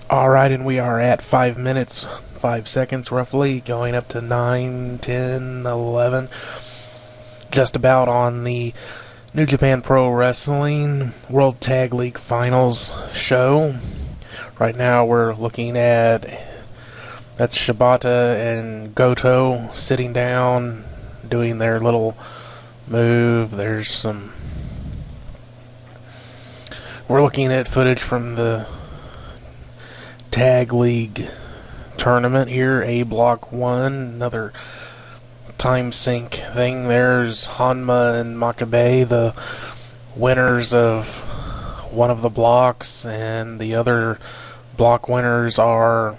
Alright, and we are at 5 minutes, 5 seconds roughly, going up to 9, 10, 11. Just about on the New Japan Pro Wrestling World Tag League Finals show. Right now we're looking at, that's Shibata and Goto sitting down, doing their little move. There's some, we're looking at footage from the Tag League tournament here, A Block 1, another time sync thing. There's Hanma and Makabe, the winners of one of the blocks, and the other block winners are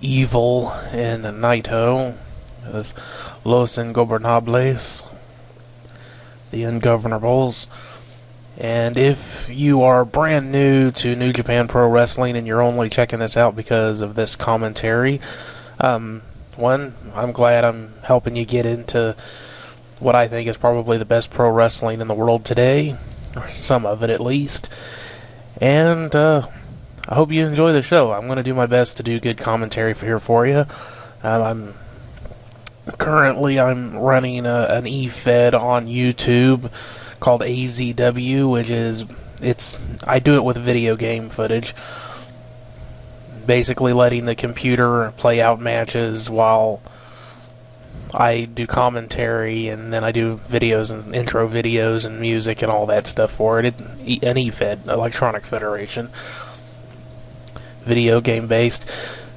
Evil and Naito. There's Los Ingobernables, the Ungovernables. And if you are brand new to New Japan Pro Wrestling and you're only checking this out because of this commentary, one, I'm glad I'm helping you get into what I think is probably the best pro wrestling in the world today, or some of it at least. And I hope you enjoy the show. I'm going to do my best to do good commentary for you. I'm running an e-fed on YouTube called AZW, which is, I do it with video game footage, basically letting the computer play out matches while I do commentary, and then I do videos and intro videos and music and all that stuff for it. An e-fed, Electronic Federation, video game based.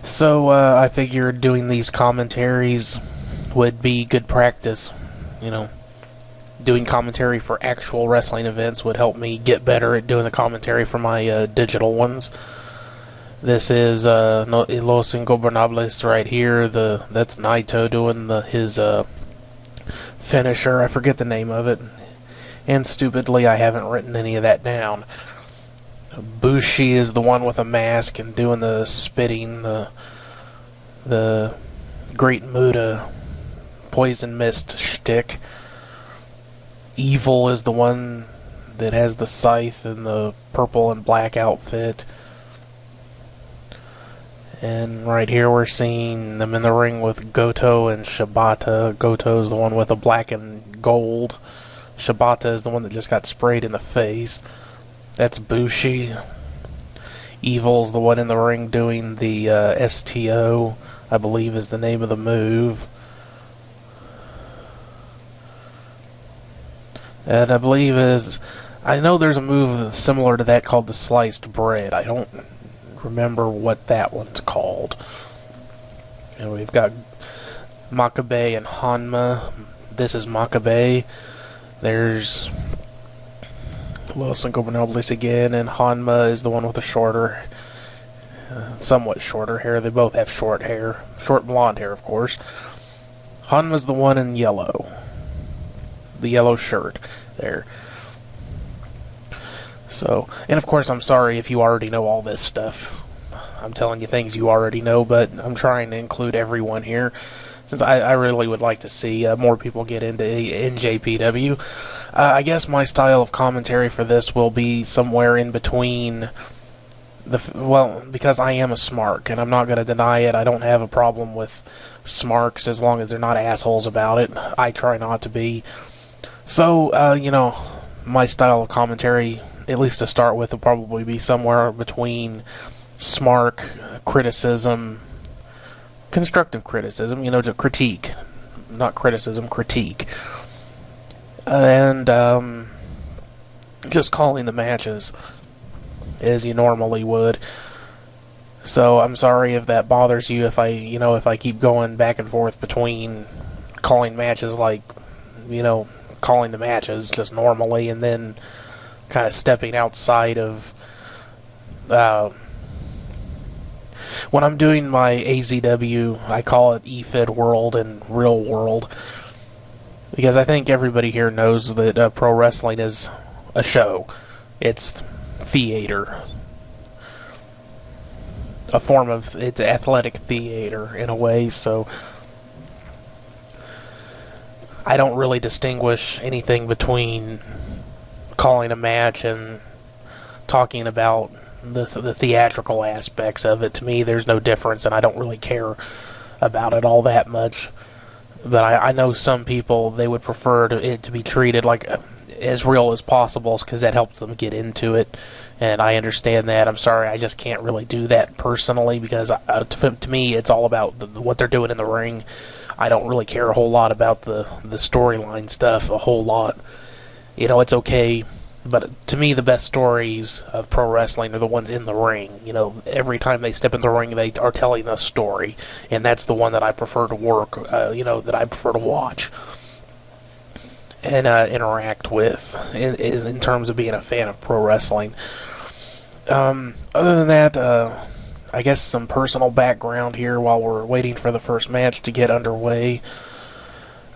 So I figured doing these commentaries would be good practice. Doing commentary for actual wrestling events would help me get better at doing the commentary for my digital ones. This is Los Ingobernables right here. That's Naito doing his finisher. I forget the name of it, and stupidly I haven't written any of that down. Bushi is the one with a mask and doing the spitting, the Great Muta poison mist shtick. Evil is the one that has the scythe and the purple and black outfit. And right here we're seeing them in the ring with Goto and Shibata. Goto is the one with the black and gold. Shibata is the one that just got sprayed in the face. That's Bushi. Evil's the one in the ring doing the STO, I believe is the name of the move. And I believe I know there's a move similar to that called the sliced bread. I don't remember what that one's called. And we've got Makabe and Hanma. This is Makabe. There's Los Ingobernables again, and Hanma is the one with the shorter, somewhat shorter hair. They both have short hair. Short blonde hair, of course. Hanma's the one in yellow. The yellow shirt there. So, and of course I'm sorry if you already know all this stuff. I'm telling you things you already know, but I'm trying to include everyone here, since I really would like to see more people get into NJPW. I guess my style of commentary for this will be somewhere in between because I am a smark, and I'm not going to deny it. I don't have a problem with smarks as long as they're not assholes about it. I try not to be. So, my style of commentary, at least to start with, will probably be somewhere between smark, criticism, constructive criticism, to critique. Not criticism, critique. And just calling the matches as you normally would. So, I'm sorry if that bothers you, if I keep going back and forth between calling matches calling the matches just normally, and then kind of stepping outside of when I'm doing my AZW, I call it eFed World and Real World, because I think everybody here knows that pro wrestling is a show. It's theater, it's athletic theater in a way. So I don't really distinguish anything between calling a match and talking about the theatrical aspects of it. To me, there's no difference, and I don't really care about it all that much. But I know some people, they would prefer it to be treated like as real as possible, because that helps them get into it, and I understand that. I'm sorry, I just can't really do that personally, because to me, it's all about what they're doing in the ring. I don't really care a whole lot about the storyline stuff a whole lot. You know, it's okay, but to me, the best stories of pro wrestling are the ones in the ring. You know, every time they step in the ring, they are telling a story, and that's the one that I prefer to work, that I prefer to watch and interact with in terms of being a fan of pro wrestling. Other than that, I guess some personal background here while we're waiting for the first match to get underway.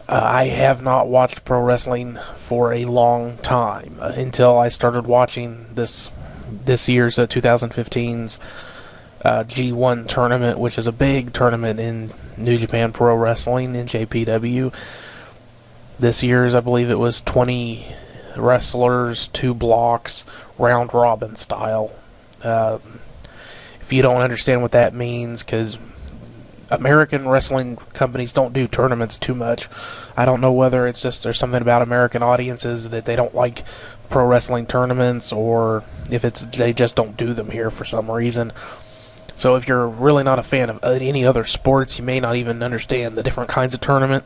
I have not watched pro wrestling for a long time, until I started watching this year's 2015's G1 tournament, which is a big tournament in New Japan Pro Wrestling, NJPW. This year's, I believe it was 20 wrestlers, 2 blocks, round robin style. If you don't understand what that means, because American wrestling companies don't do tournaments too much. I don't know whether it's just there's something about American audiences that they don't like pro wrestling tournaments, or if it's they just don't do them here for some reason. So if you're really not a fan of any other sports, you may not even understand the different kinds of tournament.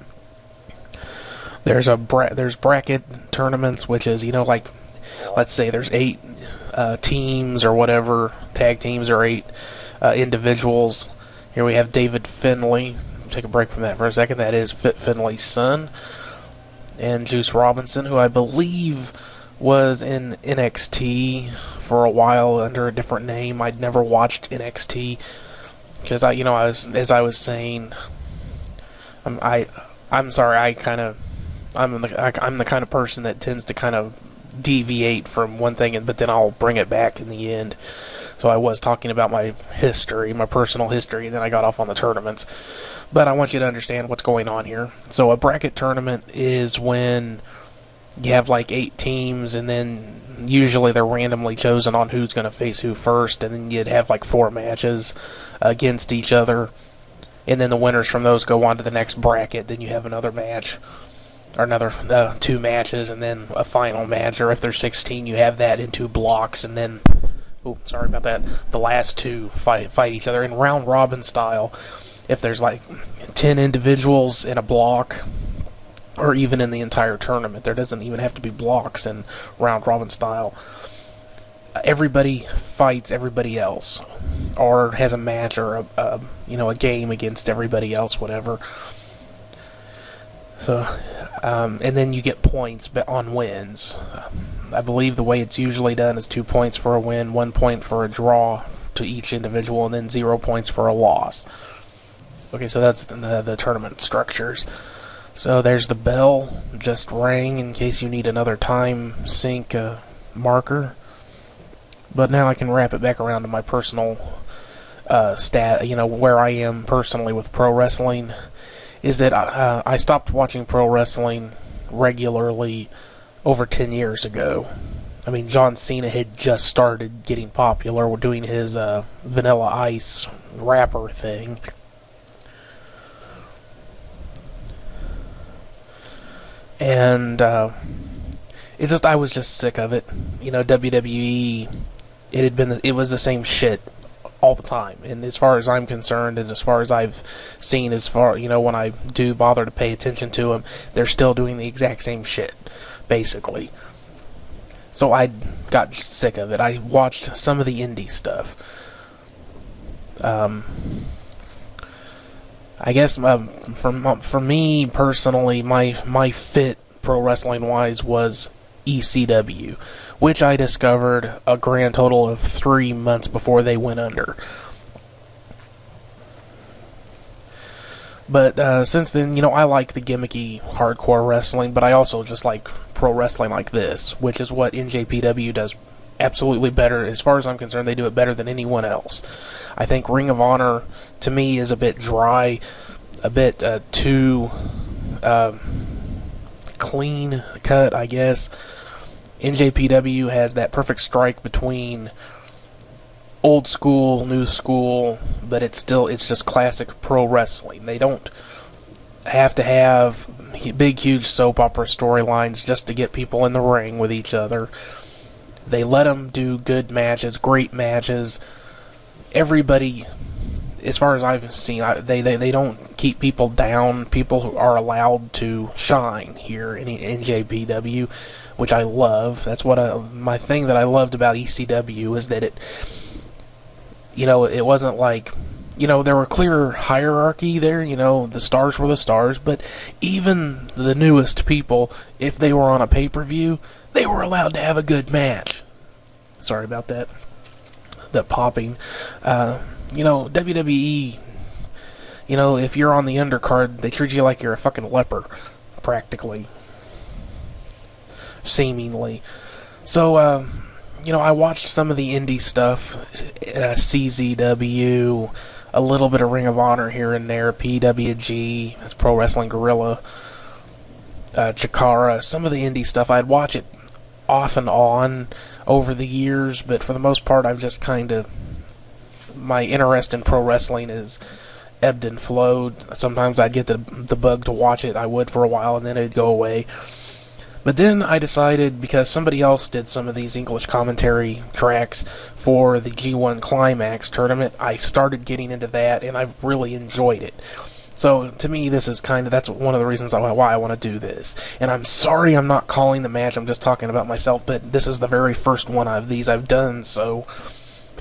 There's bracket tournaments, which is, like, let's say there's 8 teams or whatever, tag teams, or 8 individuals. Here we have David Finlay. Take a break from that for a second. That is Fit Finlay's son. And Juice Robinson, who I believe was in NXT for a while under a different name. I'd never watched NXT because as I was saying, I'm sorry. I'm the kind of person that tends to kind of deviate from one thing, but then I'll bring it back in the end. So I was talking about my history, my personal history, and then I got off on the tournaments. But I want you to understand what's going on here. So a bracket tournament is when you have like 8 teams, and then usually they're randomly chosen on who's going to face who first, and then you'd have like 4 matches against each other, and then the winners from those go on to the next bracket. Then you have another match, or another 2 matches, and then a final match. Or if there's 16, you have that in 2 blocks, and then, sorry about that, the last 2 fight each other in round robin style. If there's like 10 individuals in a block, or even in the entire tournament, there doesn't even have to be blocks in round robin style. Everybody fights everybody else, or has a match, or a game against everybody else, whatever. So, and then you get points on wins. I believe the way it's usually done is 2 points for a win, 1 point for a draw to each individual, and then 0 points for a loss. Okay, so that's the tournament structures. So there's the bell, just rang in case you need another time sync marker. But now I can wrap it back around to my personal where I am personally with pro wrestling. Is that I stopped watching pro wrestling regularly over 10 years ago. I mean, John Cena had just started getting popular doing his Vanilla Ice rapper thing. And I was just sick of it. WWE, it was the same shit all the time. And as far as I'm concerned, and as far as I've seen, when I do bother to pay attention to them, they're still doing the exact same shit, basically. So I got sick of it. I watched some of the indie stuff. I guess for me personally, my fit pro wrestling wise was ECW, which I discovered a grand total of 3 months before they went under. But since then, I like the gimmicky hardcore wrestling, but I also just like pro wrestling like this, which is what NJPW does absolutely better. As far as I'm concerned, they do it better than anyone else. I think Ring of Honor, to me, is a bit dry, a bit too clean cut, I guess. NJPW has that perfect strike between old school, new school, but it's just classic pro wrestling. They don't have to have big, huge soap opera storylines just to get people in the ring with each other. They let them do good matches, great matches. Everybody, as far as I've seen, they don't keep people down. People are allowed to shine here in NJPW, which I love. That's my thing that I loved about ECW is that it wasn't like, there were clear hierarchy there. The stars were the stars, but even the newest people, if they were on a pay-per-view, they were allowed to have a good match. Sorry about that popping. WWE, if you're on the undercard, they treat you like you're a fucking leper, practically. Seemingly. So, I watched some of the indie stuff, CZW, a little bit of Ring of Honor here and there, PWG, that's Pro Wrestling Guerrilla, Chikara, some of the indie stuff. I'd watch it off and on over the years, but for the most part, I've just my interest in pro wrestling is ebbed and flowed. Sometimes I'd get the bug to watch it. I would for a while, and then it'd go away. But then I decided, because somebody else did some of these English commentary tracks for the G1 Climax tournament, I started getting into that, and I've really enjoyed it. So, to me, this is that's one of the reasons why I want to do this. And I'm sorry I'm not calling the match, I'm just talking about myself, but this is the very first one of these I've done, so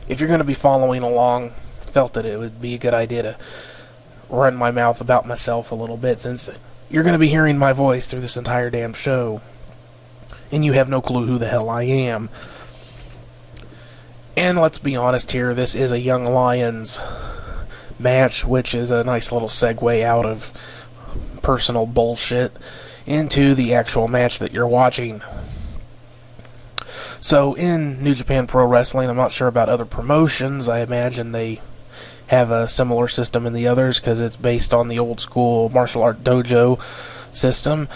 if you're going to be following along, felt that it would be a good idea to run my mouth about myself a little bit, since you're going to be hearing my voice through this entire damn show, and you have no clue who the hell I am. And let's be honest here, this is a Young Lions match, which is a nice little segue out of personal bullshit into the actual match that you're watching. So, in New Japan Pro Wrestling, I'm not sure about other promotions. I imagine they have a similar system in the others, because it's based on the old school martial art dojo system.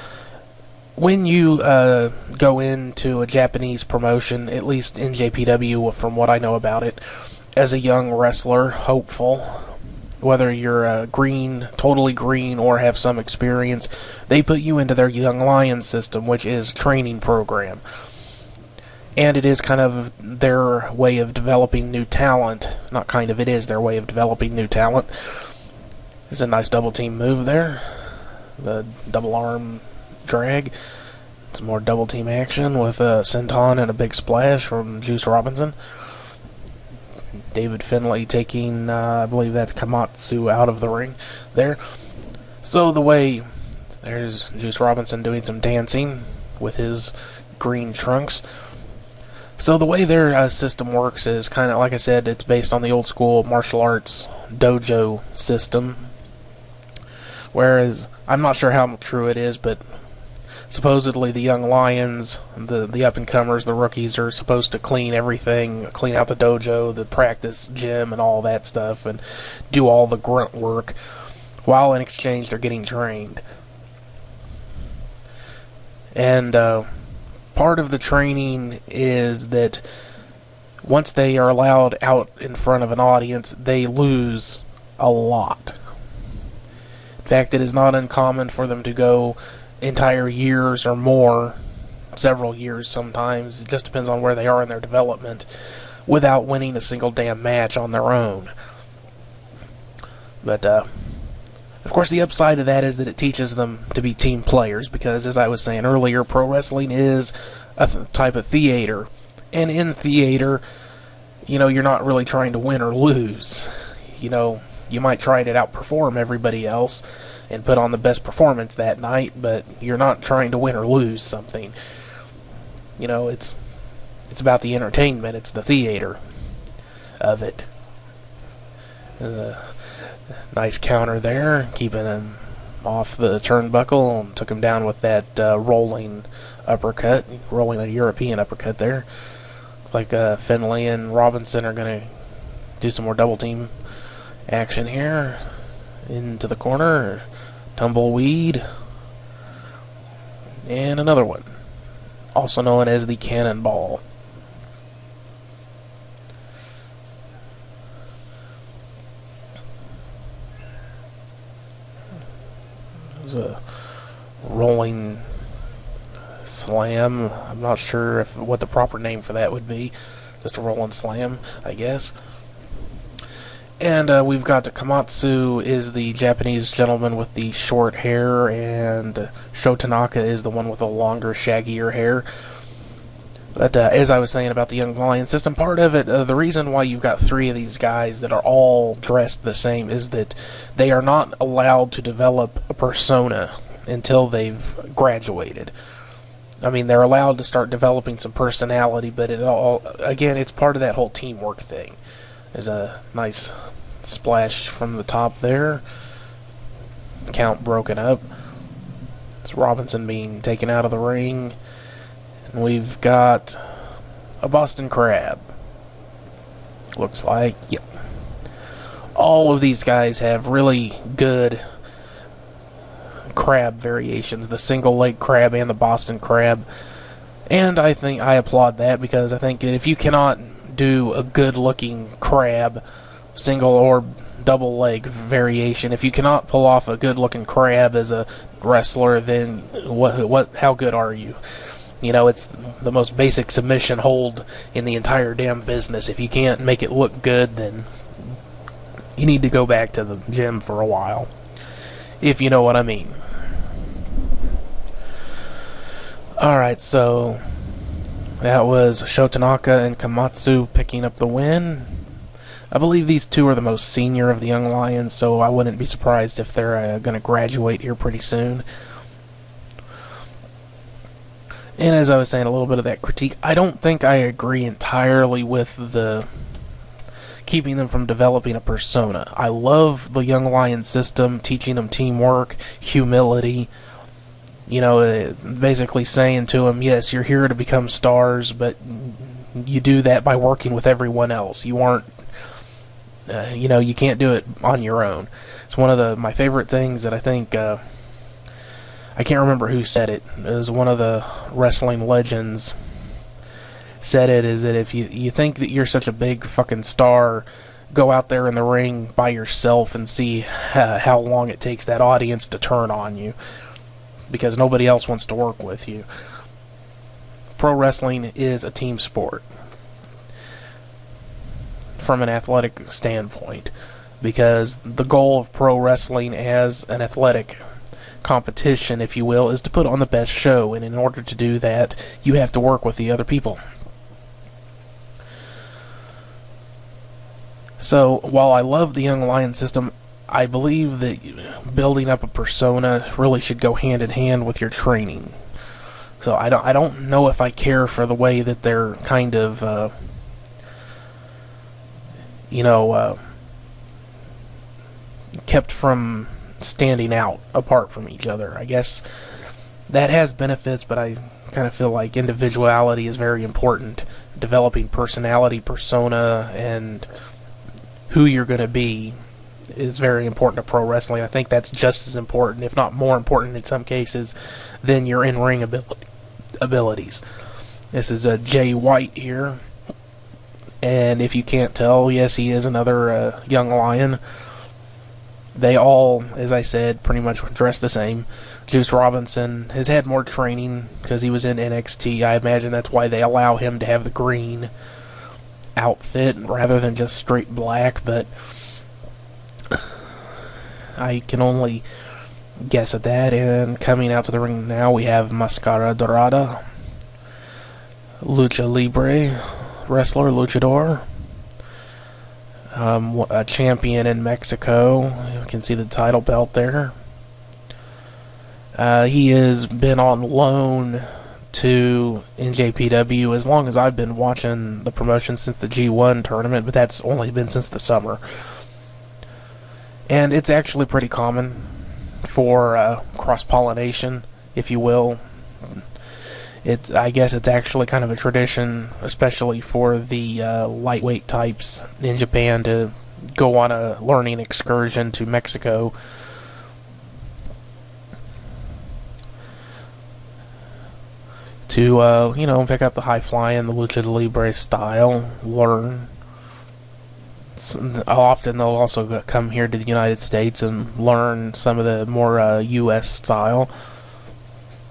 When you go into a Japanese promotion, at least NJPW, from what I know about it, as a young wrestler, hopeful, whether you're totally green, or have some experience, they put you into their Young Lions system, which is a training program. And it is kind of their way of developing new talent. It is their way of developing new talent. There's a nice double team move there. The double arm drag. Some more double team action with a senton and a big splash from Juice Robinson. David Finlay taking, I believe that's Kamatsu, out of the ring there. So there's Juice Robinson doing some dancing with his green trunks. So the way their system works is kind of, like I said, it's based on the old school martial arts dojo system. Whereas, I'm not sure how true it is, but supposedly the Young Lions, the up-and-comers, the rookies, are supposed to clean everything, clean out the dojo, the practice gym, and all that stuff, and do all the grunt work, while in exchange they're getting trained. And, part of the training is that once they are allowed out in front of an audience, they lose a lot. In fact, it is not uncommon for them to go entire years or more, several years sometimes, it just depends on where they are in their development, without winning a single damn match on their own. But, of course, the upside of that is that it teaches them to be team players, because, as I was saying earlier, pro wrestling is a type of theater. And in theater, you're not really trying to win or lose. You might try to outperform everybody else and put on the best performance that night, but you're not trying to win or lose something. It's about the entertainment. It's the theater of it. Nice counter there, keeping him off the turnbuckle, and took him down with that rolling uppercut, rolling a European uppercut there. Looks like Finlay and Robinson are going to do some more double team action here. Into the corner, tumbleweed, and another one, also known as the cannonball. rolling slam. I'm not sure what the proper name for that would be. Just a rolling slam, I guess. And we've got Komatsu is the Japanese gentleman with the short hair, and Sho Tanaka is the one with the longer, shaggier hair. But as I was saying about the Young Lion system, part of it, the reason why you've got three of these guys that are all dressed the same is that they are not allowed to develop a persona until they've graduated. I mean, they're allowed to start developing some personality, but again, it's part of that whole teamwork thing. There's a nice splash from the top there. Count broken up. It's Robinson being taken out of the ring. And we've got a Boston Crab. Looks like, yep. All of these guys have really good crab variations. The single leg crab and the Boston Crab. And I think I applaud that, because I think if you cannot do a good looking crab, single or double leg variation, if you cannot pull off a good looking crab as a wrestler, then how good are you? You know, it's the most basic submission hold in the entire damn business. If you can't make it look good, then you need to go back to the gym for a while, if you know what I mean. Alright, so that was Sho Tanaka and Komatsu picking up the win. I believe these two are the most senior of the Young Lions, so I wouldn't be surprised if they're going to graduate here pretty soon. And as I was saying, a little bit of that critique, I don't think I agree entirely with the keeping them from developing a persona. I love the Young Lion system, teaching them teamwork, humility, you know, basically saying to them, yes, you're here to become stars, but you do that by working with everyone else. You aren't, you know, you can't do it on your own. It's one of my favorite things that I think, I can't remember who said it. It was one of the wrestling legends said it, is that if you think that you're such a big fucking star, go out there in the ring by yourself and see how long it takes that audience to turn on you, because nobody else wants to work with you. Pro wrestling is a team sport from an athletic standpoint, because the goal of pro wrestling as an athletic competition, if you will, is to put on the best show, and in order to do that, you have to work with the other people. So, while I love the Young Lion system, I believe that building up a persona really should go hand in hand with your training. So I don't know if I care for the way that they're kind of, you know, kept from standing out apart from each other. I guess that has benefits, but I kind of feel like individuality is very important. Developing personality, persona, and who you're going to be is very important to pro wrestling. I think that's just as important, if not more important in some cases, than your in-ring abilities. This is Jay White here, and if you can't tell, yes, he is another Young Lion. They all, as I said, pretty much dress the same. Juice Robinson has had more training because he was in NXT. I imagine that's why they allow him to have the green outfit rather than just straight black, but I can only guess at that. And coming out to the ring now, we have Mascarita Dorada, Lucha Libre wrestler, luchador, a champion in Mexico. You can see the title belt there. He has been on loan to NJPW as long as I've been watching the promotion, since the G1 tournament, but that's only been since the summer. And it's actually pretty common for cross-pollination, if you will. I guess it's actually kind of a tradition, especially for the lightweight types in Japan, to go on a learning excursion to Mexico. To, you know, pick up the high-flying, the Lucha Libre style, learn. Often they'll also come here to the United States and learn some of the more U.S. style.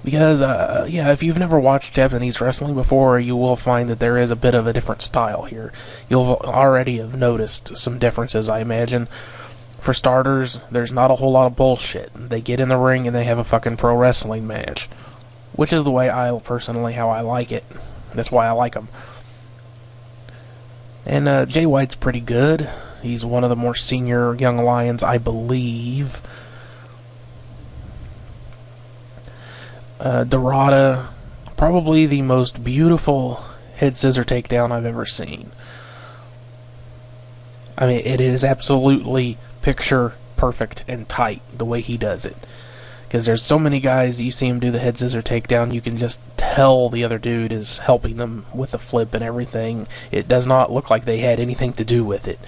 Because, yeah, if you've never watched Japanese wrestling before, you will find that there is a bit of a different style here. You'll already have noticed some differences, I imagine. For starters, there's not a whole lot of bullshit. They get in the ring and they have a fucking pro wrestling match. Which is the way how I like it. That's why I like them. And Jay White's pretty good. He's one of the more senior young lions, I believe. Dorada, probably the most beautiful head scissor takedown I've ever seen. I mean, it is absolutely picture perfect and tight the way he does it. Because there's so many guys that you see him do the head scissor takedown, you can just tell the other dude is helping them with the flip and everything. It does not look like they had anything to do with it.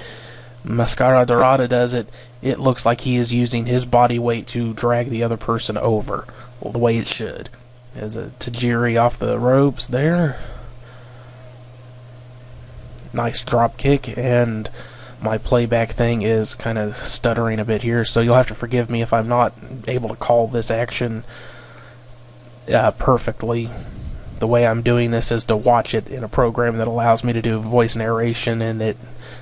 Dorada does it. It looks like he is using his body weight to drag the other person over. Well, the way it should. There's a Tajiri off the ropes there. Nice drop kick, and my playback thing is kind of stuttering a bit here, so you'll have to forgive me if I'm not able to call this action perfectly. The way I'm doing this is to watch it in a program that allows me to do voice narration, and it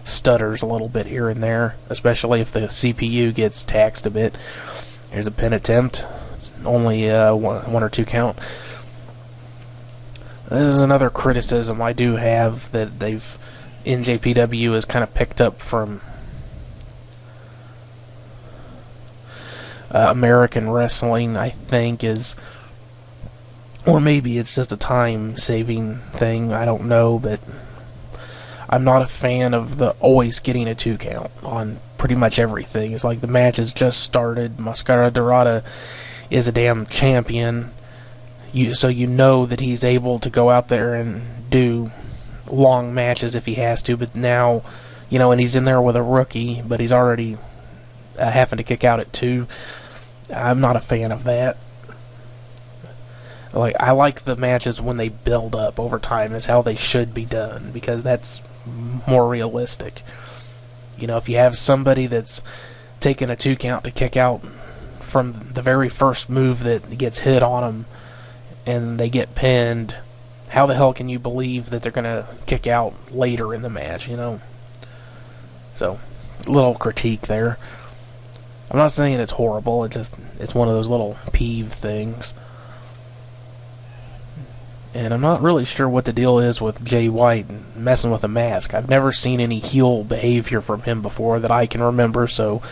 stutters a little bit here and there, especially if the CPU gets taxed a bit. Here's a pin attempt. Only one or two count. This is another criticism I do have that NJPW has kind of picked up from American wrestling, I think, or maybe it's just a time-saving thing, I don't know, but I'm not a fan of the always getting a 2 count on pretty much everything. It's like the match has just started, Dorada is a damn champion, so you know that he's able to go out there and do long matches if he has to, but now, and he's in there with a rookie, but he's already having to kick out at 2. I'm not a fan of that. I like the matches when they build up over time. Is how they should be done, because that's more realistic. If you have somebody that's taking a 2 count to kick out from the very first move that gets hit on them and they get pinned, how the hell can you believe that they're going to kick out later in the match, So, little critique there. I'm not saying it's horrible, it's one of those little peeve things. And I'm not really sure what the deal is with Jay White messing with a mask. I've never seen any heel behavior from him before that I can remember, so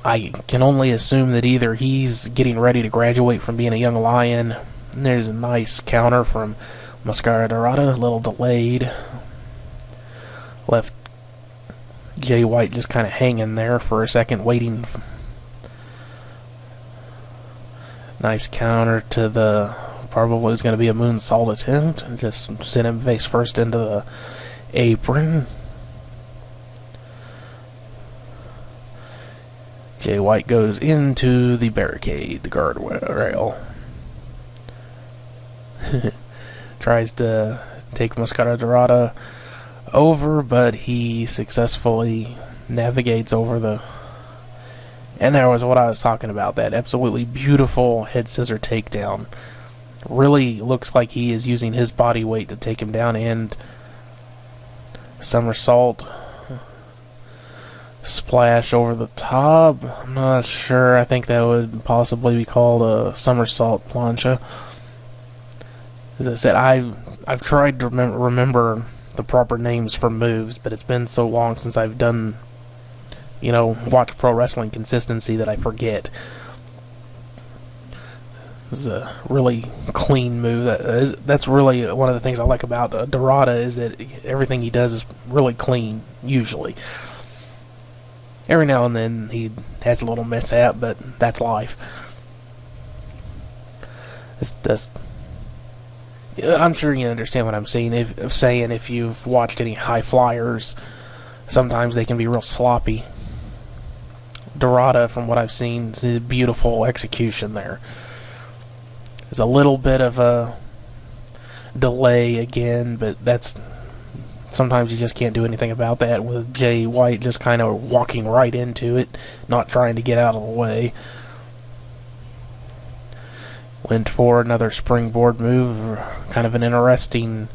I can only assume that either he's getting ready to graduate from being a young lion. And there's a nice counter from Mascarita, a little delayed. Left Jay White just kind of hanging there for a second, waiting. Nice counter to the probably is going to be a moonsault attempt. Just send him face first into the apron. Jay White goes into the barricade, the guardrail. Tries to take Mascarita over, but he successfully navigates over the... And there was what I was talking about, that absolutely beautiful head scissor takedown. Really looks like he is using his body weight to take him down, and somersault. Splash over the top. I'm not sure. I think that would possibly be called a somersault plancha. As I said, I've tried to remember the proper names for moves, but it's been so long since I've done, watched pro wrestling consistency that I forget. This is a really clean move. That's really one of the things I like about Dorada, is that everything he does is really clean, usually. Every now and then he has a little mishap, but that's life. It's just... I'm sure you understand what I'm saying. If you've watched any high flyers, sometimes they can be real sloppy. Dorada, from what I've seen, is a beautiful execution there. There's a little bit of a delay again, but that's sometimes you just can't do anything about that, with Jay White just kind of walking right into it, not trying to get out of the way. Went for another springboard move, kind of an interesting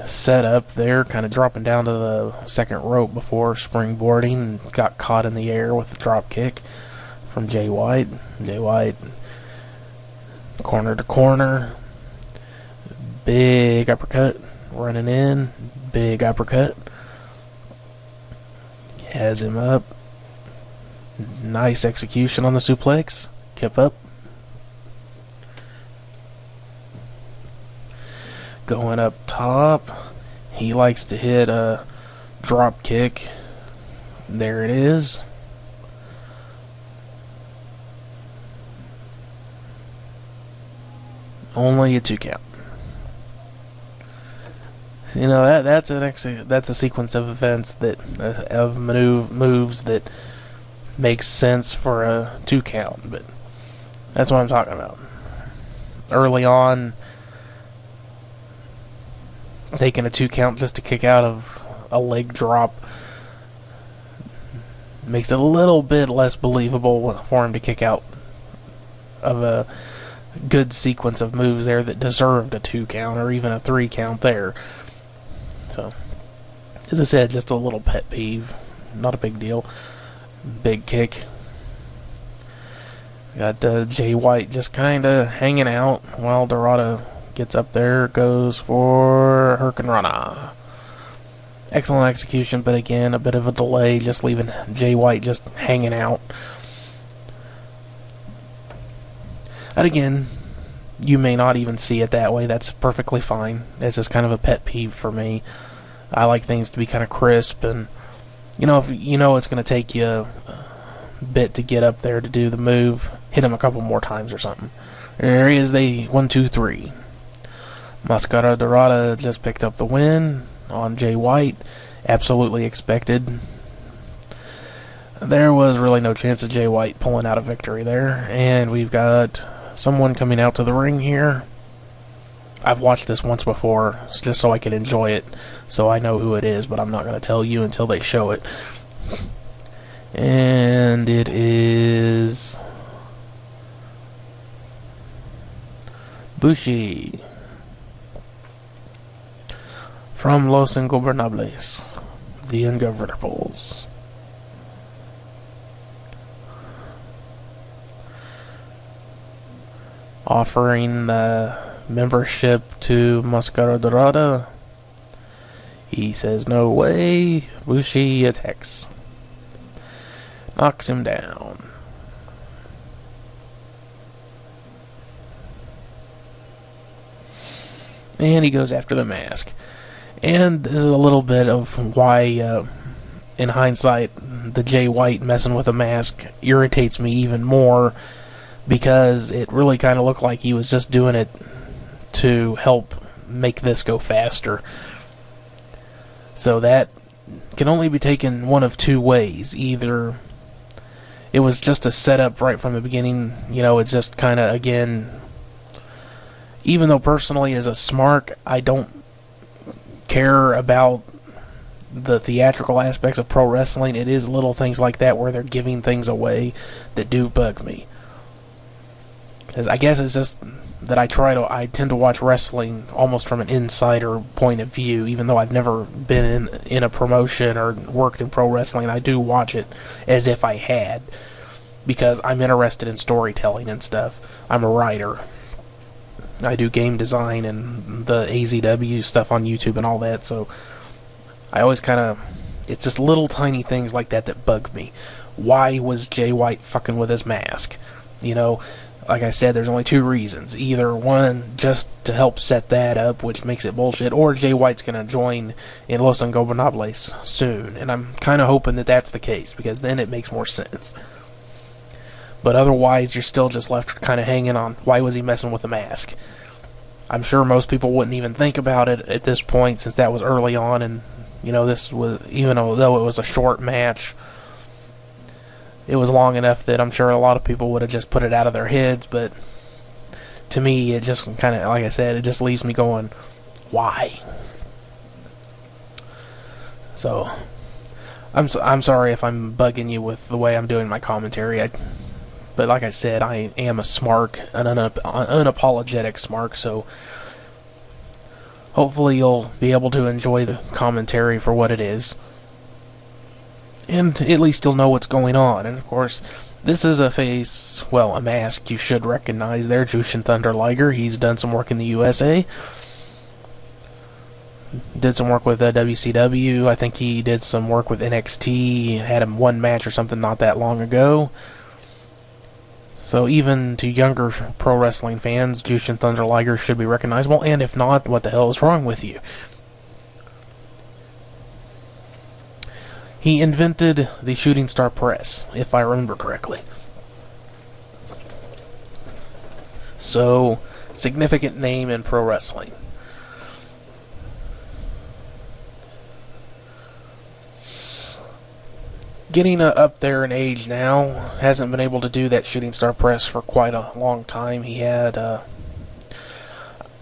setup there, kind of dropping down to the second rope before springboarding, and got caught in the air with the drop kick from Jay White. Jay White, corner to corner, big uppercut, running in, big uppercut, has him up. Nice execution on the suplex, kept up. Going up top, he likes to hit a drop kick. There it is. Only a 2 count. You know, that's a sequence of events that moves that makes sense for a 2 count, but that's what I'm talking about. Early on, taking a 2 count just to kick out of a leg drop makes it a little bit less believable for him to kick out of a good sequence of moves there that deserved a 2 count or even a 3 count there. So, as I said, just a little pet peeve, not a big deal. Big kick. Got Jay White just kind of hanging out while Dorada gets up there, goes for Hurricanrana. Excellent execution, but again, a bit of a delay, just leaving Jay White just hanging out. And again, you may not even see it that way. That's perfectly fine. It's just kind of a pet peeve for me. I like things to be kind of crisp, and if you know it's going to take you a bit to get up there to do the move, hit him a couple more times or something. There he is, 1, 2, 3. Mascarita Dorada just picked up the win on Jay White. Absolutely expected. There was really no chance of Jay White pulling out a victory there. And we've got someone coming out to the ring here. I've watched this once before, just so I can enjoy it, so I know who it is, but I'm not going to tell you until they show it. And it is Bushi from Los Ingobernables, the Ungovernables. Offering the membership to Mascarita Dorada. He says no way. Bushi attacks. Knocks him down. And he goes after the mask. And this is a little bit of why, in hindsight, the Jay White messing with a mask irritates me even more, because it really kind of looked like he was just doing it to help make this go faster. So that can only be taken one of two ways. Either it was just a setup right from the beginning, it's just kind of, again, even though personally as a smark, I don't care about the theatrical aspects of pro wrestling, it is little things like that where they're giving things away that do bug me. Because I guess it's just that I tend to watch wrestling almost from an insider point of view, even though I've never been in a promotion or worked in pro wrestling. I do watch it as if I had, because I'm interested in storytelling and stuff. I'm a writer. I do game design and the AZW stuff on YouTube and all that, so I always it's just little tiny things like that bug me. Why was Jay White fucking with his mask? Like I said, there's only two reasons. Either one, just to help set that up, which makes it bullshit, or Jay White's going to join in Los Ingobernables soon. And I'm kind of hoping that that's the case, because then it makes more sense. But otherwise, you're still just left kind of hanging on, why was he messing with the mask? I'm sure most people wouldn't even think about it at this point, since that was early on, and, this was, even though it was a short match, it was long enough that I'm sure a lot of people would have just put it out of their heads, but to me, it just kind of, like I said, it just leaves me going, why? So I'm sorry if I'm bugging you with the way I'm doing my commentary. But like I said, I am a smark, an unapologetic smark, so hopefully you'll be able to enjoy the commentary for what it is. And at least you'll know what's going on. And of course, this is a face, well, a mask you should recognize there, Jushin Thunder Liger. He's done some work in the USA. Did some work with WCW. I think he did some work with NXT. Had him one match or something not that long ago. So even to younger pro wrestling fans, Jushin Thunder Liger should be recognizable. And if not, what the hell is wrong with you? He invented the shooting star press, if I remember correctly. So, significant name in pro wrestling. Getting up there in age now, hasn't been able to do that shooting star press for quite a long time. He had,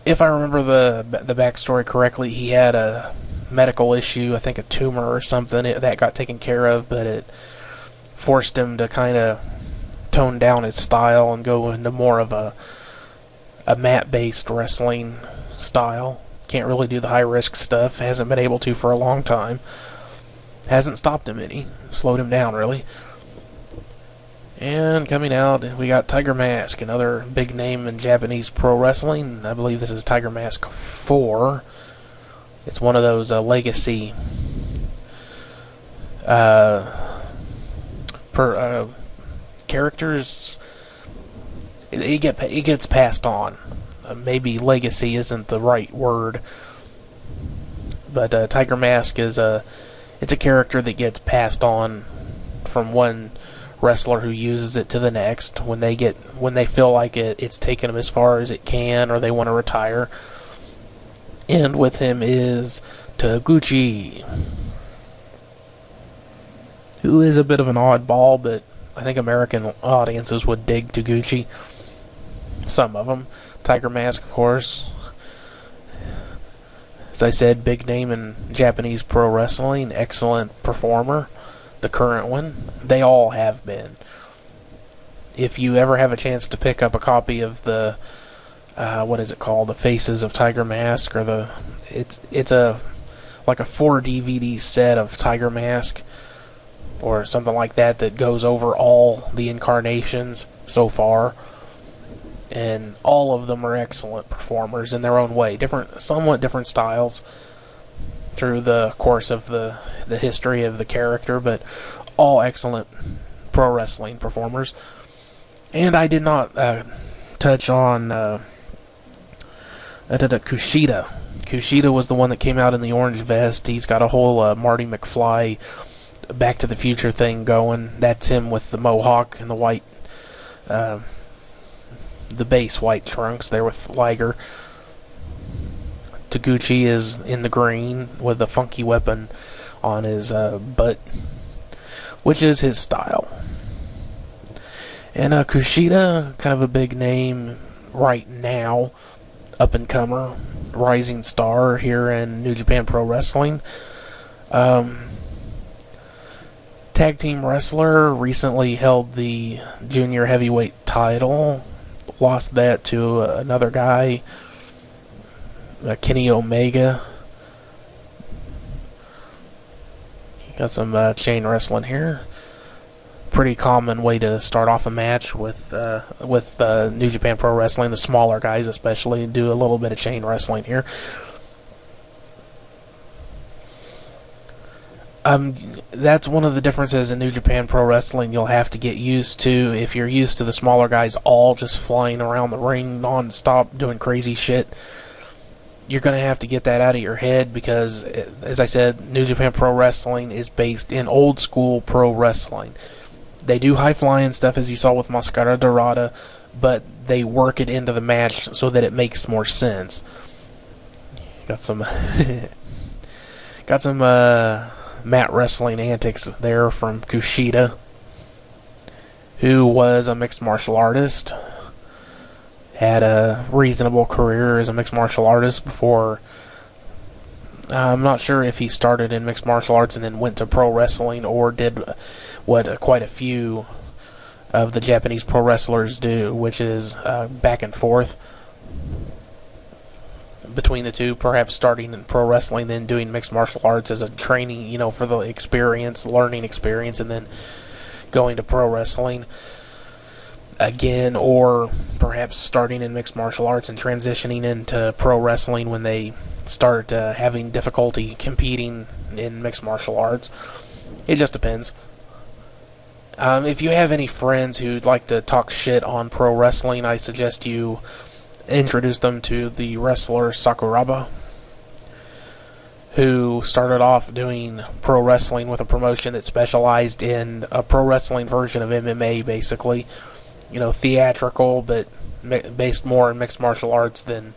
if I remember the backstory correctly, he had a medical issue, I think a tumor or something, that got taken care of, but it forced him to kind of tone down his style and go into more of a mat-based wrestling style. Can't really do the high-risk stuff, hasn't been able to for a long time. Hasn't stopped him any, slowed him down really. And coming out, we got Tiger Mask, another big name in Japanese pro wrestling. I believe this is Tiger Mask 4. It's one of those legacy characters. It gets passed on. Maybe legacy isn't the right word, but Tiger Mask is it's a character that gets passed on from one wrestler who uses it to the next when they feel like it's taken them as far as it can, or they want to retire. And with him is Taguchi, who is a bit of an oddball, but I think American audiences would dig Taguchi. Some of them. Tiger Mask, of course. As I said, big name in Japanese pro wrestling, excellent performer, the current one. They all have been. If you ever have a chance to pick up a copy of the, what is it called, the Faces of Tiger Mask, or it's a 4 DVD set of Tiger Mask, or something like that goes over all the incarnations so far. And all of them are excellent performers in their own way. Somewhat different styles through the course of the history of the character, but all excellent pro wrestling performers. And I did not touch on Kushida. Kushida was the one that came out in the orange vest. He's got a whole Marty McFly Back to the Future thing going. That's him with the mohawk and the white... the base white trunks there with Liger. Taguchi is in the green with a funky weapon on his butt, which is his style. And Kushida, kind of a big name right now, up and comer, rising star here in New Japan Pro Wrestling. Tag team wrestler, recently held the junior heavyweight title. Lost that to another guy, Kenny Omega. Got some chain wrestling here. Pretty common way to start off a match with New Japan Pro Wrestling. The smaller guys especially do a little bit of chain wrestling here. That's one of the differences in New Japan Pro Wrestling you'll have to get used to if you're used to the smaller guys all just flying around the ring non-stop doing crazy shit. You're going to have to get that out of your head because, as I said, New Japan Pro Wrestling is based in old school pro wrestling. They do high-flying stuff, as you saw with Mascarita, Dorada, but they work it into the match so that it makes more sense. Got some... mat wrestling antics there from Kushida, who was a mixed martial artist, had a reasonable career as a mixed martial artist before I'm not sure if he started in mixed martial arts and then went to pro wrestling, or did what quite a few of the Japanese pro wrestlers do, which is back and forth between the two, perhaps starting in pro wrestling, then doing mixed martial arts as a training, for the experience, learning experience, and then going to pro wrestling again, or perhaps starting in mixed martial arts and transitioning into pro wrestling when they start having difficulty competing in mixed martial arts. It just depends. If you have any friends who'd like to talk shit on pro wrestling, I suggest you introduce them to the wrestler Sakuraba, who started off doing pro wrestling with a promotion that specialized in a pro wrestling version of MMA, basically. Theatrical, but based more in mixed martial arts than,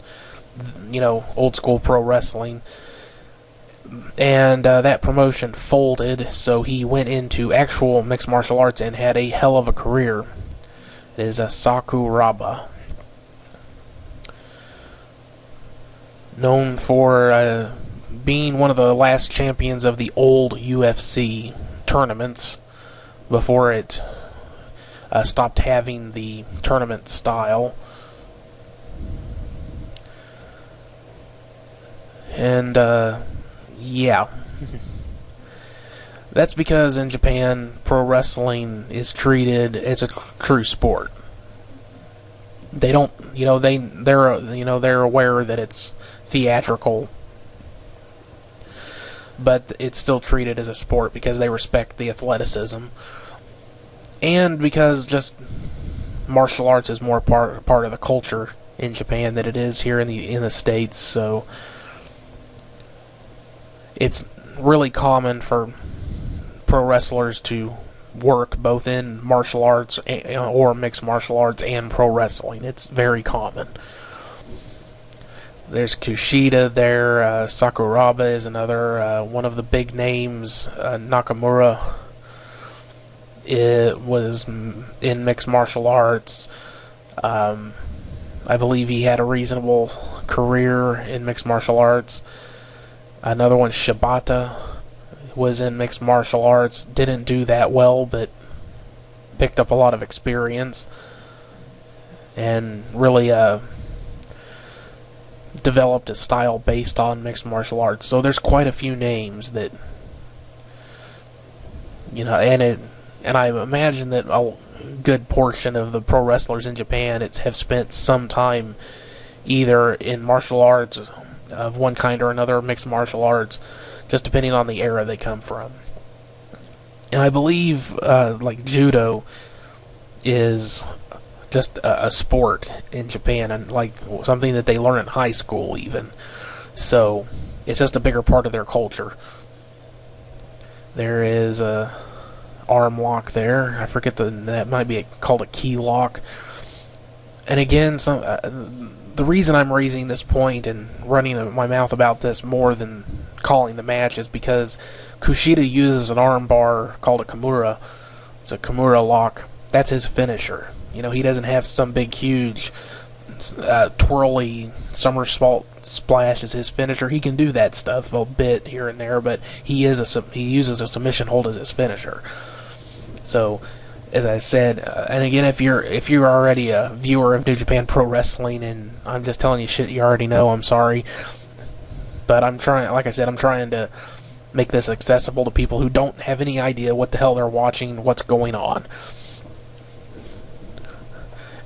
old school pro wrestling. And that promotion folded, so he went into actual mixed martial arts and had a hell of a career. It is a Sakuraba. Known for being one of the last champions of the old UFC tournaments before it stopped having the tournament style. And, yeah. That's because in Japan, pro wrestling is treated as a true sport. They don't, they're aware that it's theatrical, but it's still treated as a sport because they respect the athleticism, and because just martial arts is more part of the culture in Japan than it is here in the States. So it's really common for pro wrestlers to work both in martial arts or mixed martial arts and pro wrestling. It's very common. There's Kushida there. Sakuraba is another one of the big names. Nakamura was in mixed martial arts. I believe he had a reasonable career in mixed martial arts. Another one, Shibata, was in mixed martial arts. Didn't do that well, but picked up a lot of experience and really developed a style based on mixed martial arts. So there's quite a few names that, and I imagine that a good portion of the pro wrestlers in Japan have spent some time either in martial arts of one kind or another, mixed martial arts, just depending on the era they come from. And I believe like judo is just a sport in Japan, and like something that they learn in high school even. So it's just a bigger part of their culture. There is a arm lock there. I forget that might be called a key lock. And again, the reason I'm raising this point and running my mouth about this more than calling the match is because Kushida uses an arm bar called a Kimura. It's a Kimura lock. That's his finisher. He doesn't have some big, huge, twirly somersault splash as his finisher. He can do that stuff a bit here and there, but he uses a submission hold as his finisher. So, as I said, and again, if you're already a viewer of New Japan Pro Wrestling, and I'm just telling you shit you already know, I'm sorry. But I'm trying to make this accessible to people who don't have any idea what the hell they're watching, what's going on.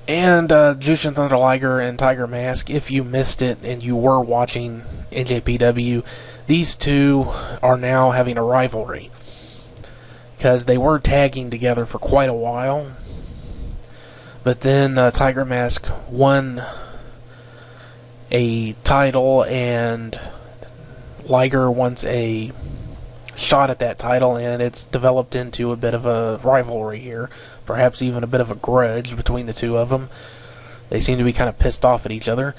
And Jushin Thunder Liger and Tiger Mask, if you missed it and you were watching NJPW, these two are now having a rivalry. Because they were tagging together for quite a while. But then Tiger Mask won a title, and Liger wants a shot at that title, and it's developed into a bit of a rivalry here. Perhaps even a bit of a grudge between the two of them. They seem to be kind of pissed off at each other.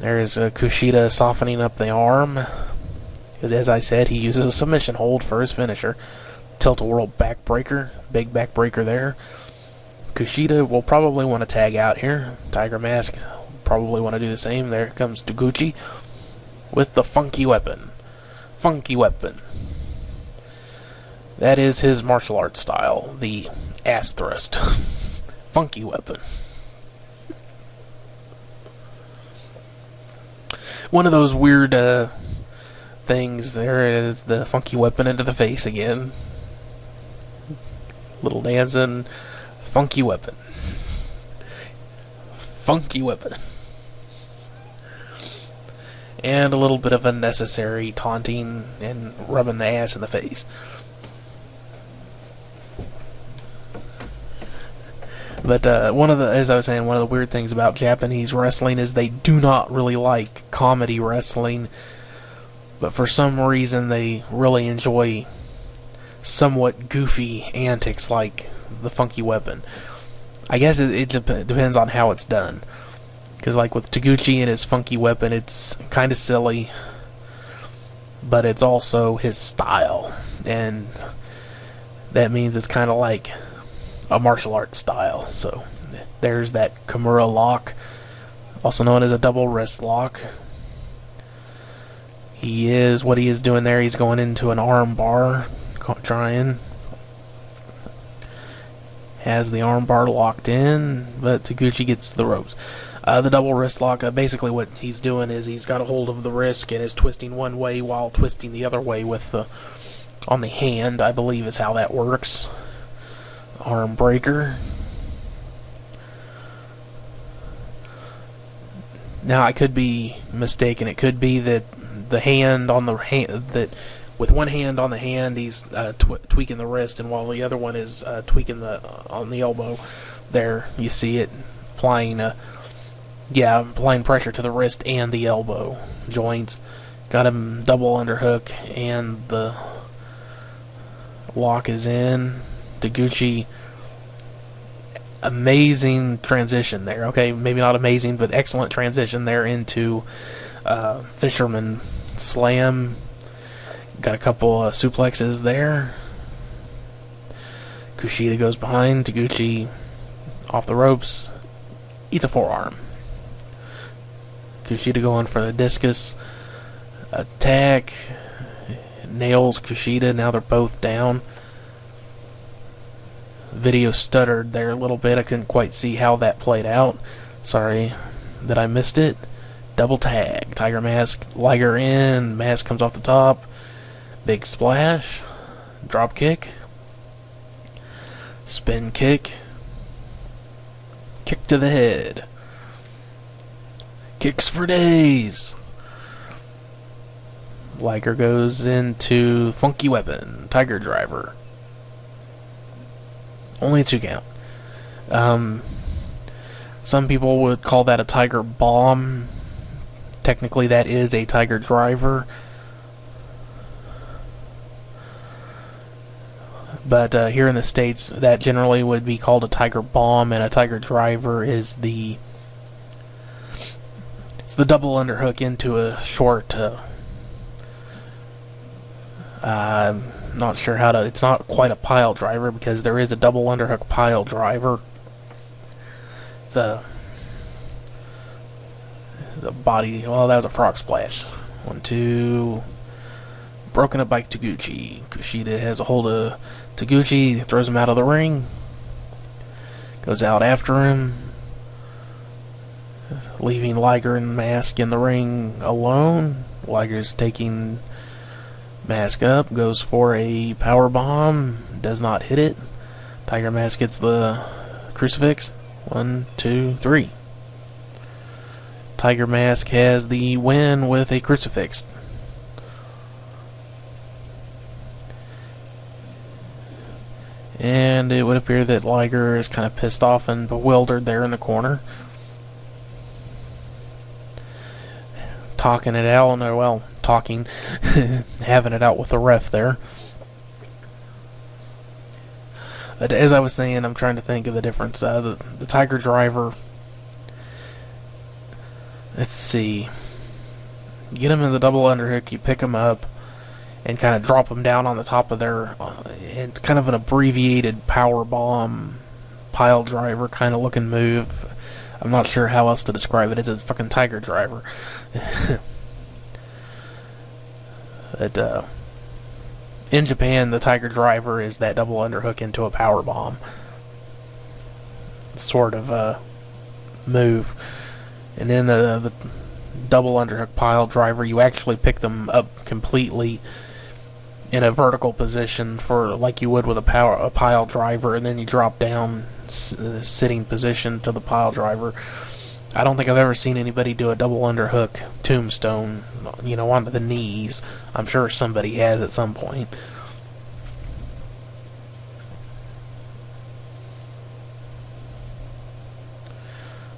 There's Kushida softening up the arm, because as I said, he uses a submission hold for his finisher. Tilt-a-whirl backbreaker, big backbreaker there. Kushida will probably want to tag out here. Tiger Mask will probably want to do the same. There comes Taguchi with the funky weapon. funky weapon. That is his martial arts style, the ass thrust. Funky weapon. One of those weird things there is the funky weapon into the face again. Little dancing, funky weapon. Funky weapon. And a little bit of unnecessary taunting and rubbing the ass in the face. But as I was saying, one of the weird things about Japanese wrestling is they do not really like comedy wrestling, but for some reason they really enjoy somewhat goofy antics like the funky weapon. I guess it depends on how it's done. Because like with Taguchi and his funky weapon, it's kind of silly, but it's also his style. And that means it's kind of like a martial arts style. So there's that Kimura lock, also known as a double wrist lock. What he is doing there, he's going into an arm bar, trying. Has the arm bar locked in, but Taguchi gets to the ropes. The double wrist lock, basically what he's doing is he's got a hold of the wrist and is twisting one way while twisting the other way with on the hand, I believe is how that works. Arm breaker. Now I could be mistaken. It could be that the hand on the hand, that with one hand on the hand he's tweaking the wrist, and while the other one is tweaking on the elbow. There you see it applying pressure to the wrist and the elbow joints. Got him double underhook, and the lock is in. Taguchi, amazing transition there. Okay, maybe not amazing, but excellent transition there into Fisherman Slam. Got a couple suplexes there. Kushida goes behind. Taguchi off the ropes. Eats a forearm. Kushida going for the discus attack. Nails Kushida. Now they're both down. Video stuttered there a little bit. I couldn't quite see how that played out. Sorry that I missed it. Double tag. Tiger Mask. Liger in. Mask comes off the top. Big splash. Drop kick. Spin kick. Kick to the head. Kicks for days. Liger goes into funky weapon. Tiger driver. Only a 2 count. Some people would call that a tiger bomb. Technically that is a tiger driver. But here in the States, that generally would be called a tiger bomb, and a tiger driver is the double underhook into a short. I'm not sure how to. It's not quite a pile driver because there is a double underhook pile driver. It's a body. Well, that was a frog splash. 1, 2. Broken up by Taguchi. Kushida has a hold of Taguchi, throws him out of the ring. Goes out after him, leaving Liger and Mask in the ring alone. Liger's taking Mask up, goes for a power bomb, does not hit it. Tiger Mask gets the crucifix. 1, 2, 3. Tiger Mask has the win with a crucifix. And it would appear that Liger is kind of pissed off and bewildered there in the corner. Having it out with the ref there. But as I was saying, I'm trying to think of the difference. The Tiger Driver, let's see. You get him in the double underhook, you pick him up, and kind of drop them down on the top of their, it's kind of an abbreviated power bomb pile driver kind of looking move. I'm not sure how else to describe it. It's a fucking tiger driver. But in Japan, the Tiger Driver is that double underhook into a power bomb sort of move. And then the double underhook pile driver, you actually pick them up completely in a vertical position for like you would with a pile driver, and then you drop down sitting position to the pile driver. I don't think I've ever seen anybody do a double underhook tombstone, onto the knees. I'm sure somebody has at some point.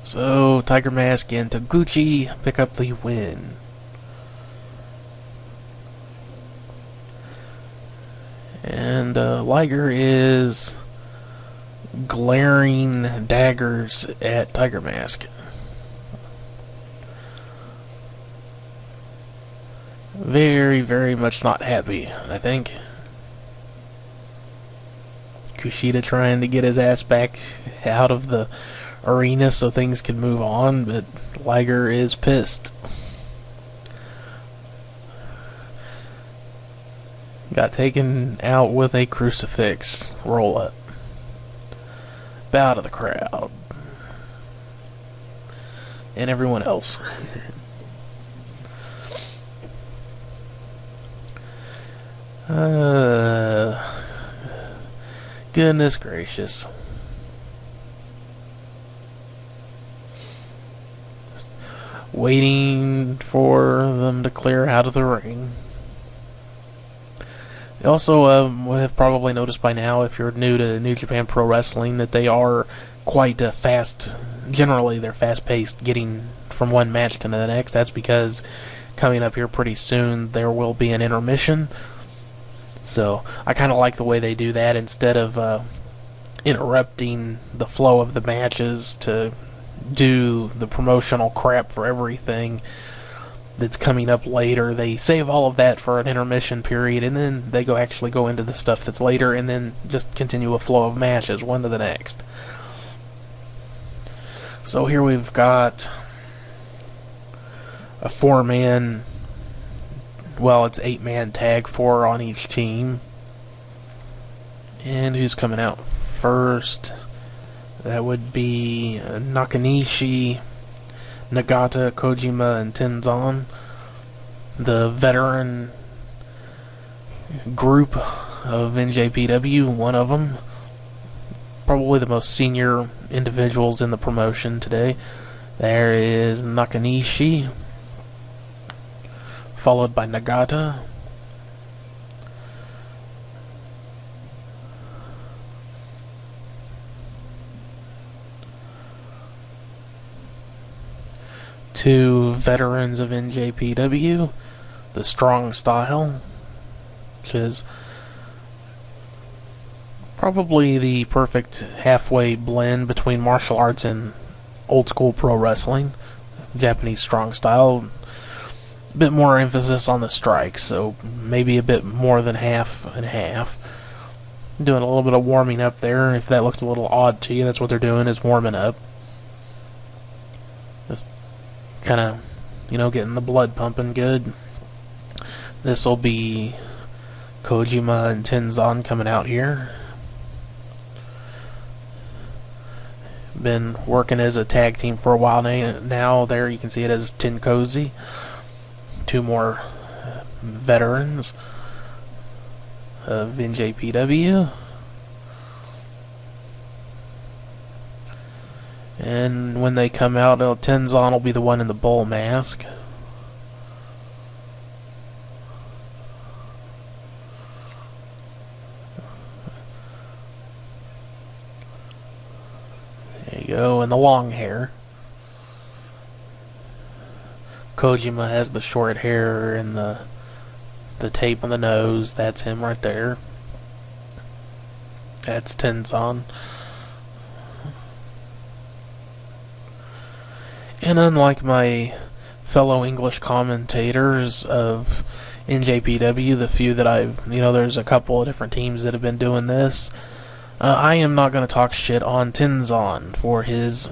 So, Tiger Mask and Taguchi pick up the win. And Liger is glaring daggers at Tiger Mask. Very, very much not happy, I think. Kushida trying to get his ass back out of the arena so things can move on, but Liger is pissed. Got taken out with a crucifix roll up. Bow to the crowd. And everyone else. Goodness gracious. Waiting for them to clear out of the ring. You also have probably noticed by now, if you're new to New Japan Pro Wrestling, that they are quite fast. Generally, they're fast-paced, getting from one match to the next. That's because coming up here pretty soon, there will be an intermission. So I kind of like the way they do that. Instead of interrupting the flow of the matches to do the promotional crap for everything that's coming up later, they save all of that for an intermission period, and then they actually go into the stuff that's later, and then just continue a flow of matches, one to the next. So here we've got a 4-man, well, it's 8-man tag, 4 on each team. And who's coming out first? That would be Nakanishi, Nagata, Kojima, and Tenzan. The veteran group of NJPW, one of them. Probably the most senior individuals in the promotion today. There is Nakanishi, followed by Nagata. Two veterans of NJPW, the Strong Style, which is probably the perfect halfway blend between martial arts and old school pro wrestling. Japanese Strong Style, a bit more emphasis on the strikes, so maybe a bit more than half and half. Doing a little bit of warming up there. If that looks a little odd to you, that's what they're doing, is warming up. Just kind of, getting the blood pumping good. This will be Kojima and Tenzan coming out here. Been working as a tag team for a while now. There you can see it as Tenkozi. Two more veterans of NJPW. And when they come out, Tenzan will be the one in the bull mask. There you go, and the long hair. Kojima has the short hair and the tape on the nose. That's him right there. That's Tenzan. And unlike my fellow English commentators of NJPW, the few that there's a couple of different teams that have been doing this, I am not going to talk shit on Tenzan for his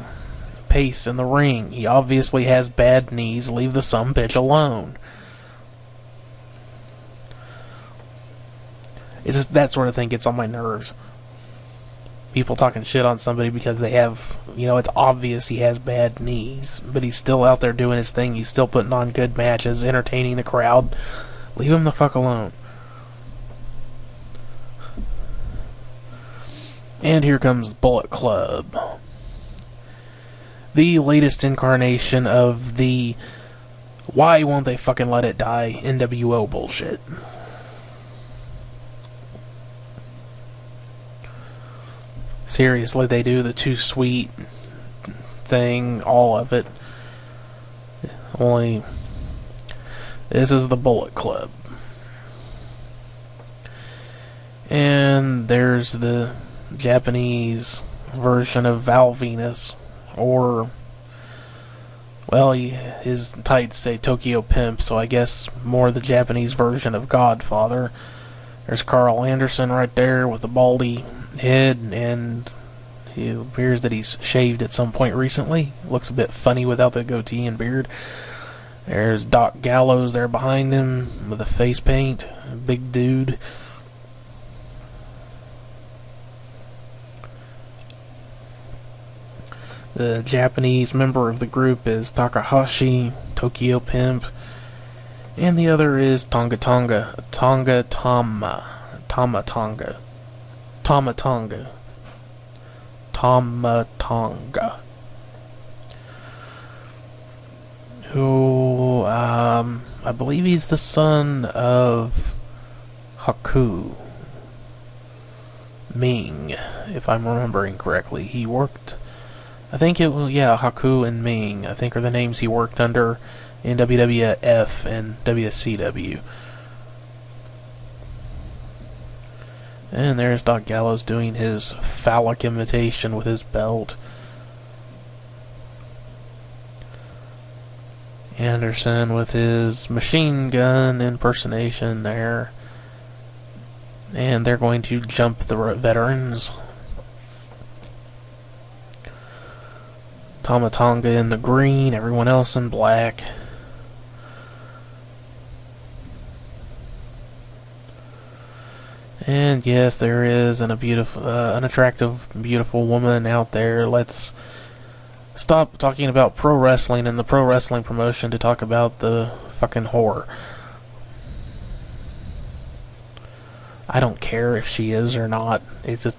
pace in the ring. He obviously has bad knees. Leave the sumbitch alone. It's just that sort of thing gets on my nerves. People talking shit on somebody because they have, it's obvious he has bad knees, but he's still out there doing his thing. He's still putting on good matches, entertaining the crowd. Leave him the fuck alone. And here comes Bullet Club. The latest incarnation of the why won't they fucking let it die NWO bullshit. Seriously, they do the too sweet thing, all of it. Only, this is the Bullet Club. And there's the Japanese version of Val Venus, or, well, his tights say Tokyo Pimp, so I guess more the Japanese version of Godfather. There's Carl Anderson right there with the baldy head, and it appears that he's shaved at some point recently. Looks a bit funny without the goatee and beard. There's Doc Gallows there behind him with the face paint. Big dude. The Japanese member of the group is Takahashi, Tokyo Pimp. And the other is Tonga Tonga. Tonga Tama. Tama Tonga. Tama Tonga. Tama Tonga. Who, I believe he's the son of Haku Ming, if I'm remembering correctly. He worked, I think it was, yeah, Haku and Ming, I think are the names he worked under in WWF and WCW. And there's Doc Gallows doing his phallic imitation with his belt. Anderson with his machine gun impersonation there. And they're going to jump the veterans. Tama Tonga in the green, everyone else in black. And yes, there is an attractive, beautiful woman out there. Let's stop talking about pro wrestling and the pro wrestling promotion to talk about the fucking whore. I don't care if she is or not. It's just,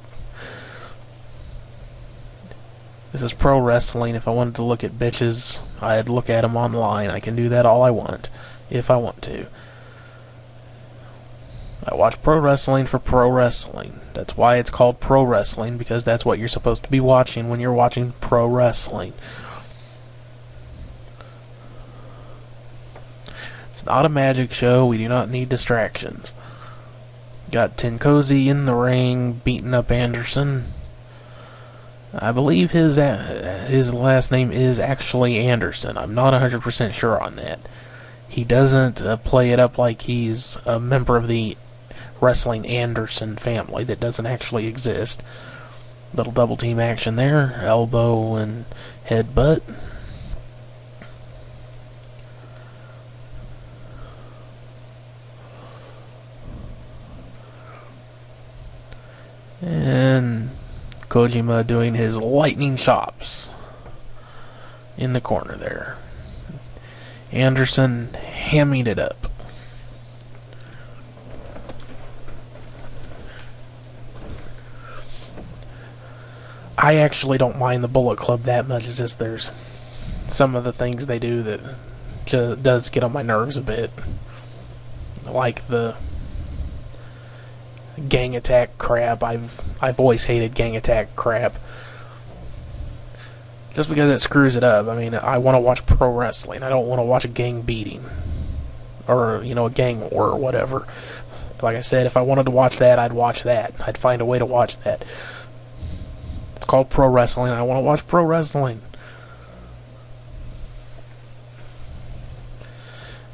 this is pro wrestling. If I wanted to look at bitches, I'd look at them online. I can do that all I want, if I want to. I watch pro wrestling for pro wrestling. That's why it's called pro wrestling, because that's what you're supposed to be watching when you're watching pro wrestling. It's not a magic show. We do not need distractions. Got Tenkozy in the ring, beating up Anderson. I believe his last name is actually Anderson. I'm not 100% sure on that. He doesn't play it up like he's a member of the Wrestling Anderson family that doesn't actually exist. Little double team action there. Elbow and headbutt. And Kojima doing his lightning chops in the corner there. Anderson hamming it up. I actually don't mind the Bullet Club that much. It's just there's some of the things they do that does get on my nerves a bit. Like the gang attack crap. I've always hated gang attack crap. Just because it screws it up. I mean, I want to watch pro wrestling. I don't want to watch a gang beating. Or, a gang war or whatever. Like I said, if I wanted to watch that, I'd watch that. I'd find a way to watch that. It's called pro wrestling. I want to watch pro wrestling.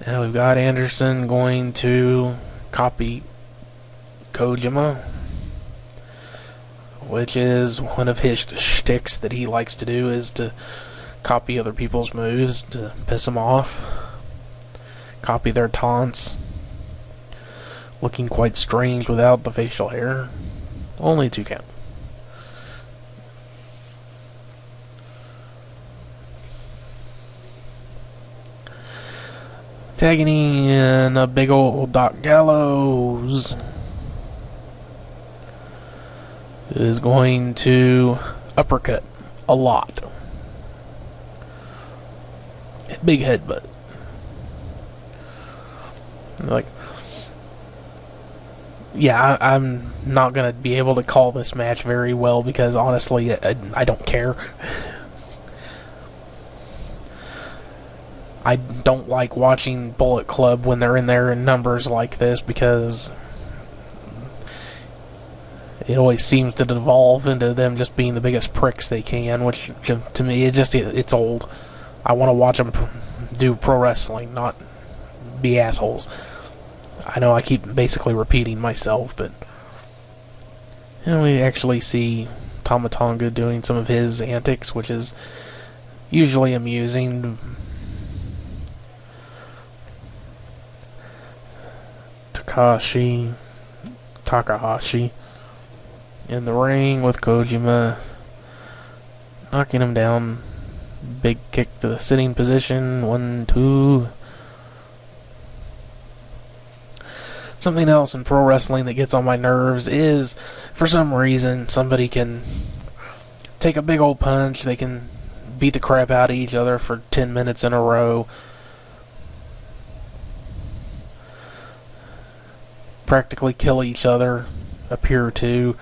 Now we've got Anderson going to copy Kojima, which is one of his shticks that he likes to do, is to copy other people's moves to piss them off. Copy their taunts. looking quite strange without the facial hair. Only 2 count. Tagging in a big old Doc Gallows is going to uppercut a lot. Big headbutt. Like, yeah, I'm not going to be able to call this match very well because honestly, I don't care. I don't like watching Bullet Club when they're in there in numbers like this because it always seems to devolve into them just being the biggest pricks they can, which to me, it's old. I want to watch them do pro wrestling, not be assholes. I know I keep basically repeating myself, but we actually see Tama Tonga doing some of his antics, which is usually amusing. Takahashi in the ring with Kojima, knocking him down. Big kick to the sitting position. 1, 2. Something else in pro wrestling that gets on my nerves is, for some reason, somebody can take a big old punch, they can beat the crap out of each other for 10 minutes in a row, practically kill each other, appear to,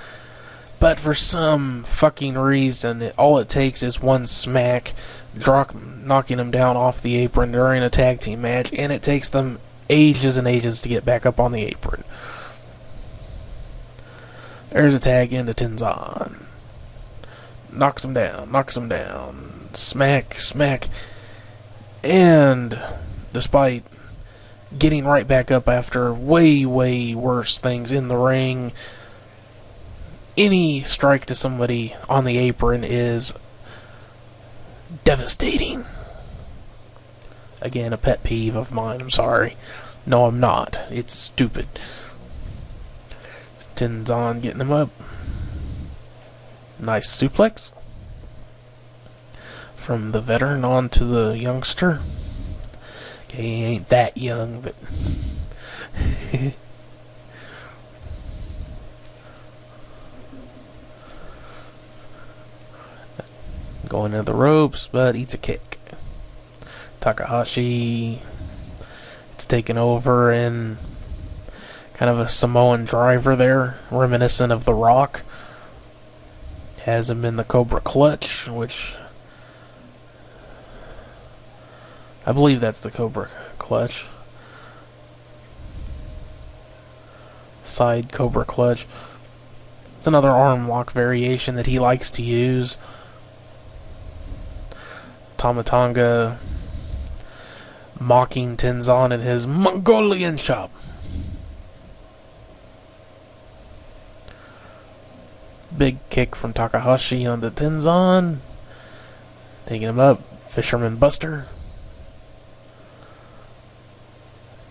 but for some fucking reason, all it takes is one smack, knocking them down off the apron during a tag team match, and it takes them ages and ages to get back up on the apron. There's a tag into Tenzan. Knocks him down. Smack, smack. And despite getting right back up after way, way worse things in the ring, any strike to somebody on the apron is devastating. Again, a pet peeve of mine, I'm sorry. No, I'm not. It's stupid. Tenzan getting him up. Nice suplex. From the veteran on to the youngster. Okay, he ain't that young, but... Going into the ropes, but eats a kick. Takahashi, it's taken over in kind of a Samoan driver there, reminiscent of The Rock. Has him in the Cobra Clutch, which I believe that's the Cobra Clutch. Side Cobra Clutch. It's another arm lock variation that he likes to use. Tama Tonga mocking Tenzan in his Mongolian chop. Big kick from Takahashi onto Tenzan. Taking him up. Fisherman Buster.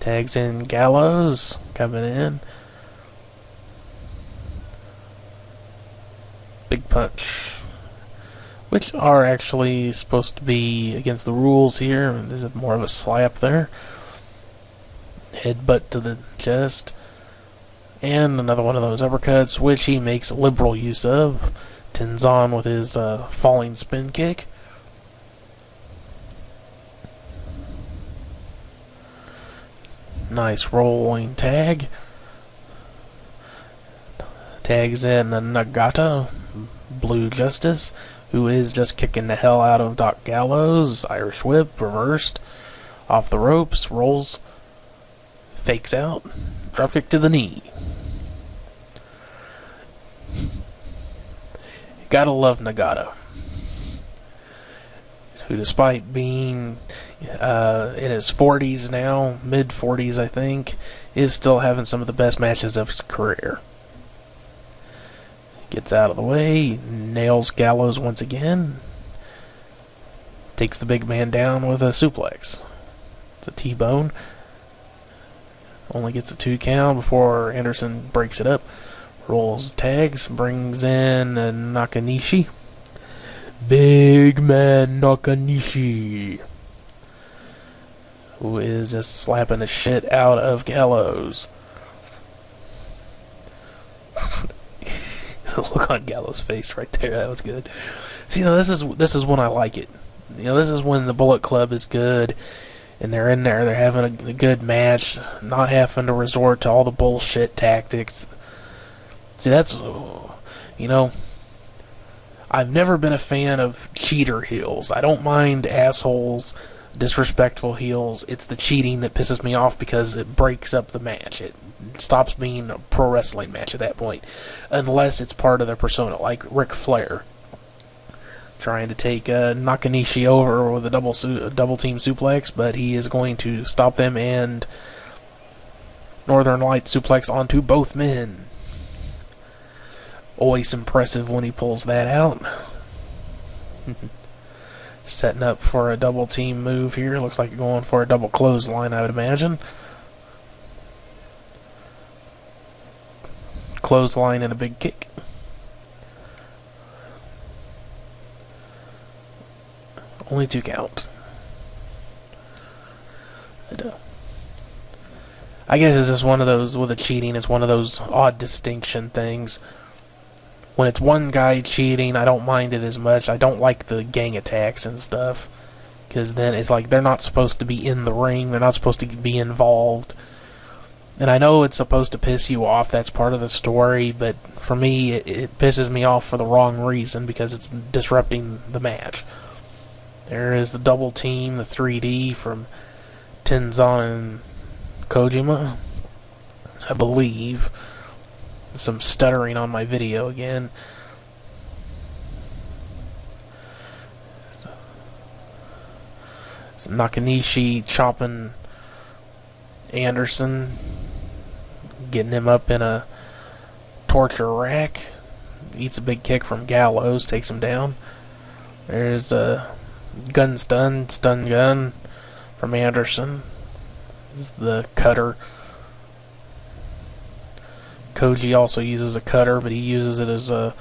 Tags in Gallows. Coming in. Big punch. Which are actually supposed to be against the rules here. There's more of a slap there. Headbutt to the chest. And another one of those uppercuts, which he makes liberal use of. Tenzan with his falling spin kick. Nice rolling tag. Tags in a Nagata, Blue Justice, who is just kicking the hell out of Doc Gallows. Irish whip, reversed. Off the ropes, rolls. Fakes out. Dropkick to the knee. Gotta love Nagata, who despite being in his 40s now, mid-40s I think, is still having some of the best matches of his career. Gets out of the way, nails Gallows once again, takes the big man down with a suplex. It's a T-bone. Only gets a 2 count before Anderson breaks it up. Rolls tags, brings in Nakanishi. Big man Nakanishi, who is just slapping the shit out of Gallows. The look on Gallows' face right there, that was good. See, this is when I like it. This is when the Bullet Club is good, and they're in there, they're having a good match, not having to resort to all the bullshit tactics. See, that's, I've never been a fan of cheater heels. I don't mind assholes, disrespectful heels. It's the cheating that pisses me off because it breaks up the match. It stops being a pro wrestling match at that point, unless it's part of their persona, like Ric Flair trying to take Nakanishi over with a double team suplex, but he is going to stop them and Northern Light suplex onto both men. Always impressive when he pulls that out. Setting up for a double team move here. Looks like going for a double clothesline, I would imagine. Clothesline and a big kick. Only 2 count. I guess it's just one of those, with the cheating, it's one of those odd distinction things. When it's one guy cheating, I don't mind it as much. I don't like the gang attacks and stuff, because then it's like they're not supposed to be in the ring, they're not supposed to be involved. And I know it's supposed to piss you off, that's part of the story, but for me, it pisses me off for the wrong reason, because it's disrupting the match. There is the double team, the 3D from Tenzan and Kojima, I believe. Some stuttering on my video again. So Nakanishi chopping Anderson, getting him up in a torture rack. Eats a big kick from Gallows, takes him down. There's a stun gun from Anderson. This is the cutter. Koji also uses a cutter, but he uses it as a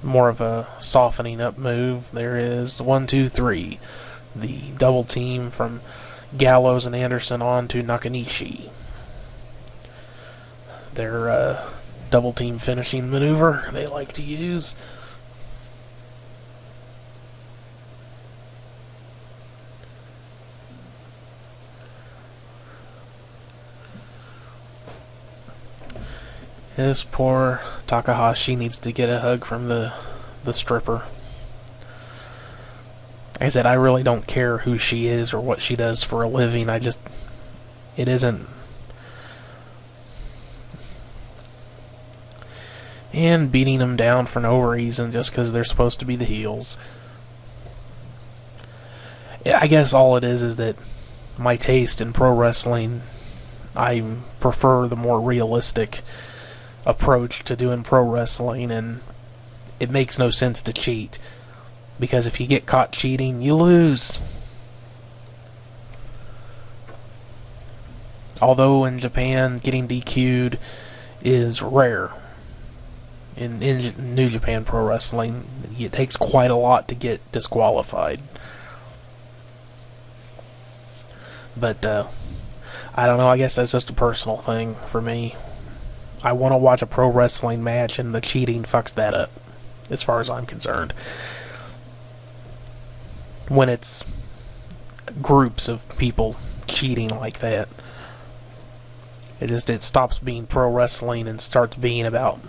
more of a softening up move. There is 1, 2, 3. The double team from Gallows and Anderson on to Nakanishi. Their double team finishing maneuver they like to use. This poor Takahashi needs to get a hug from the stripper. Like I said, I really don't care who she is or what she does for a living. It isn't. And beating them down for no reason just because they're supposed to be the heels. I guess all it is that my taste in pro wrestling, I prefer the more realistic approach to doing pro wrestling, and it makes no sense to cheat, because if you get caught cheating, you lose. Although in Japan, getting DQ'd is rare. In New Japan Pro Wrestling, it takes quite a lot to get disqualified. But I don't know, I guess that's just a personal thing for me. I want to watch a pro wrestling match, and the cheating fucks that up, as far as I'm concerned. When it's groups of people cheating like that, it stops being pro wrestling and starts being about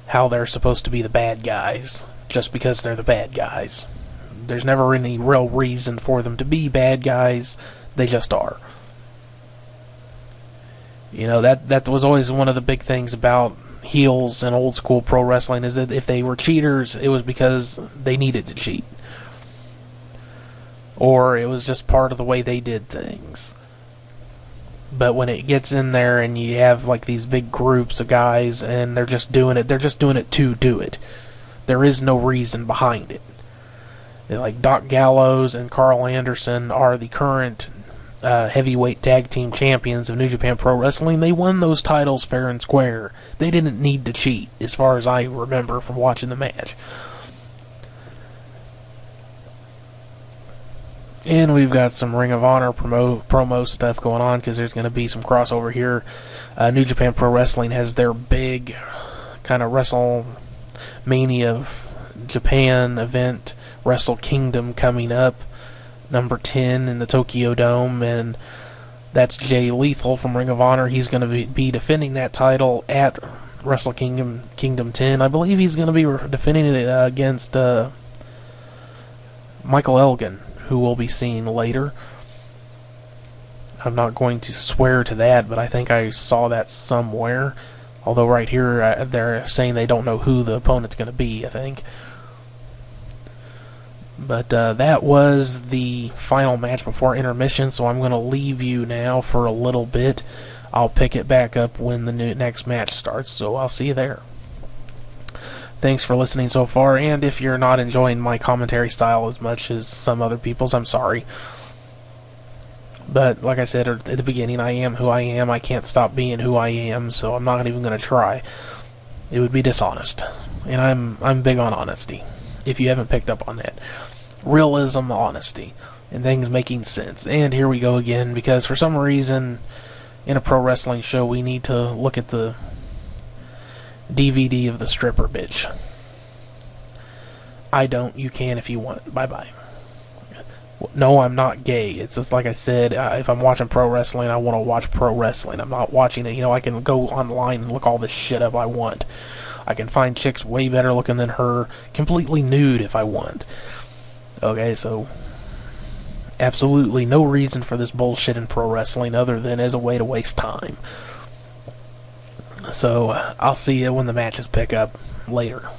how they're supposed to be the bad guys, just because they're the bad guys. There's never any real reason for them to be bad guys, they just are. That was always one of the big things about heels in old school pro wrestling, is that if they were cheaters, it was because they needed to cheat. Or it was just part of the way they did things. But when it gets in there and you have like these big groups of guys and they're just doing it to do it. There is no reason behind it. Like Doc Gallows and Carl Anderson are the current heavyweight tag team champions of New Japan Pro Wrestling. They won those titles fair and square. They didn't need to cheat, as far as I remember from watching the match. And we've got some Ring of Honor promo stuff going on, because there's going to be some crossover here. New Japan Pro Wrestling has their big kind of WrestleMania of Japan event, Wrestle Kingdom, coming up, number 10 in the Tokyo Dome, and that's Jay Lethal from Ring of Honor. He's going to be defending that title at Wrestle Kingdom 10. I believe he's going to be defending it against Michael Elgin, who we'll be seeing later. I'm not going to swear to that, but I think I saw that somewhere. Although right here they're saying they don't know who the opponent's going to be, I think. But that was the final match before intermission, so I'm going to leave you now for a little bit. I'll pick it back up when the next match starts, so I'll see you there. Thanks for listening so far, and if you're not enjoying my commentary style as much as some other people's, I'm sorry. But like I said at the beginning, I am who I am. I can't stop being who I am, so I'm not even going to try. It would be dishonest, and I'm big on honesty, if you haven't picked up on that. Realism, honesty, and things making sense. And here we go again, because for some reason in a pro wrestling show we need to look at the DVD of the stripper bitch. I don't. You can if you want. Bye-bye. No, I'm not gay. It's just like I said, if I'm watching pro wrestling, I want to watch pro wrestling. I'm not watching it. I can go online and look all this shit up I want. I can find chicks way better looking than her, completely nude if I want. Okay, so absolutely no reason for this bullshit in pro wrestling other than as a way to waste time. So I'll see you when the matches pick up later.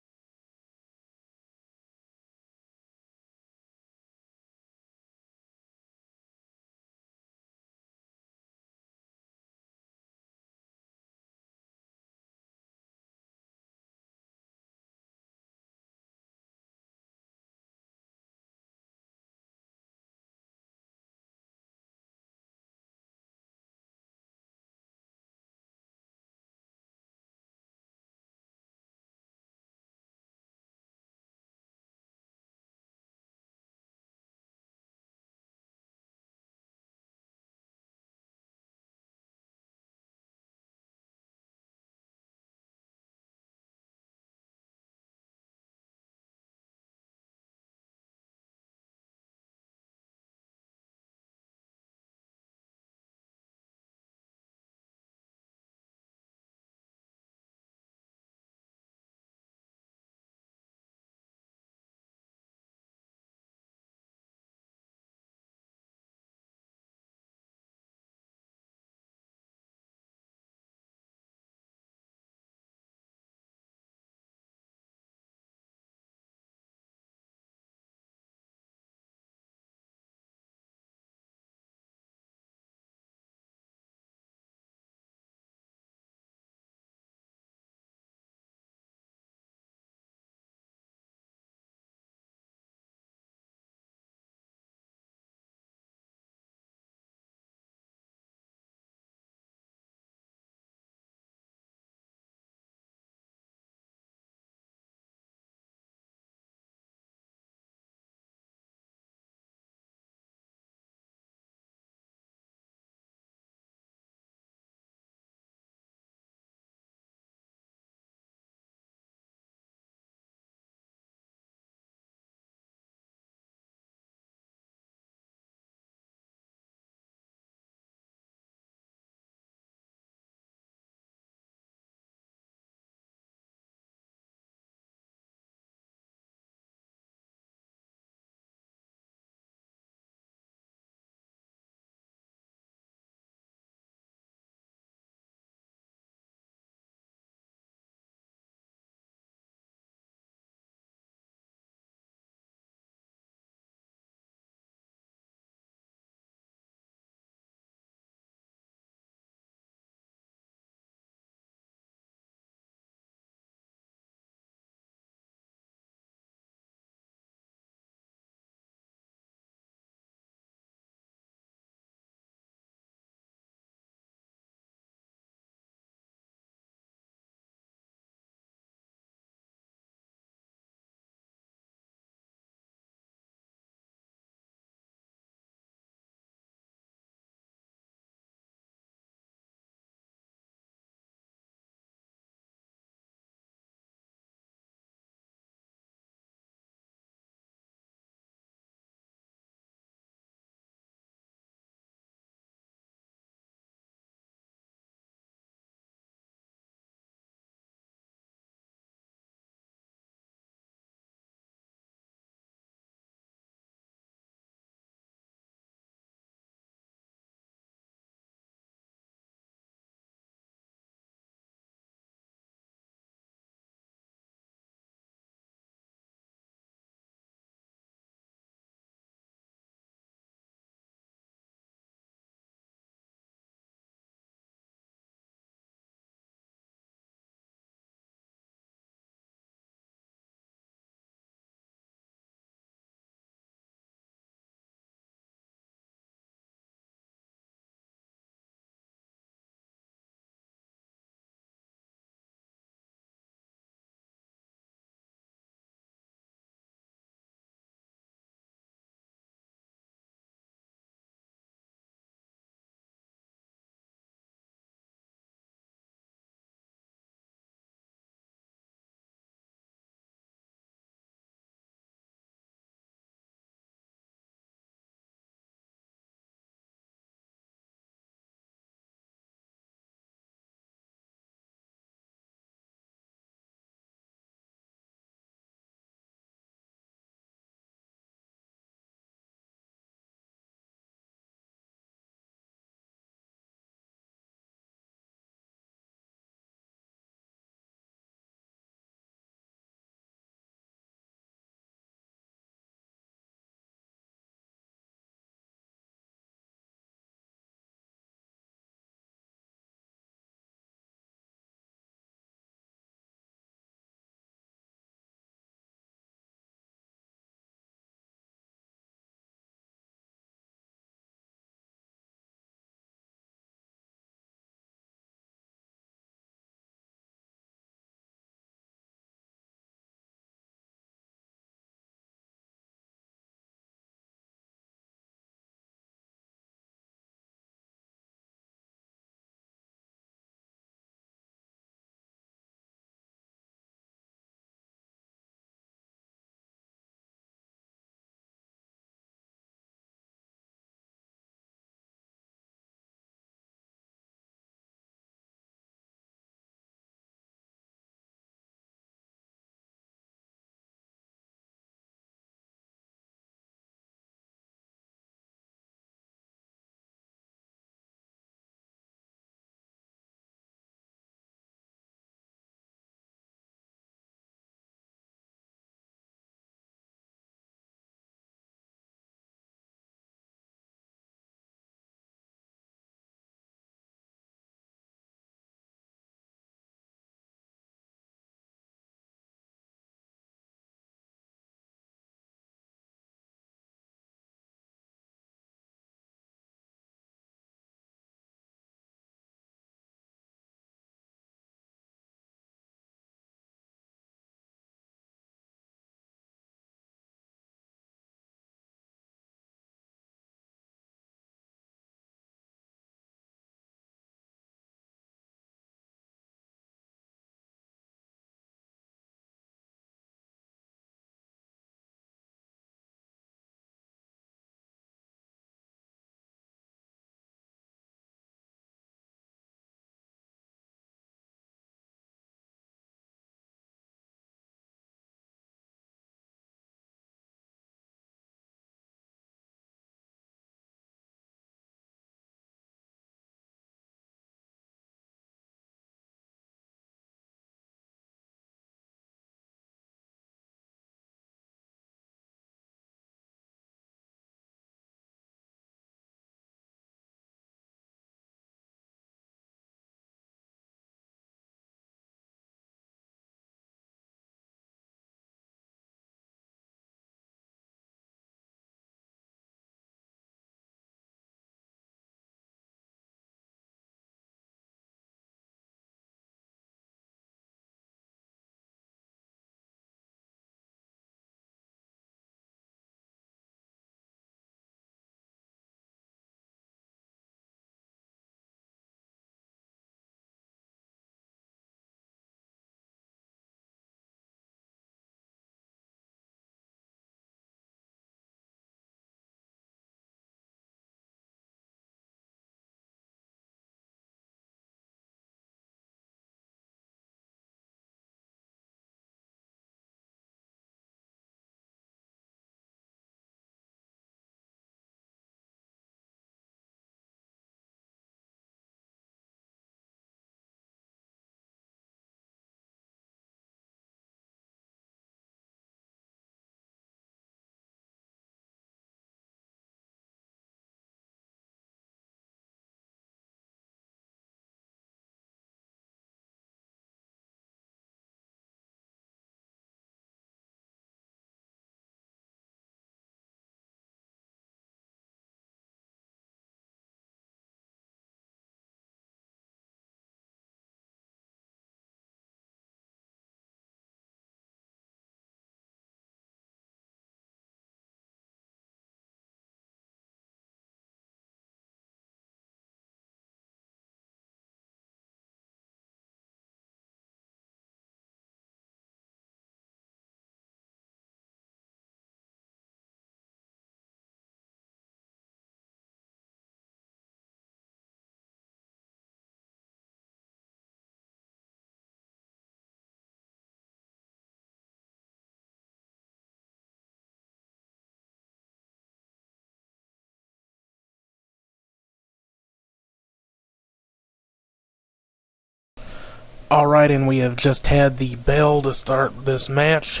Alright, and we have just had the bell to start this match.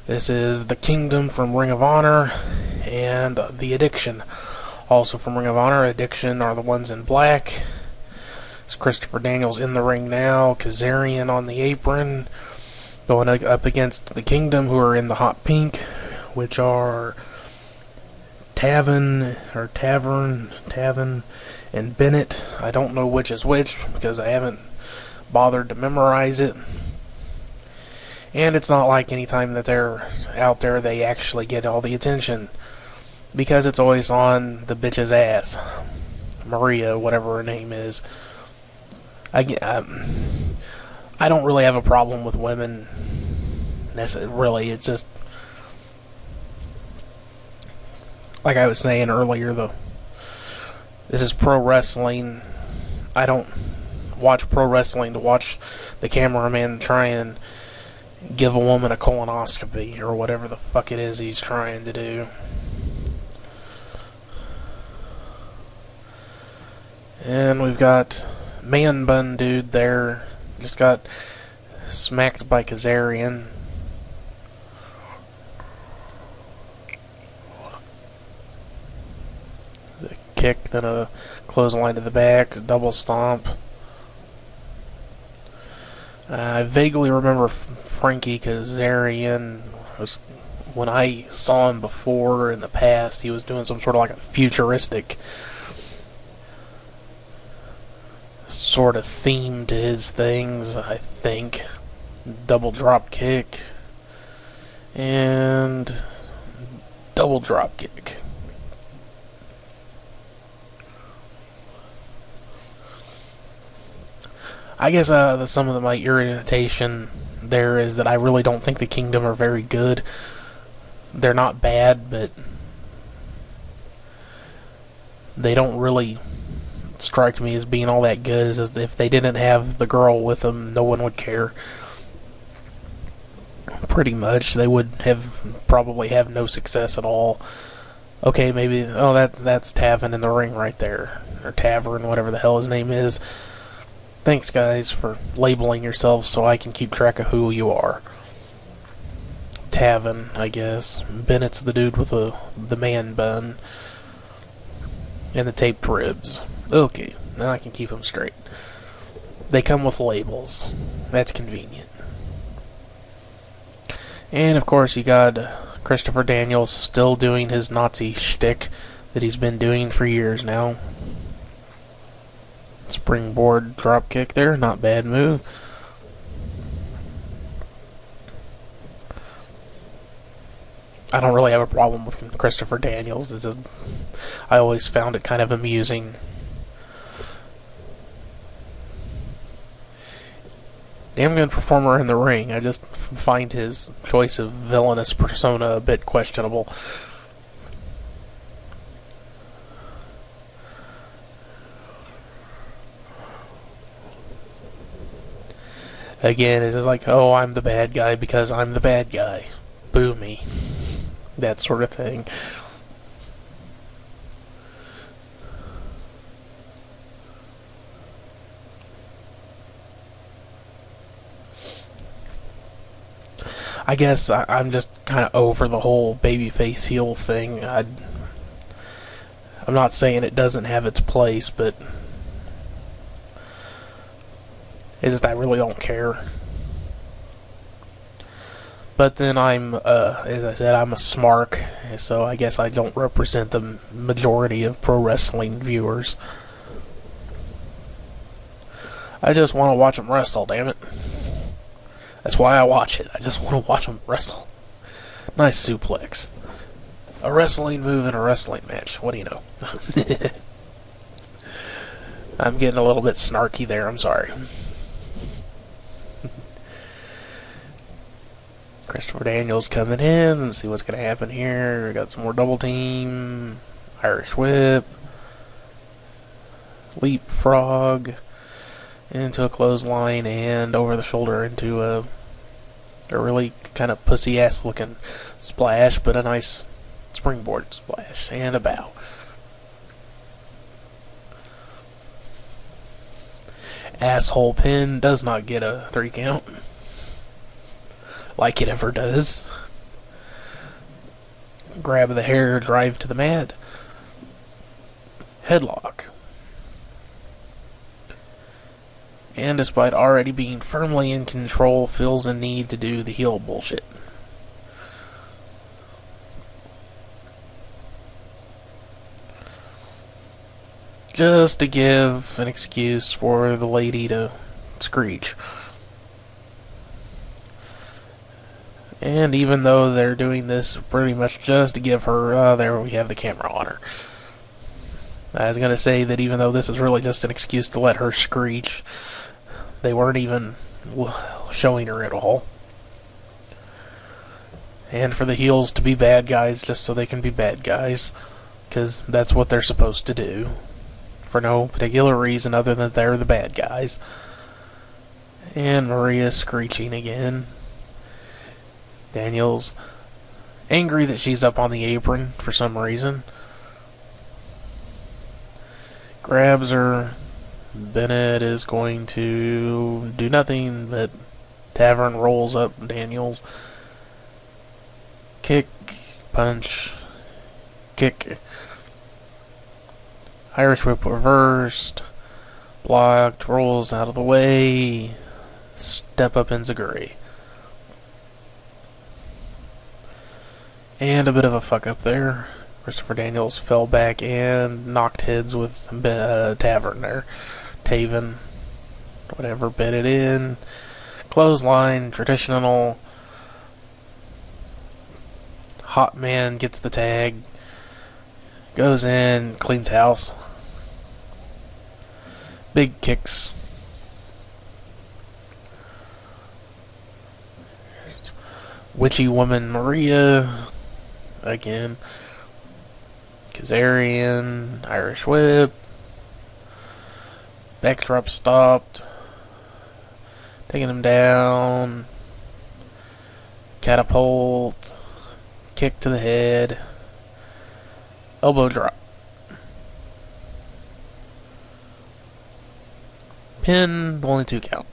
This is the Kingdom from Ring of Honor and the Addiction, also from Ring of Honor. Addiction are the ones in black. It's Christopher Daniels in the ring now, Kazarian on the apron, going up against the Kingdom, who are in the hot pink, which are Tavern, and Bennett. I don't know which is which because I haven't bothered to memorize it. And it's not like anytime that they're out there they actually get all the attention, because it's always on the bitch's ass. Maria, whatever her name is. I don't really have a problem with women. Really, it's just like I was saying earlier, this is pro wrestling. I don't watch pro wrestling to watch the cameraman try and give a woman a colonoscopy or whatever the fuck it is he's trying to do. And we've got Man Bun Dude there. Just got smacked by Kazarian. A kick, then a clothesline to the back, double stomp. I vaguely remember Frankie Kazarian was, when I saw him before in the past, he was doing some sort of like a futuristic sort of theme to his things, I think. Double drop kick and double drop kick. I guess some of my irritation there is that I really don't think the Kingdom are very good. They're not bad, but they don't really strike me as being all that good. As if they didn't have the girl with them, no one would care. Pretty much, they would probably have no success at all. Okay, maybe that's Tavern in the ring right there, or Tavern, whatever the hell his name is. Thanks, guys, for labeling yourselves so I can keep track of who you are. Tavern, I guess. Bennett's the dude with the man bun and the taped ribs. Okay, now I can keep them straight. They come with labels. That's convenient. And, of course, you got Christopher Daniels still doing his Nazi shtick that he's been doing for years now. Springboard drop kick there, not bad move. I don't really have a problem with Christopher Daniels. I always found it kind of amusing. Damn good performer in the ring. I just find his choice of villainous persona a bit questionable. Again, it's like, oh, I'm the bad guy because I'm the bad guy. Boo me. That sort of thing. I guess I'm just kind of over the whole babyface heel thing. I'm not saying it doesn't have its place, but it's just I really don't care. But then as I said, I'm a smark, so I guess I don't represent the majority of pro wrestling viewers. I just want to watch them wrestle, damn it. That's why I watch it. I just want to watch them wrestle. Nice suplex. A wrestling move in a wrestling match. What do you know? I'm getting a little bit snarky there. I'm sorry. Christopher Daniels coming in. Let's see what's going to happen here. We got some more double team. Irish whip. Leapfrog. Into a clothesline and over the shoulder into a really kind of pussy-ass looking splash, but a nice springboard splash and a bow. Asshole pin does not get a 3 count. Like it ever does. Grab the hair, drive to the mat. Headlock. And despite already being firmly in control, feels a need to do the heel bullshit. Just to give an excuse for the lady to screech. And even though they're doing this pretty much just to give her, there we have the camera on her. I was going to say that even though this is really just an excuse to let her screech, they weren't even showing her at all. And for the heels to be bad guys just so they can be bad guys, because that's what they're supposed to do. For no particular reason other than they're the bad guys. And Maria's screeching again. Daniel's angry that she's up on the apron for some reason. Grabs her. Bennett is going to do nothing, but Tavern rolls up Daniels. Kick, punch, kick. Irish whip reversed. Blocked, rolls out of the way. Step up enziguri. And a bit of a fuck up there. Christopher Daniels fell back and knocked heads with Tavern there. Taven. Whatever, bit it in. Clothesline, traditional. Hot Man gets the tag. Goes in, cleans house. Big kicks. Witchy Woman Maria. Again. Kazarian. Irish Whip. Backdrop stopped. Taking him down. Catapult. Kick to the head. Elbow drop. Pin, only 2 count.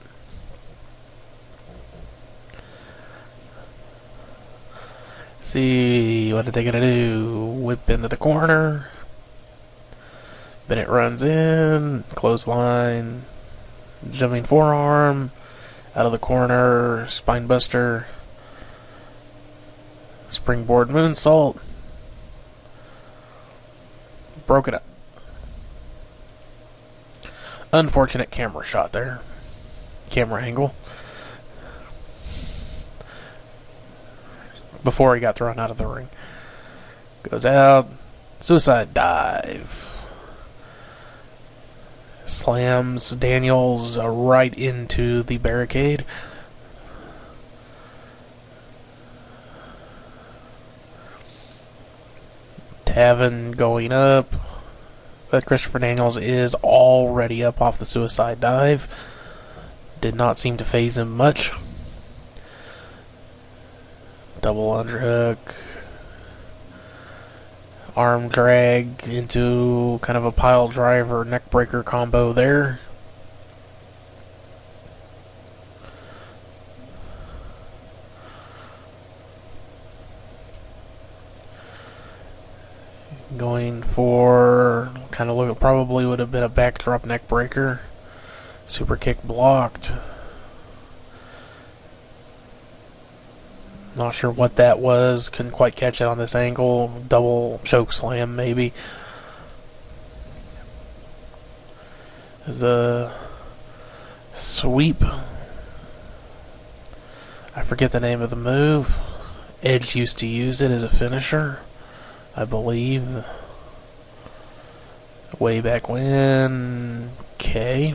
See, what are they gonna do? Whip into the corner. Bennett runs in. Clothesline. Jumping forearm. Out of the corner. Spinebuster. Springboard moonsault. Broke it up. Unfortunate camera shot there. Camera angle. Before he got thrown out of the ring. Goes out. Suicide dive. Slams Daniels right into the barricade. Taven going up. But Christopher Daniels is already up off the suicide dive. Did not seem to faze him much. Double underhook. Arm drag into kind of a pile driver neck breaker combo there. Going for kind of look, probably would have been a backdrop neck breaker. Super kick blocked. Not sure what that was. Couldn't quite catch it on this angle. Double choke slam, maybe. There's a sweep. I forget the name of the move. Edge used to use it as a finisher, I believe. Way back when. Okay.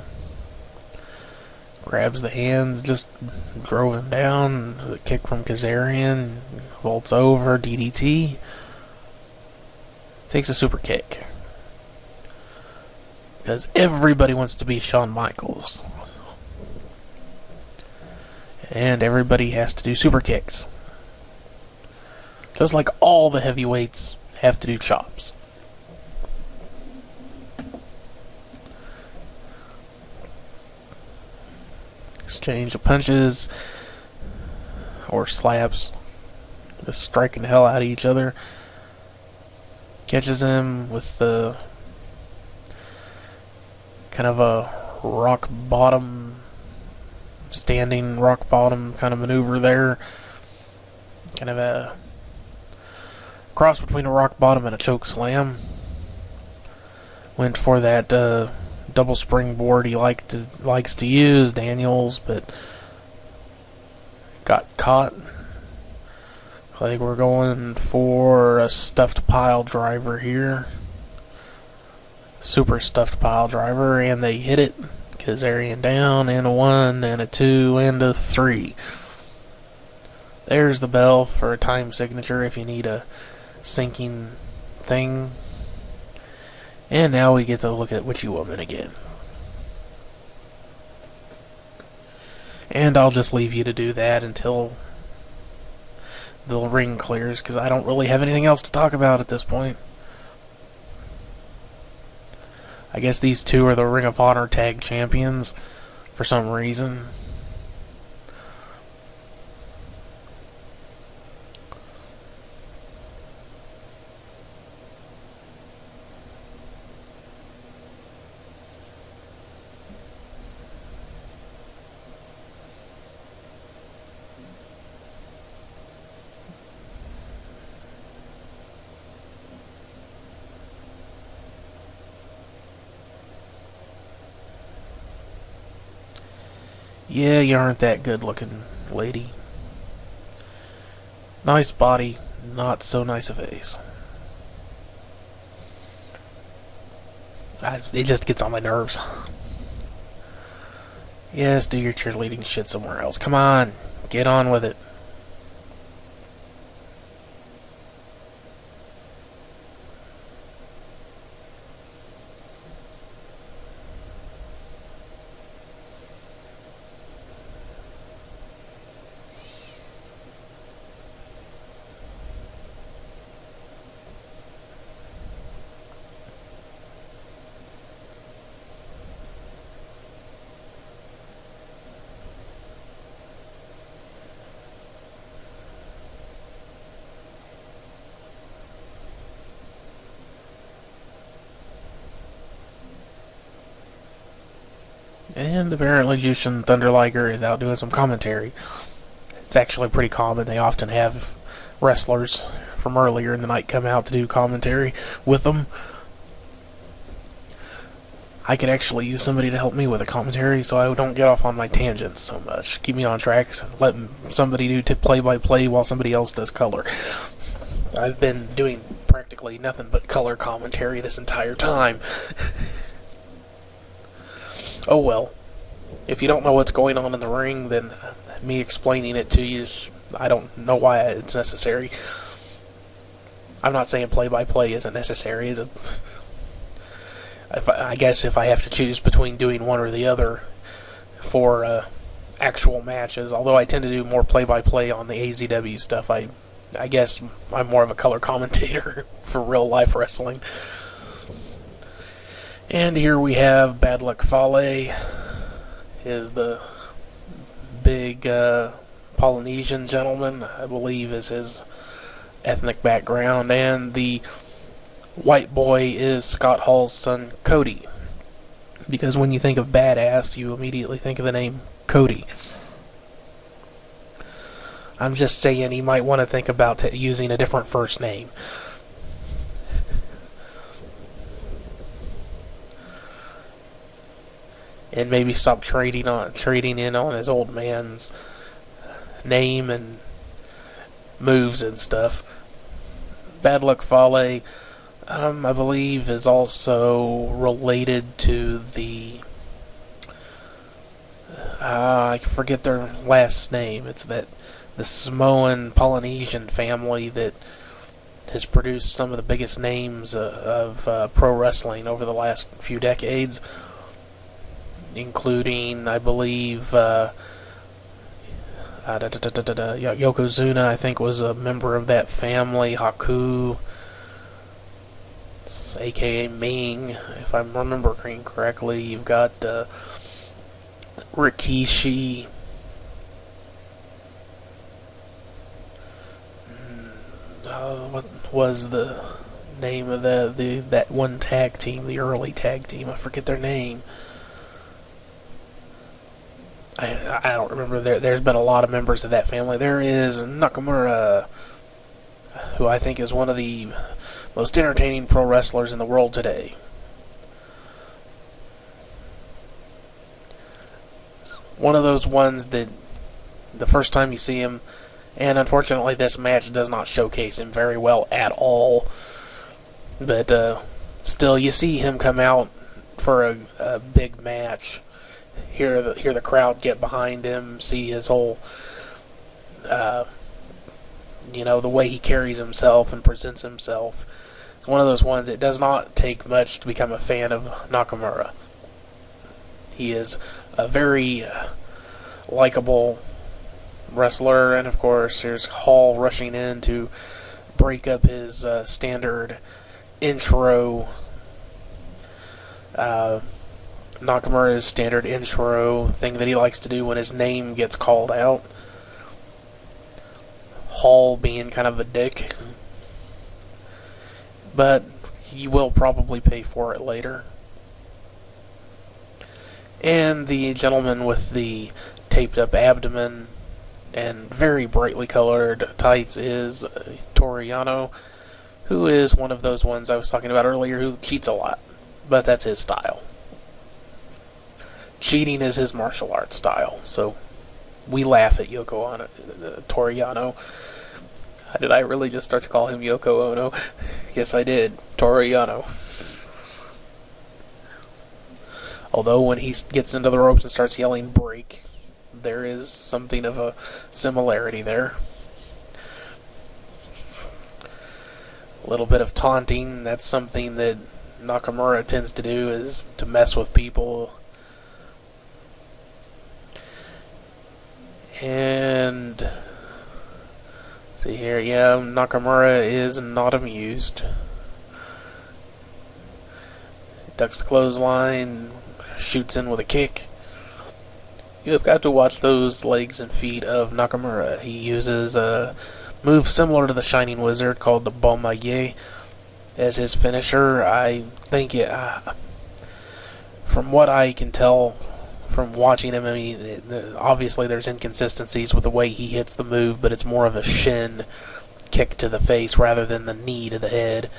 Grabs the hands, just drove him down. The kick from Kazarian. Vaults over, DDT. Takes a super kick. Because everybody wants to be Shawn Michaels. And everybody has to do super kicks. Just like all the heavyweights have to do chops. exchange of punches or slaps, just striking the hell out of each other. Catches him with the kind of a standing rock bottom kind of maneuver there. Kind of a cross between a rock bottom and a choke slam. Went for that double springboard he likes to use, Daniels, but got caught. I think we're going for a stuffed pile driver here. Super stuffed pile driver, and they hit it. Kazarian down, and a 1, and a 2, and a 3. There's the bell for a time signature if you need a syncing thing. And now we get to look at Witchy Woman again. And I'll just leave you to do that until the ring clears, because I don't really have anything else to talk about at this point. I guess these two are the Ring of Honor Tag Champions for some reason. Yeah, you aren't that good looking, lady. Nice body, not so nice a face. It just gets on my nerves. Yes, do your cheerleading shit somewhere else. Come on, get on with it. And apparently Jushin Thunder Liger is out doing some commentary. It's actually pretty common. They often have wrestlers from earlier in the night come out to do commentary with them. I could actually use somebody to help me with a commentary so I don't get off on my tangents so much. Keep me on track. Let somebody do play-by-play while somebody else does color. I've been doing practically nothing but color commentary this entire time. Oh well. If you don't know what's going on in the ring, then me explaining it to you, I don't know why it's necessary. I'm not saying play-by-play isn't necessary. I guess if I have to choose between doing one or the other for actual matches, although I tend to do more play-by-play on the AZW stuff, I guess I'm more of a color commentator for real-life wrestling. And here we have Bad Luck Fale, is the big Polynesian gentleman, I believe is his ethnic background, and the white boy is Scott Hall's son, Cody. Because when you think of badass, you immediately think of the name Cody. I'm just saying he might want to think about using a different first name. And maybe stop trading in on his old man's name and moves and stuff. Bad Luck Fale, I believe, is also related to the I forget their last name. It's the Samoan Polynesian family that has produced some of the biggest names of pro wrestling over the last few decades, including, I believe, Yokozuna, I think, was a member of that family. Haku, aka Ming, if I'm remembering correctly. You've got Rikishi, what was the name of that one tag team, the early tag team? I forget their name. I don't remember. There's been a lot of members of that family. There is Nakamura, who I think is one of the most entertaining pro wrestlers in the world today. One of those ones that the first time you see him, and unfortunately this match does not showcase him very well at all, but still you see him come out for a big match, hear the crowd get behind him, see his whole the way he carries himself and presents himself. It's one of those ones. It does not take much to become a fan of Nakamura. He is a very likable wrestler, and of course here's Hall rushing in to break up his standard intro, Nakamura's standard intro thing that he likes to do when his name gets called out. Hall being kind of a dick, but he will probably pay for it later. And the gentleman with the taped up abdomen and very brightly colored tights is Toru Yano, who is one of those ones I was talking about earlier who cheats a lot, but that's his style. Cheating is his martial arts style, so we laugh at Toru Yano. Did I really just start to call him Yoko Ono? Yes, I did. Toru Yano. Although when he gets into the ropes and starts yelling break, there is something of a similarity there. A little bit of taunting. That's something that Nakamura tends to do, is to mess with people. And see here, yeah, Nakamura is not amused. Ducks the clothesline, shoots in with a kick. You have got to watch those legs and feet of Nakamura. He uses a move similar to the Shining Wizard called the Bomaye as his finisher. I think from what I can tell from watching him, I mean, obviously there's inconsistencies with the way he hits the move, but it's more of a shin kick to the face rather than the knee to the head.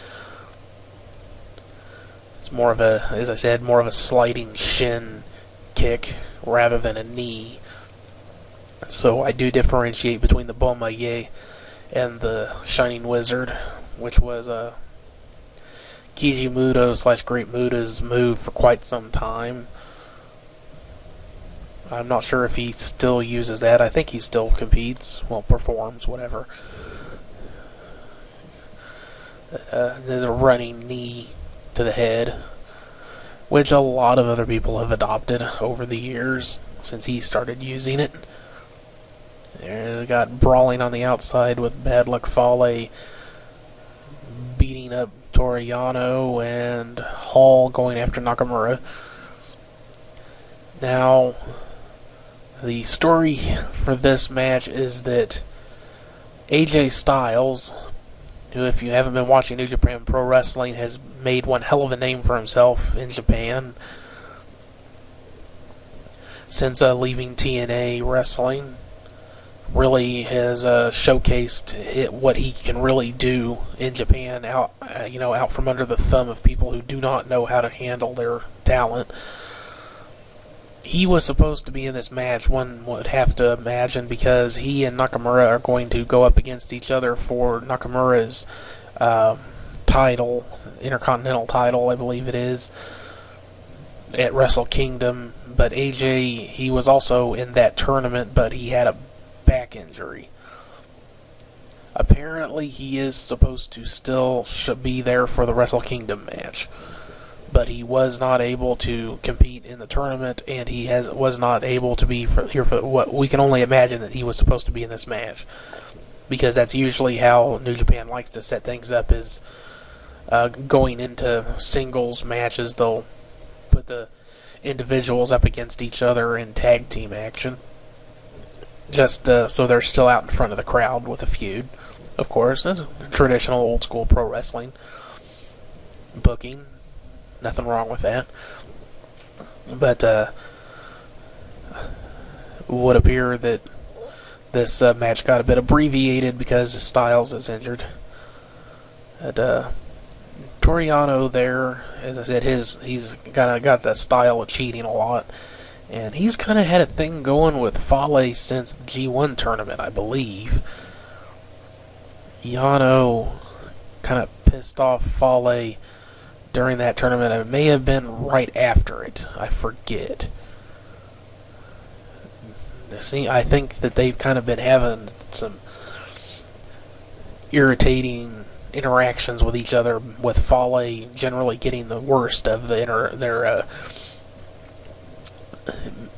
It's more of a, as I said, more of a sliding shin kick rather than a knee. So I do differentiate between the Bomaye and the Shining Wizard, which was Kiji Muto / Great Muta's move for quite some time. I'm not sure if he still uses that. I think he still competes, well, performs, whatever. There's a running knee to the head, which a lot of other people have adopted over the years since he started using it. They got brawling on the outside with Bad Luck Fale beating up Toru Yano and Hall going after Nakamura. Now, the story for this match is that AJ Styles, who, if you haven't been watching New Japan Pro Wrestling, has made one hell of a name for himself in Japan since leaving TNA Wrestling, really has showcased what he can really do in Japan, out from under the thumb of people who do not know how to handle their talent. He was supposed to be in this match, one would have to imagine, because he and Nakamura are going to go up against each other for Nakamura's title, Intercontinental title, I believe it is, at Wrestle Kingdom. But AJ, he was also in that tournament, but he had a back injury. Apparently, he is supposed to still be there for the Wrestle Kingdom match, but he was not able to compete in the tournament, and he was not able to be here for what we can only imagine that he was supposed to be in this match, because that's usually how New Japan likes to set things up, is going into singles matches, they'll put the individuals up against each other in tag team action, just so they're still out in front of the crowd with a feud. of course. That's traditional old school pro wrestling booking. Nothing wrong with that. But would appear that this match got a bit abbreviated because Styles is injured. And Toriano there, as I said, he's kind of got that style of cheating a lot. And he's kind of had a thing going with Fale since the G1 tournament, I believe. Yano kind of pissed off Fale during that tournament. It may have been right after it. I forget. See, I think that they've kind of been having some irritating interactions with each other, with Fale generally getting the worst of their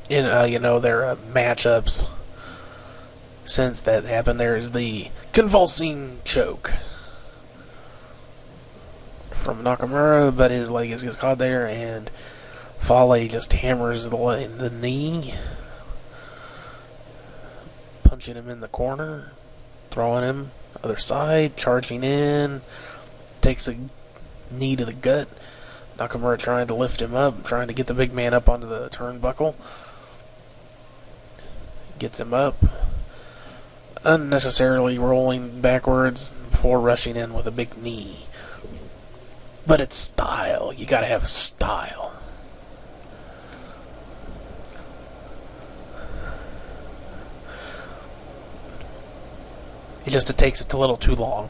matchups. Since that happened, there's the convulsing choke from Nakamura, but his leg gets caught there, and Fale just hammers the knee, punching him in the corner, throwing him other side, charging in, takes a knee to the gut. Nakamura trying to lift him up, trying to get the big man up onto the turnbuckle. Gets him up, unnecessarily rolling backwards before rushing in with a big knee. But it's style. You gotta have style. It takes it a little too long.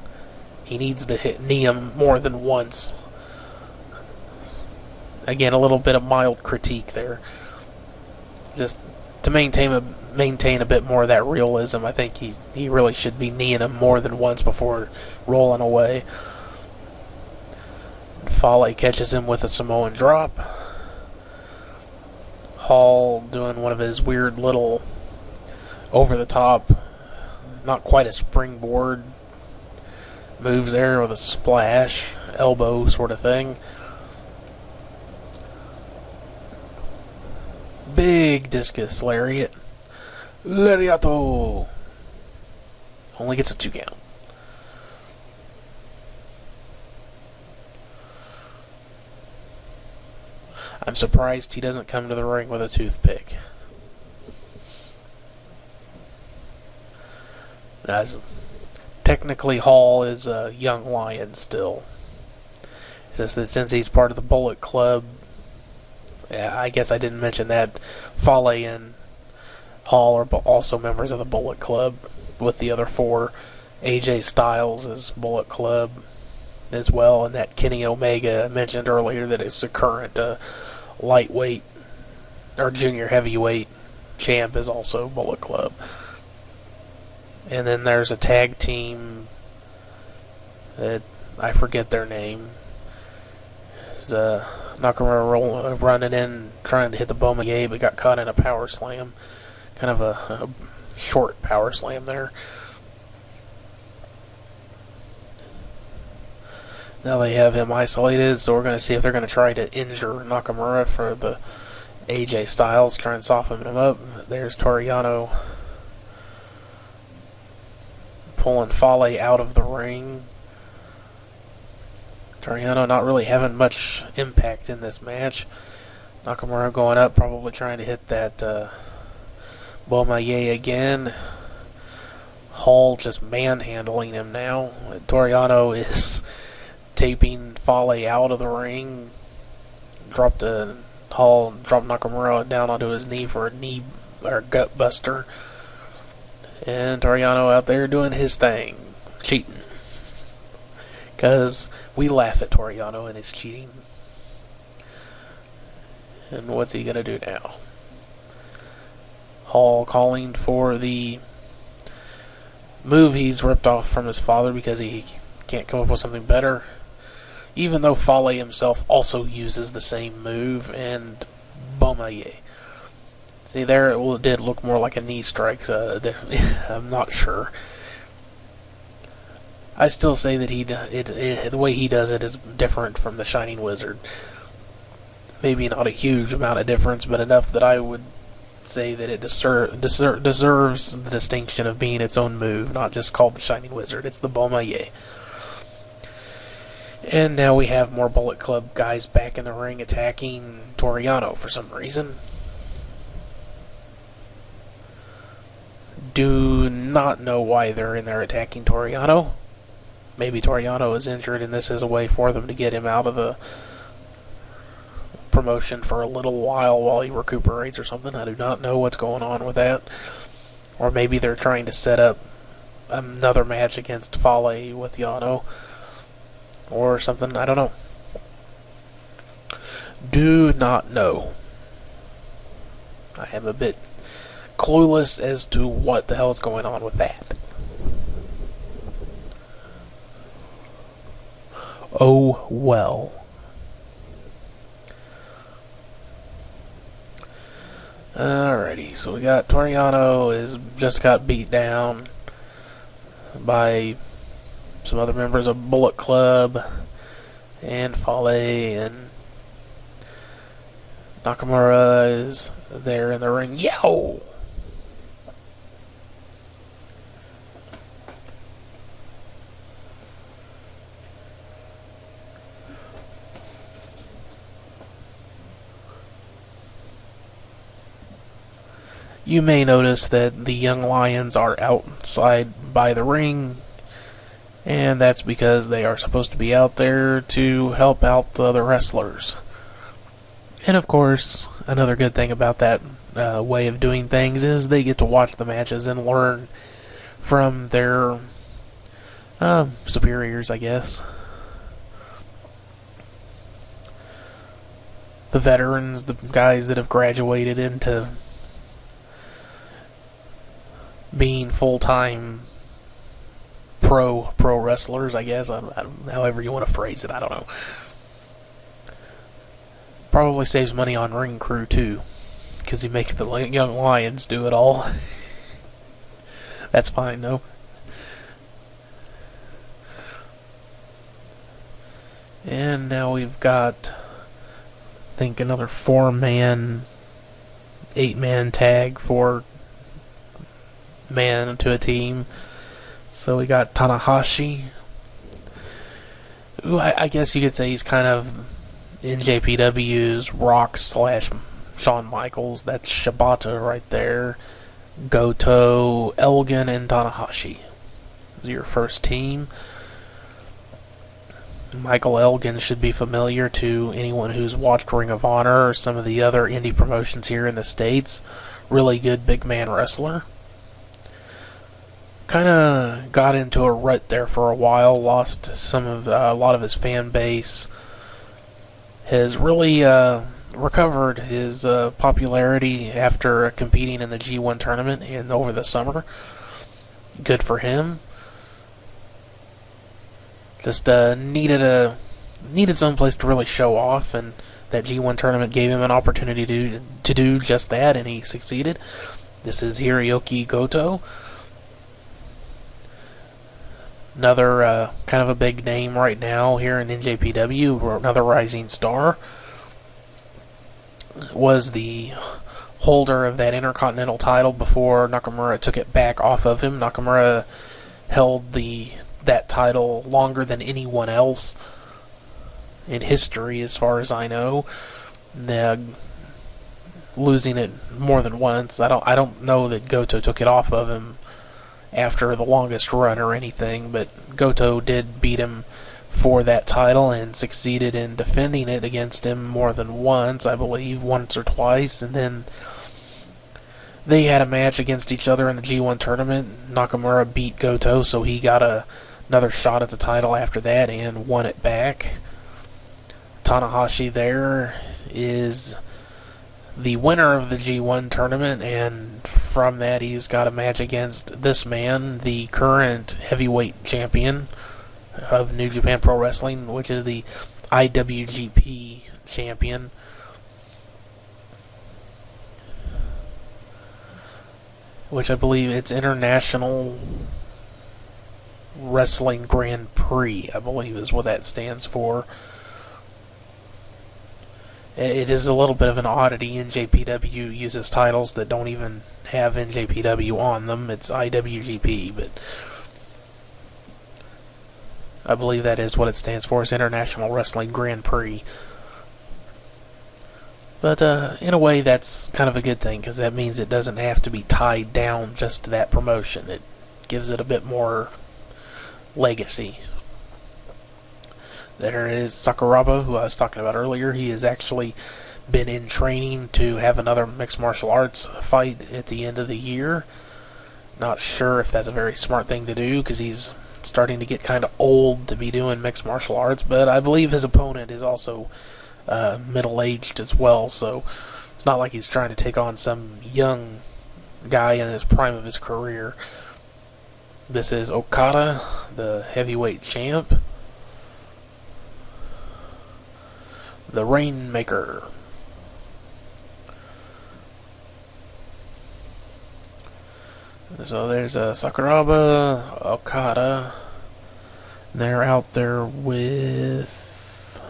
He needs to knee him more than once. Again, a little bit of mild critique there. Just to maintain a bit more of that realism, I think he really should be kneeing him more than once before rolling away. Fale catches him with a Samoan drop. Hall doing one of his weird little over-the-top, not quite a springboard moves there with a splash, elbow sort of thing. Big discus lariat. Lariato. Only gets a 2 count. I'm surprised he doesn't come to the ring with a toothpick. As technically, Hall is a young lion still. It's just that since he's part of the Bullet Club, I guess I didn't mention that Fale and Hall are also members of the Bullet Club with the other 4. AJ Styles is Bullet Club as well, and that Kenny Omega I mentioned earlier that is the current lightweight or junior heavyweight champ is also Bullet Club. And then there's a tag team that I forget their name. It's Nakamura running in, trying to hit the Bomaye, but got caught in a power slam. Kind of a short power slam there. Now they have him isolated, so we're going to see if they're going to try to injure Nakamura for the AJ Styles, try and soften him up. There's Toriano pulling Fale out of the ring. Toriano not really having much impact in this match. Nakamura going up, probably trying to hit that Bomaye again. Hall just manhandling him now. Toriano is taping Fale out of the ring. Dropped Nakamura down onto his knee for a knee or gut buster. And Toriano out there doing his thing, cheating. Because we laugh at Toriano and his cheating. And what's he going to do now? Hall calling for the move he's ripped off from his father because he can't come up with something better. Even though Fale himself also uses the same move, and Bomaye. See, there it did look more like a knee strike, so I'm not sure. I still say that the way he does it is different from the Shining Wizard. Maybe not a huge amount of difference, but enough that I would say that it deserves the distinction of being its own move, not just called the Shining Wizard. It's the Bomaye. And now we have more Bullet Club guys back in the ring attacking Toriano for some reason. Do not know why they're in there attacking Toriano. Maybe Toriano is injured and this is a way for them to get him out of the promotion for a little while he recuperates or something. I do not know what's going on with that. Or maybe they're trying to set up another match against Fale with Yano or something. I don't know. Do not know. I am a bit clueless as to what the hell is going on with that. Oh well. Alrighty, so we got Toriano just got beat down by some other members of Bullet Club and Fale, and Nakamura is there in the ring. Yo! You may notice that the Young Lions are outside by the ring, and that's because they are supposed to be out there to help out the other wrestlers. And of course, another good thing about that way of doing things is they get to watch the matches and learn from their superiors, I guess. The veterans, the guys that have graduated into being full-time pro wrestlers, I guess. However you want to phrase it, I don't know. Probably saves money on ring crew too, because you make the Young Lions do it all. That's fine, though. And now we've got, I think, another 4-man, 8-man tag for man to a team. So we got Tanahashi, who I guess you could say he's kind of NJPW's Rock / Shawn Michaels. That's Shibata right there. Goto, Elgin, and Tanahashi is your first team. Michael Elgin should be familiar to anyone who's watched Ring of Honor or some of the other indie promotions here in the States. Really good big man wrestler. Kind of got into a rut there for a while, lost a lot of his fan base, has really recovered his popularity after competing in the G1 tournament and over the summer. Good for him. Just needed some place to really show off, and that G1 tournament gave him an opportunity to do just that, and he succeeded. This is Hiroyuki Goto. Another kind of a big name right now here in NJPW, another rising star. Was the holder of that Intercontinental title before Nakamura took it back off of him. Nakamura held that title longer than anyone else in history, as far as I know. Losing it more than once. I don't know that Goto took it off of him after the longest run or anything, but Goto did beat him for that title and succeeded in defending it against him more than once, I believe, once or twice, and then they had a match against each other in the G1 tournament. Nakamura beat Goto, so he got another shot at the title after that and won it back. Tanahashi there is the winner of the G1 tournament, and from that he's got a match against this man, the current heavyweight champion of New Japan Pro Wrestling, which is the IWGP champion. Which I believe it's International Wrestling Grand Prix, I believe is what that stands for. It is a little bit of an oddity. NJPW uses titles that don't even have NJPW on them. It's IWGP, but I believe that is what it stands for. It's International Wrestling Grand Prix. But in a way, that's kind of a good thing, because that means it doesn't have to be tied down just to that promotion. It gives it a bit more legacy. There is Sakuraba, who I was talking about earlier. He has actually been in training to have another mixed martial arts fight at the end of the year. Not sure if that's a very smart thing to do, because he's starting to get kind of old to be doing mixed martial arts, but I believe his opponent is also middle-aged as well, so it's not like he's trying to take on some young guy in his prime of his career. This is Okada, the heavyweight champ. The Rainmaker. So there's Sakuraba, Okada. They're out there with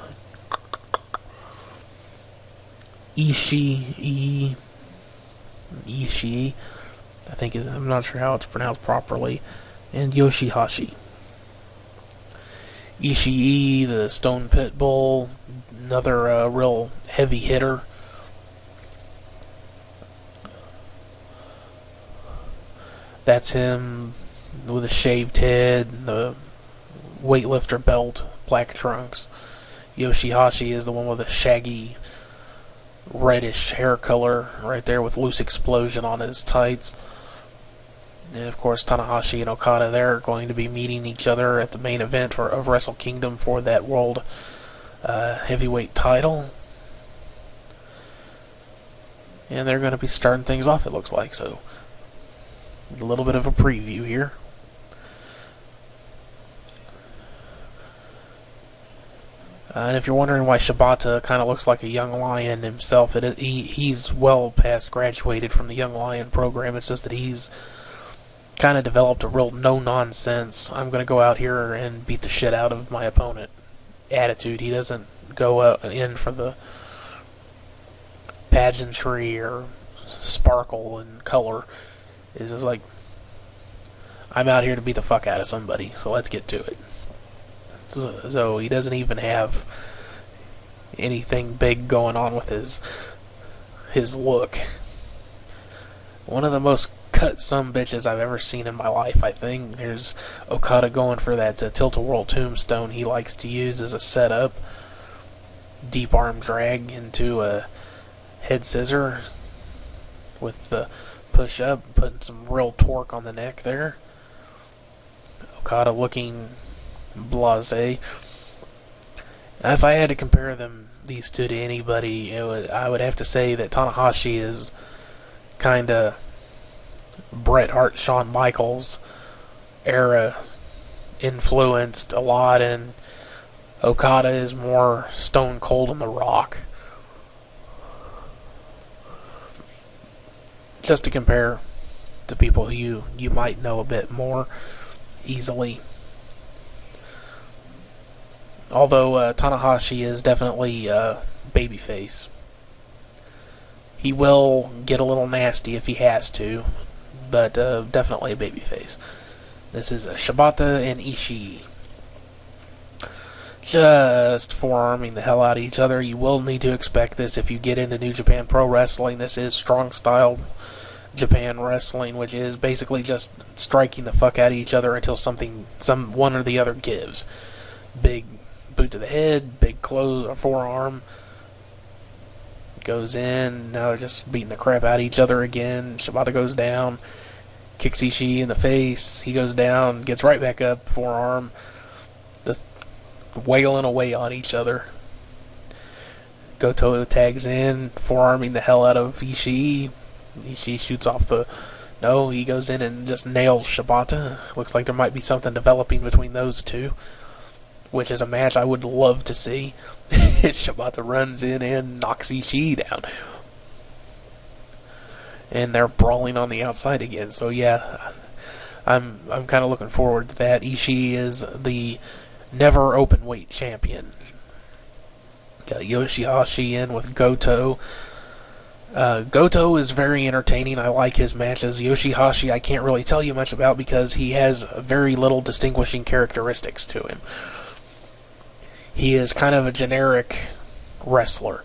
Ishii. I think I'm not sure how it's pronounced properly. And Yoshihashi. Ishii, the Stone Pitbull, another real heavy hitter. That's him with a shaved head, the weightlifter belt, black trunks. Yoshihashi is the one with a shaggy, reddish hair color right there with loose explosion on his tights. And of course, Tanahashi and Okada, they're going to be meeting each other at the main event of Wrestle Kingdom for that World Heavyweight title. And they're going to be starting things off, it looks like. So, a little bit of a preview here. And if you're wondering why Shibata kind of looks like a young lion himself, he's well past graduated from the Young Lion program. It's just that he's kind of developed a real no-nonsense, I'm going to go out here and beat the shit out of my opponent attitude. He doesn't go in for the pageantry or sparkle and color. It's just like, I'm out here to beat the fuck out of somebody, so let's get to it. So he doesn't even have anything big going on with his look. One of the most cut bitches I've ever seen in my life, I think. There's Okada going for that tilt-a-whirl tombstone he likes to use as a setup. Deep arm drag into a head scissor with the push-up, putting some real torque on the neck there. Okada looking blasé. If I had to compare these two to anybody, I would have to say that Tanahashi is kind of Bret Hart, Shawn Michaels era influenced a lot, and Okada is more Stone Cold and The Rock. Just to compare to people who you might know a bit more easily. Although Tanahashi is definitely babyface. He will get a little nasty if he has to, but definitely a babyface. This is Shibata and Ishii. Just forearming the hell out of each other. You will need to expect this if you get into New Japan Pro Wrestling. This is strong style Japan Wrestling, which is basically just striking the fuck out of each other until one or the other gives. Big boot to the head, big forearm. Goes in, now they're just beating the crap out of each other again. Shibata goes down, kicks Ishii in the face, he goes down, gets right back up, forearm, just wailing away on each other. Goto tags in, forearming the hell out of Ishii. Ishii shoots off he goes in and just nails Shibata. Looks like there might be something developing between those two, which is a match I would love to see. Shibata runs in and knocks Ishii down. And they're brawling on the outside again. So yeah, I'm kind of looking forward to that. Ishii is the never open weight champion. Yoshihashi in with Goto. Goto is very entertaining. I like his matches. Yoshihashi I can't really tell you much about because he has very little distinguishing characteristics to him. He is kind of a generic wrestler.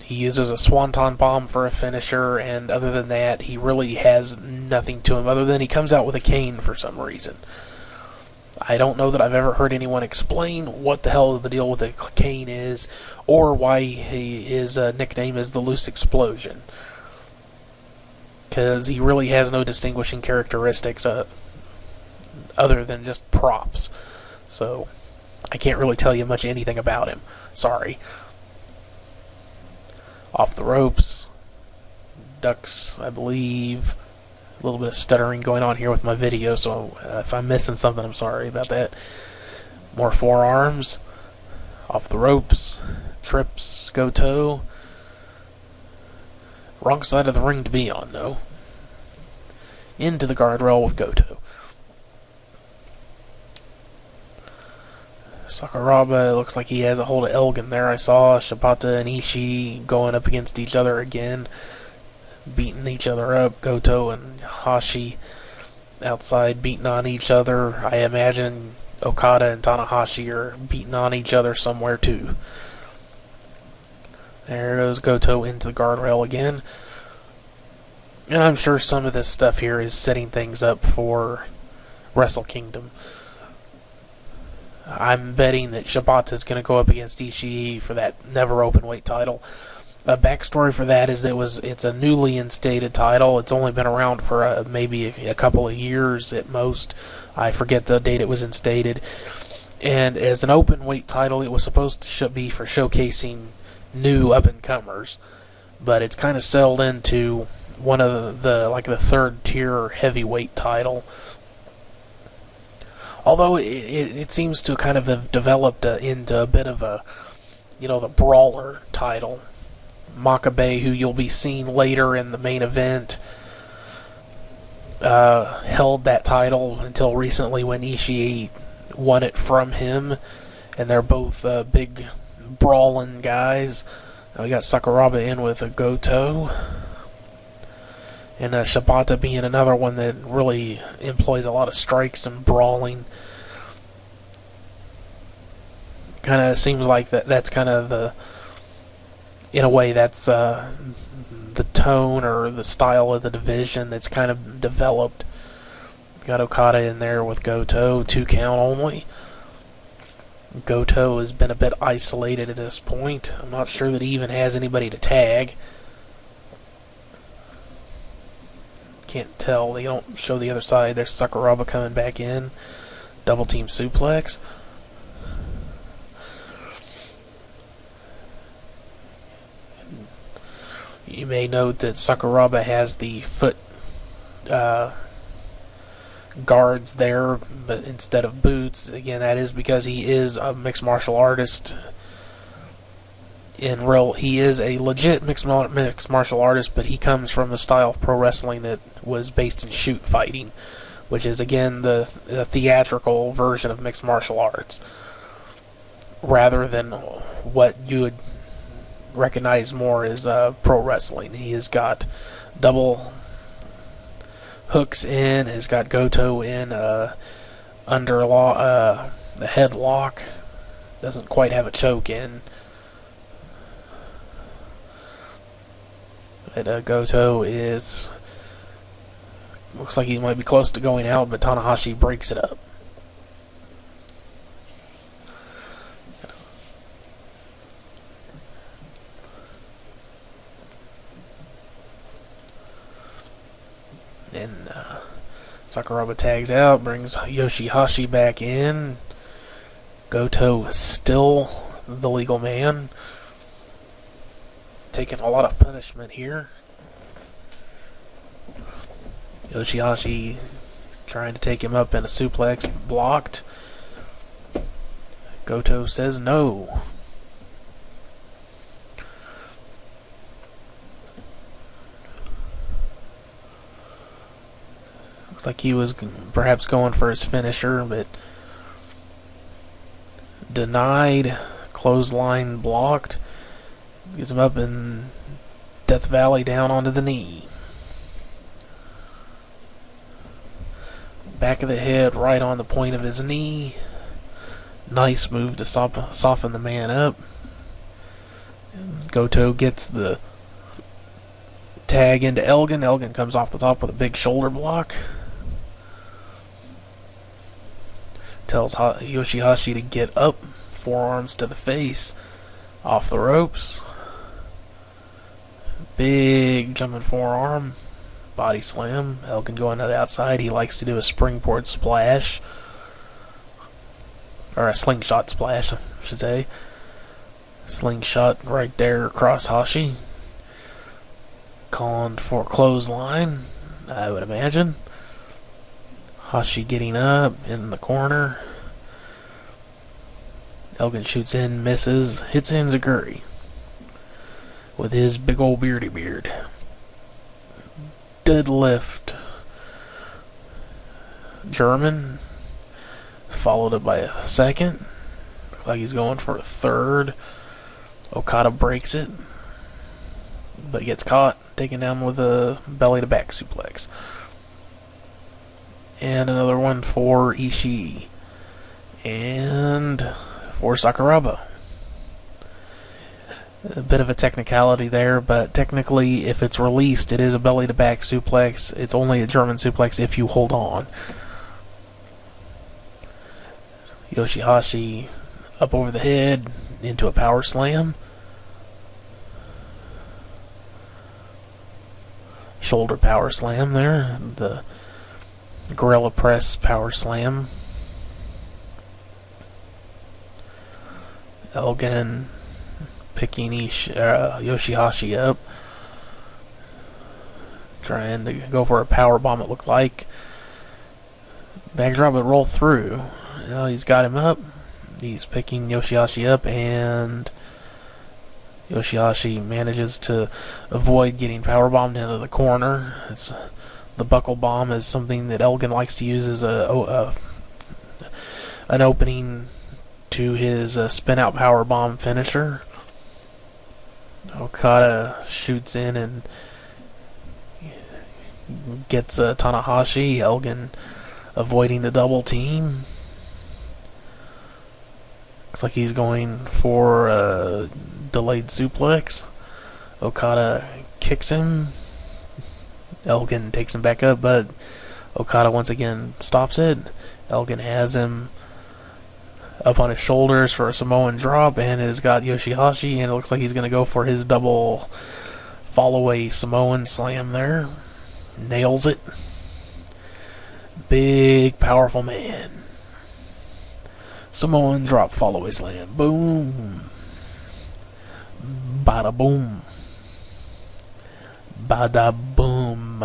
He uses a swanton bomb for a finisher, and other than that, he really has nothing to him, other than he comes out with a cane for some reason. I don't know that I've ever heard anyone explain what the hell the deal with the cane is, or why his nickname is the Loose Explosion. Because he really has no distinguishing characteristics other than just props. So, I can't really tell you much anything about him. Sorry. Off the ropes. Ducks, I believe. A little bit of stuttering going on here with my video, so if I'm missing something, I'm sorry about that. More forearms. Off the ropes. Trips, Goto. Wrong side of the ring to be on, though. Into the guardrail with Goto. Sakuraba, looks like he has a hold of Elgin there. I saw Shibata and Ishii going up against each other again, beating each other up. Goto and Hashi outside beating on each other. I imagine Okada and Tanahashi are beating on each other somewhere too. There goes Goto into the guardrail again. And I'm sure some of this stuff here is setting things up for Wrestle Kingdom. I'm betting that Shibata is going to go up against Ishii for that never openweight title. The backstory for that is it's a newly instated title. It's only been around for maybe a couple of years at most. I forget the date it was instated. And as an openweight title, it was supposed to be for showcasing new up-and-comers. But it's kind of settled into one of the third tier heavyweight title. Although it seems to kind of have developed into a bit of a, the brawler title. Makabe, who you'll be seeing later in the main event, held that title until recently when Ishii won it from him. And they're both big brawling guys. We got Sakuraba in with a Goto. And Shibata being another one that really employs a lot of strikes and brawling. Kind of seems like that's kind of in a way, that's the tone or the style of the division that's kind of developed. Got Okada in there with Goto, 2 count only. Goto has been a bit isolated at this point. I'm not sure that he even has anybody to tag. Can't tell. They don't show the other side. There's Sakuraba coming back in. Double team suplex. You may note that Sakuraba has the foot guards there, but instead of boots. Again, that is because he is a mixed martial artist. He is a legit mixed martial artist, but he comes from the style of pro wrestling that was based in shoot fighting, which is, again, the theatrical version of mixed martial arts, rather than what you would recognize more as pro wrestling. He has got double hooks in, has got Goto in under the headlock, doesn't quite have a choke in. But Goto looks like he might be close to going out, but Tanahashi breaks it up. Then Sakuraba tags out, brings Yoshihashi back in. Goto is still the legal man, taking a lot of punishment here. Yoshihashi trying to take him up in a suplex, blocked. Goto says no. Looks like he was perhaps going for his finisher, but denied. Clothesline blocked. Gets him up in Death Valley down onto the knee. Back of the head right on the point of his knee. Nice move to soften the man up. Goto gets the tag into Elgin. Elgin comes off the top with a big shoulder block. Tells Yoshihashi to get up. Forearms to the face. Off the ropes. Big jumping forearm. Body slam. Elgin going to the outside. He likes to do a springboard splash. Or a slingshot splash, I should say. Slingshot right there across Hashi. Calling for clothesline, I would imagine. Hashi getting up in the corner. Elgin shoots in, misses, hits Enziguri with his big old beardy beard. Deadlift German, followed up by a second. Looks like he's going for a third. Okada breaks it, but gets caught, taken down with a belly to back suplex. And another one for Ishii. And for Sakuraba. A bit of a technicality there, but technically, if it's released, it is a belly to back suplex. It's only a German suplex if you hold on. Yoshihashi up over the head into a power slam. Shoulder power slam there. The gorilla press power slam. Elgin picking Yoshihashi up. Trying to go for a power bomb, it looked like. Backdrop would roll through. Now he's got him up. He's picking Yoshihashi up, and Yoshihashi manages to avoid getting powerbombed into the corner. The buckle bomb is something that Elgin likes to use as an opening to his spin-out powerbomb finisher. Okada shoots in and gets Tanahashi. Elgin avoiding the double team. Looks like he's going for a delayed suplex. Okada kicks him. Elgin takes him back up, but Okada once again stops it. Elgin has him up on his shoulders for a Samoan drop, and has got Yoshihashi, and it looks like he's going to go for his double fall-away Samoan slam there. Nails it. Big, powerful man. Samoan drop, fall-away slam. Boom. Bada boom. Bada boom.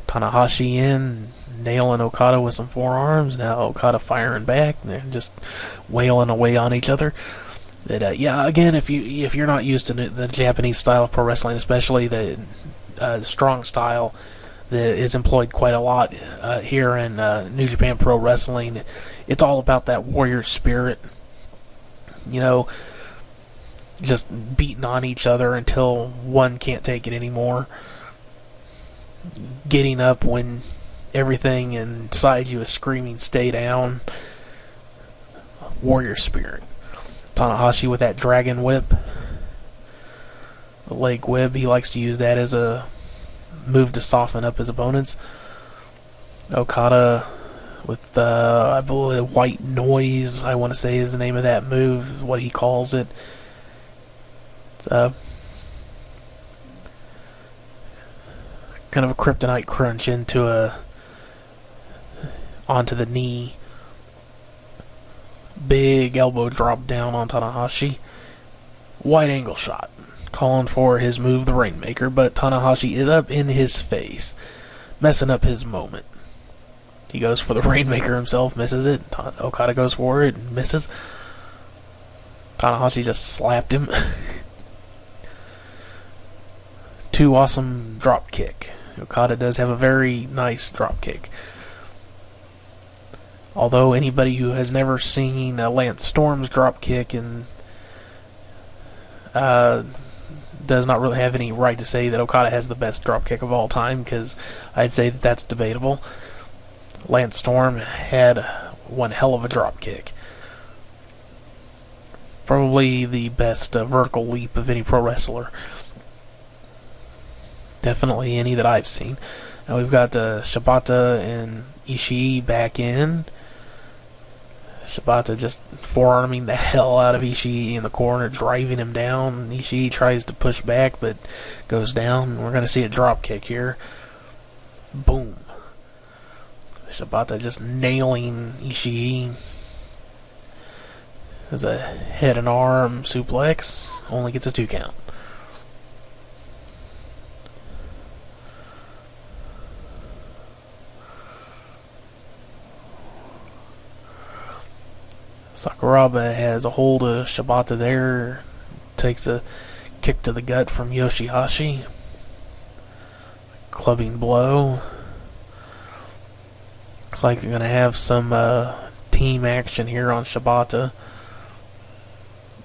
Tanahashi in, nailing Okada with some forearms. Now Okada firing back. They're just wailing away on each other. But, yeah, again, if you're not used to the Japanese style of pro wrestling, especially the strong style that is employed quite a lot here in New Japan Pro Wrestling, it's all about that warrior spirit. You know, just beating on each other until one can't take it anymore. Getting up when everything inside you is screaming, stay down. Warrior spirit. Tanahashi with that dragon whip. The leg whip. He likes to use that as a move to soften up his opponents. Okada with I believe white noise, I want to say is the name of that move, what he calls it. It's kind of a kryptonite crunch onto the knee. Big elbow drop down on Tanahashi. Wide angle shot. Calling for his move, the Rainmaker, but Tanahashi is up in his face. Messing up his moment. He goes for the Rainmaker himself, misses it. Okada goes for it, misses. Tanahashi just slapped him. Too awesome drop kick. Okada does have a very nice drop kick. Although anybody who has never seen Lance Storm's drop kick and does not really have any right to say that Okada has the best drop kick of all time, because I'd say that that's debatable. Lance Storm had one hell of a drop kick. Probably the best vertical leap of any pro wrestler. Definitely any that I've seen. Now we've got Shibata and Ishii back in. Shibata just forearming the hell out of Ishii in the corner, driving him down. Ishii tries to push back, but goes down. We're going to see a drop kick here. Boom. Shibata just nailing Ishii. There's a head and arm suplex. Only gets a 2 count. Sakuraba has a hold of Shibata there. Takes a kick to the gut from Yoshihashi. Clubbing blow. Looks like they're going to have some team action here on Shibata.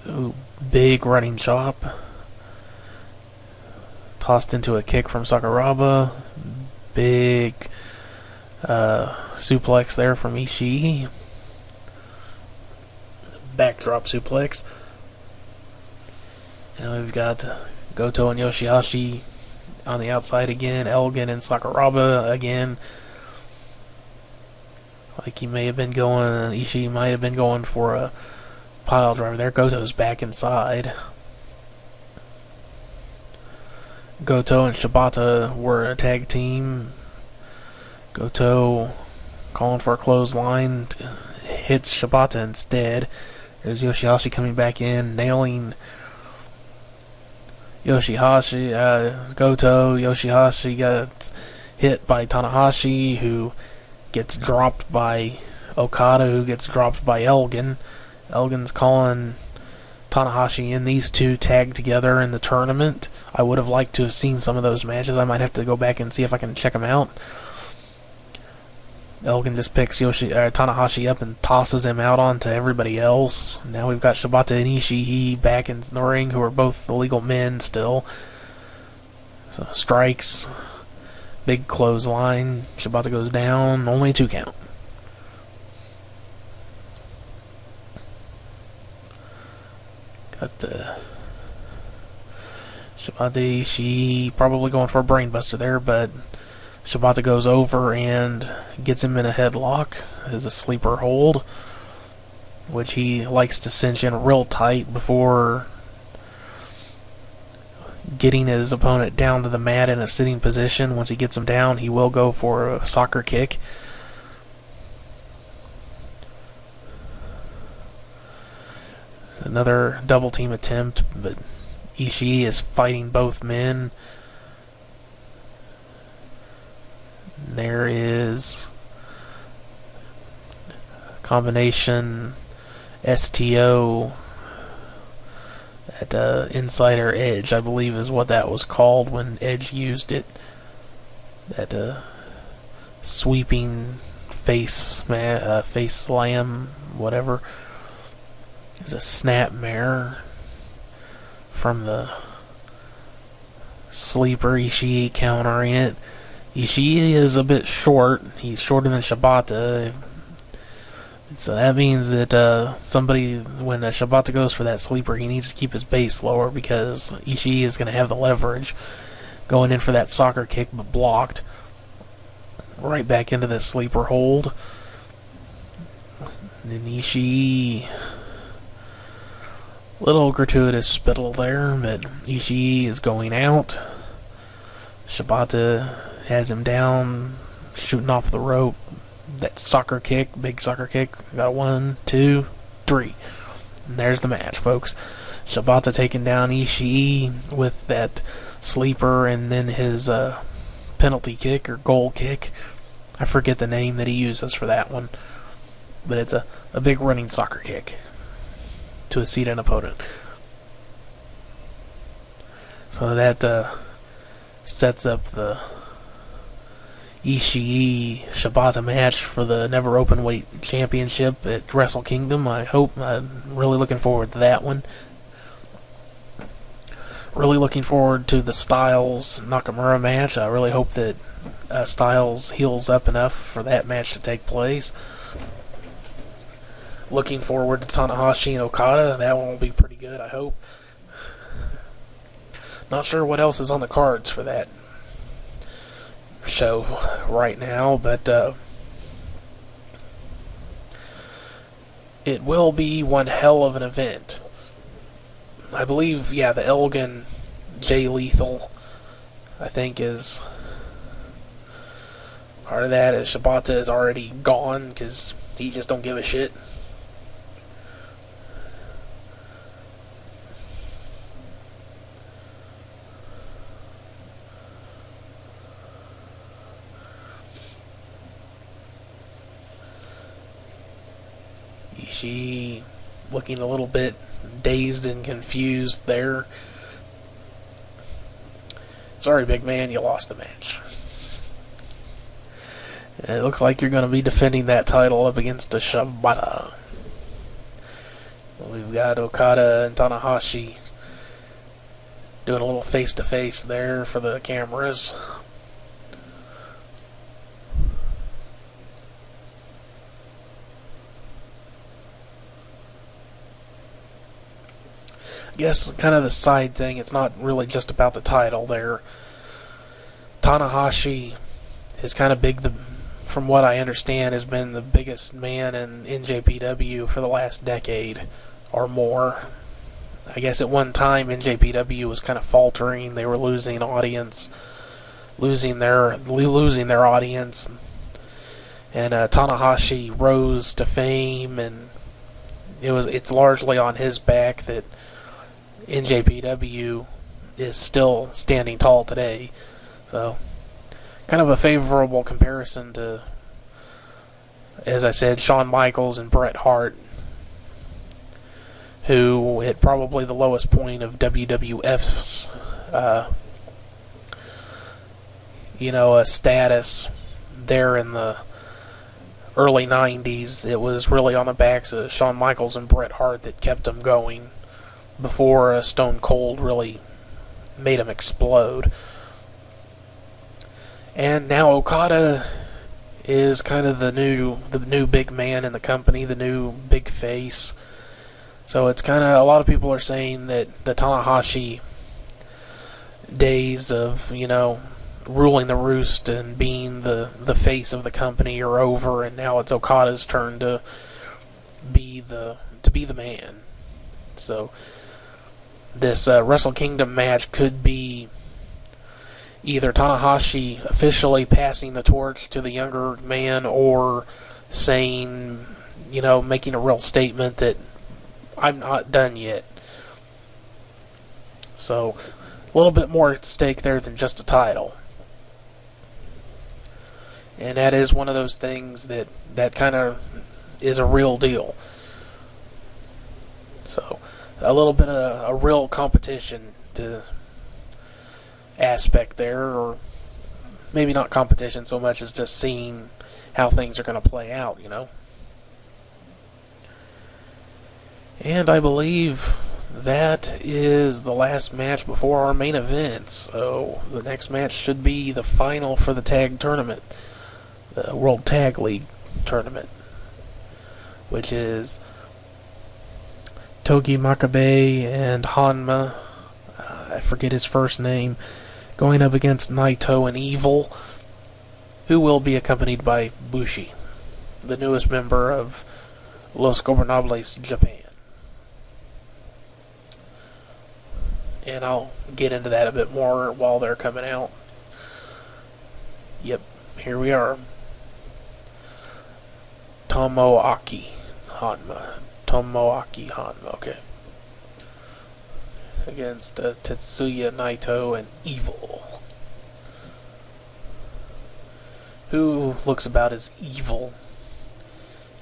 Ooh, big running chop. Tossed into a kick from Sakuraba. Big suplex there from Ishii. Backdrop suplex. Now we've got Goto and Yoshihashi on the outside again. Elgin and Sakuraba again. Like he may have been going, Ishii might have been going for a pile driver there. Goto's back inside. Goto and Shibata were a tag team. Goto calling for a clothesline. Hits Shibata instead. There's Yoshihashi coming back in, nailing Yoshihashi. Goto, Yoshihashi got hit by Tanahashi, who gets dropped by Okada, who gets dropped by Elgin. Elgin's calling Tanahashi in. These two tagged together in the tournament. I would have liked to have seen some of those matches. I might have to go back and see if I can check them out. Elgin just picks Tanahashi up and tosses him out onto everybody else. Now we've got Shibata and Ishii back in the ring, who are both the legal men still. So strikes. Big clothesline. Shibata goes down. Only a 2 count. Got Shibata, Ishii probably going for a brainbuster there, but Shibata goes over and gets him in a headlock as a sleeper hold, which he likes to cinch in real tight before getting his opponent down to the mat in a sitting position. Once he gets him down, he will go for a soccer kick. Another double team attempt, but Ishii is fighting both men. There is combination STO at Insider Edge, I believe is what that was called when Edge used it. That sweeping face slam, whatever. There's a snapmare from the sleeper. Ishii countering it. Ishii is a bit short. He's shorter than Shibata. So that means that when Shibata goes for that sleeper, he needs to keep his base lower, because Ishii is going to have the leverage. Going in for that soccer kick, but blocked. Right back into the sleeper hold. And then Ishii... Little gratuitous spittle there, but Ishii is going out. Shibata has him down, shooting off the rope. That soccer kick, big soccer kick. Got 1, 2, 3. And there's the match, folks. Shibata taking down Ishii with that sleeper, and then his penalty kick or goal kick. I forget the name that he uses for that one. But it's a big running soccer kick to a seated opponent. So that sets up the Ishii Shibata match for the Never Openweight Championship at Wrestle Kingdom. I'm really looking forward to that one. Really looking forward to the Styles Nakamura match. I really hope that Styles heals up enough for that match to take place. Looking forward to Tanahashi and Okada. That one will be pretty good, I hope. Not sure what else is on the cards for that show right now, but it will be one hell of an event. I believe, the Elgin Jay Lethal, I think, is part of that. As Shibata is already gone because he just don't give a shit. Ishii looking a little bit dazed and confused there. Sorry, big man, you lost the match. And it looks like you're going to be defending that title up against the Shibata. We've got Okada and Tanahashi doing a little face-to-face there for the cameras. I guess kind of the side thing, it's not really just about the title there. Tanahashi is kind of big, from what I understand, has been the biggest man in NJPW for the last decade or more. I guess at one time NJPW was kind of faltering. They were losing audience, losing their audience. And Tanahashi rose to fame, and it's largely on his back that NJPW is still standing tall today. So, kind of a favorable comparison to, as I said, Shawn Michaels and Bret Hart, who hit probably the lowest point of WWF's status there in the early 90s. It was really on the backs of Shawn Michaels and Bret Hart that kept them going before Stone Cold really made him explode. And now Okada is kind of the new big man in the company, the new big face. So it's kind of, a lot of people are saying that the Tanahashi days of, ruling the roost and being the face of the company are over, and now it's Okada's turn to be the man. So this Wrestle Kingdom match could be either Tanahashi officially passing the torch to the younger man, or saying, making a real statement that I'm not done yet. So a little bit more at stake there than just a title. And that is one of those things that kind of is a real deal. So a little bit of a real competition to aspect there, or maybe not competition so much as just seeing how things are going to play out, And I believe that is the last match before our main event. So the next match should be the final for the tag tournament, the World Tag League tournament, which is Togi Makabe and Hanma, I forget his first name, going up against Naito and Evil, who will be accompanied by Bushi, the newest member of Los Gobernables Japan. And I'll get into that a bit more while they're coming out. Yep, here we are. Tomoaki Hanma, okay. Against Tetsuya Naito and Evil, who looks about as evil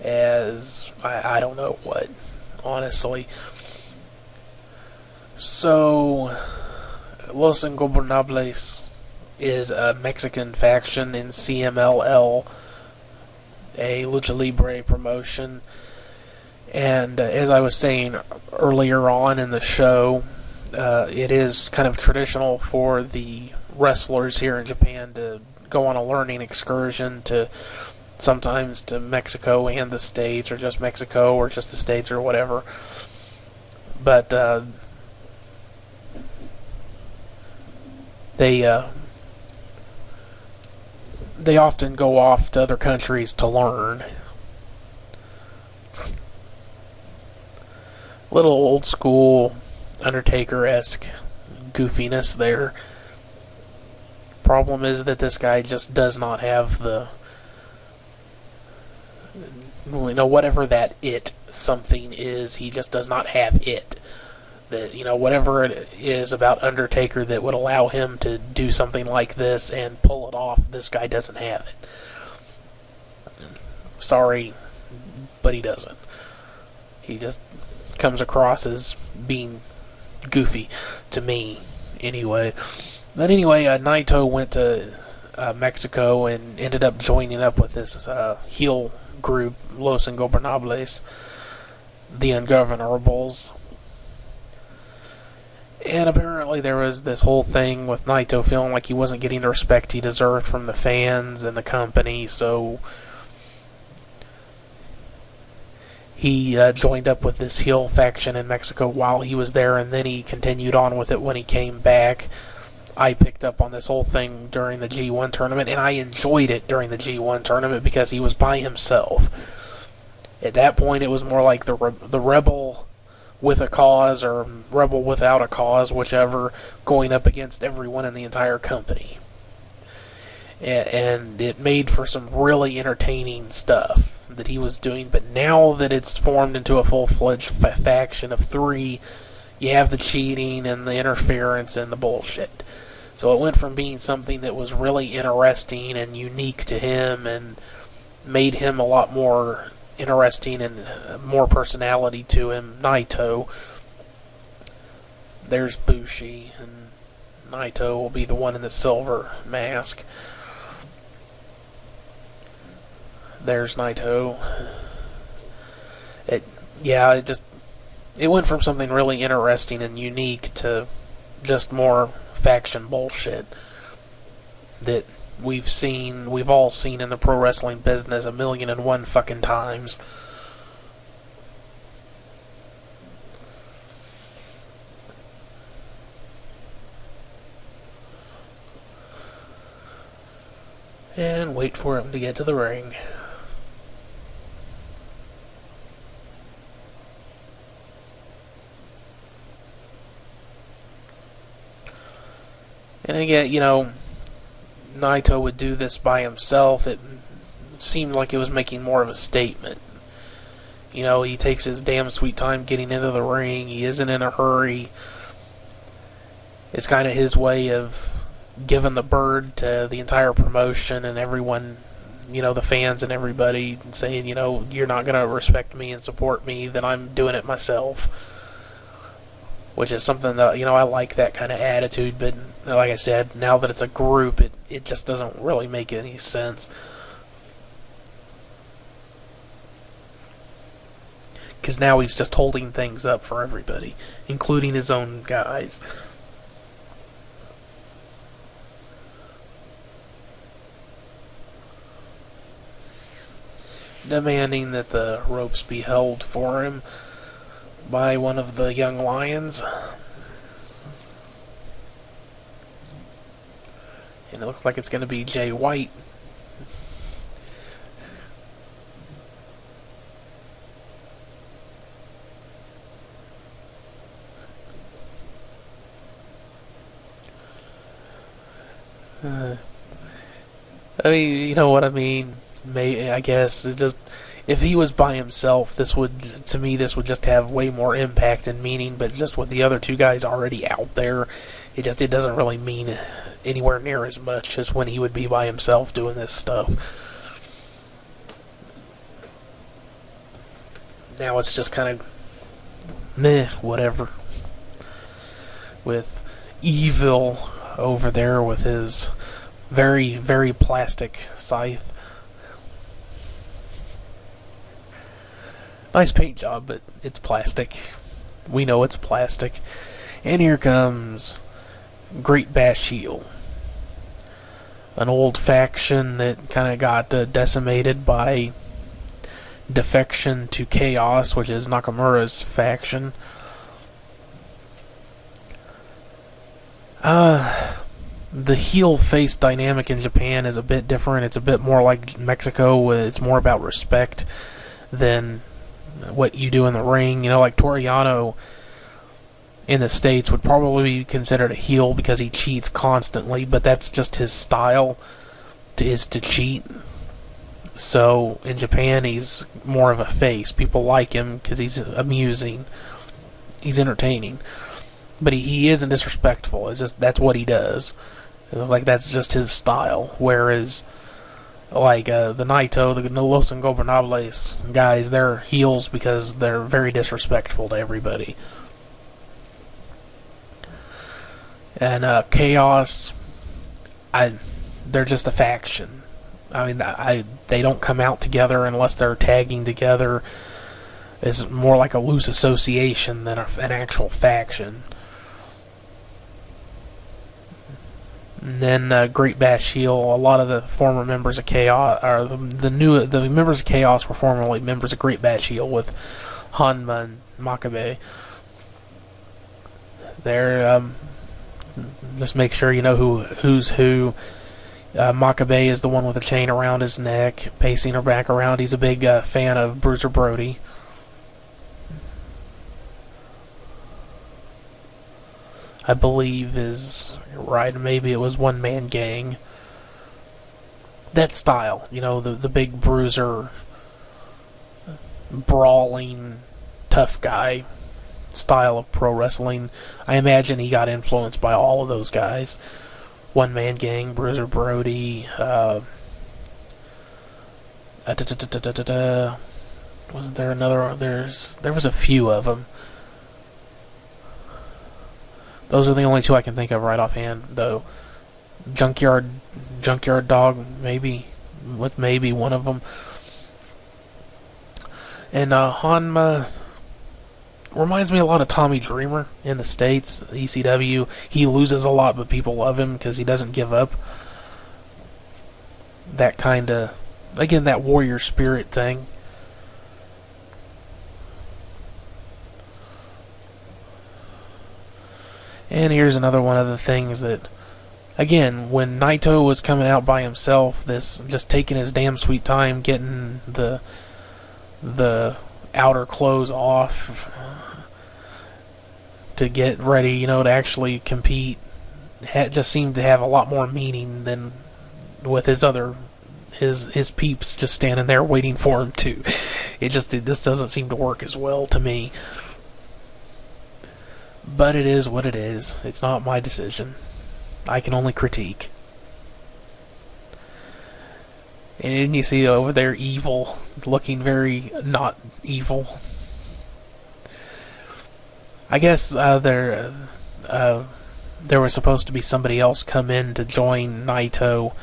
as I don't know what, honestly. So Los Ingobernables is a Mexican faction in CMLL, a Lucha Libre promotion. And as I was saying earlier on in the show, it is kind of traditional for the wrestlers here in Japan to go on a learning excursion to sometimes to Mexico and the States, or just Mexico or just the States or whatever. But they often go off to other countries to learn. Little old school Undertaker-esque goofiness there. Problem is that this guy just does not have the, whatever that something is, he just does not have it. That, whatever it is about Undertaker that would allow him to do something like this and pull it off, this guy doesn't have it. Sorry, but he doesn't. He just comes across as being goofy to me, anyway. But anyway, Naito went to Mexico and ended up joining up with this heel group, Los Ingobernables, the Ungovernables. And apparently there was this whole thing with Naito feeling like he wasn't getting the respect he deserved from the fans and the company, so he joined up with this heel faction in Mexico while he was there, and then he continued on with it when he came back. I picked up on this whole thing during the G1 tournament, and I enjoyed it during the G1 tournament because he was by himself. At that point, it was more like the rebel with a cause, or rebel without a cause, whichever, going up against everyone in the entire company. And it made for some really entertaining stuff that he was doing, but now that it's formed into a full-fledged faction of three, you have the cheating and the interference and the bullshit. So it went from being something that was really interesting and unique to him and made him a lot more interesting and more personality to him, Naito. There's Bushi, and Naito will be the one in the silver mask. There's Naito. It went from something really interesting and unique to just more faction bullshit that we've all seen in the pro wrestling business 1,000,001 fucking times. And wait for him to get to the ring. And again, Naito would do this by himself. It seemed like it was making more of a statement. He takes his damn sweet time getting into the ring. He isn't in a hurry. It's kind of his way of giving the bird to the entire promotion and everyone, the fans and everybody, saying, you're not going to respect me and support me, then I'm doing it myself. Which is something that, I like that kind of attitude, but like I said, now that it's a group, it just doesn't really make any sense. Because now he's just holding things up for everybody, including his own guys. Demanding that the ropes be held for him by one of the young lions. And it looks like it's going to be Jay White. You know what I mean? I guess it just, if he was by himself, this would just have way more impact and meaning. But just with the other two guys already out there, it doesn't really mean anywhere near as much as when he would be by himself doing this stuff. Now it's just kind of meh, whatever. With evil over there with his very, very plastic scythe. Nice paint job, but it's plastic. We know it's plastic. And here comes Great Bash Heel. An old faction that kind of got decimated by defection to Chaos, which is Nakamura's faction. The heel-face dynamic in Japan is a bit different. It's a bit more like Mexico, where it's more about respect than what you do in the ring. You know, like Toriano in the States would probably be considered a heel because he cheats constantly, but that's just his style, is to cheat. So in Japan, he's more of a face. People like him because he's amusing, he's entertaining, but he isn't disrespectful. It's just that's what he does. It's like that's just his style. Whereas like the Naito, the Los Ingobernables guys, they're heels because they're very disrespectful to everybody. And Chaos, they're just a faction. I mean, they don't come out together unless they're tagging together. It's more like a loose association than an actual faction. And then Great Bash Heel, a lot of the former members of Chaos, or the members of Chaos were formerly members of Great Bash Heel with Hanma and Makabe. They're just make sure you know who's who. Makabe is the one with the chain around his neck, pacing her back around. He's a big fan of Bruiser Brody. I believe is right. Maybe it was One Man Gang. That style, you know, the big bruiser, brawling, tough guy style of pro wrestling. I imagine he got influenced by all of those guys. One Man Gang, Bruiser Brody, wasn't there another? There was a few of them. Those are the only two I can think of right offhand, though. Junkyard Dog, maybe one of them. And Hanma reminds me a lot of Tommy Dreamer in the States, ECW. He loses a lot, but people love him because he doesn't give up. That kind of, again, that warrior spirit thing. And here's another one of the things that, again, when Naito was coming out by himself, this just taking his damn sweet time getting the outer clothes off to get ready, you know, to actually compete, just seemed to have a lot more meaning than with his peeps just standing there waiting for him to. This doesn't seem to work as well to me. But it is what it is. It's not my decision. I can only critique. And you see over there Evil, looking very not evil. I guess there was supposed to be somebody else come in to join Naito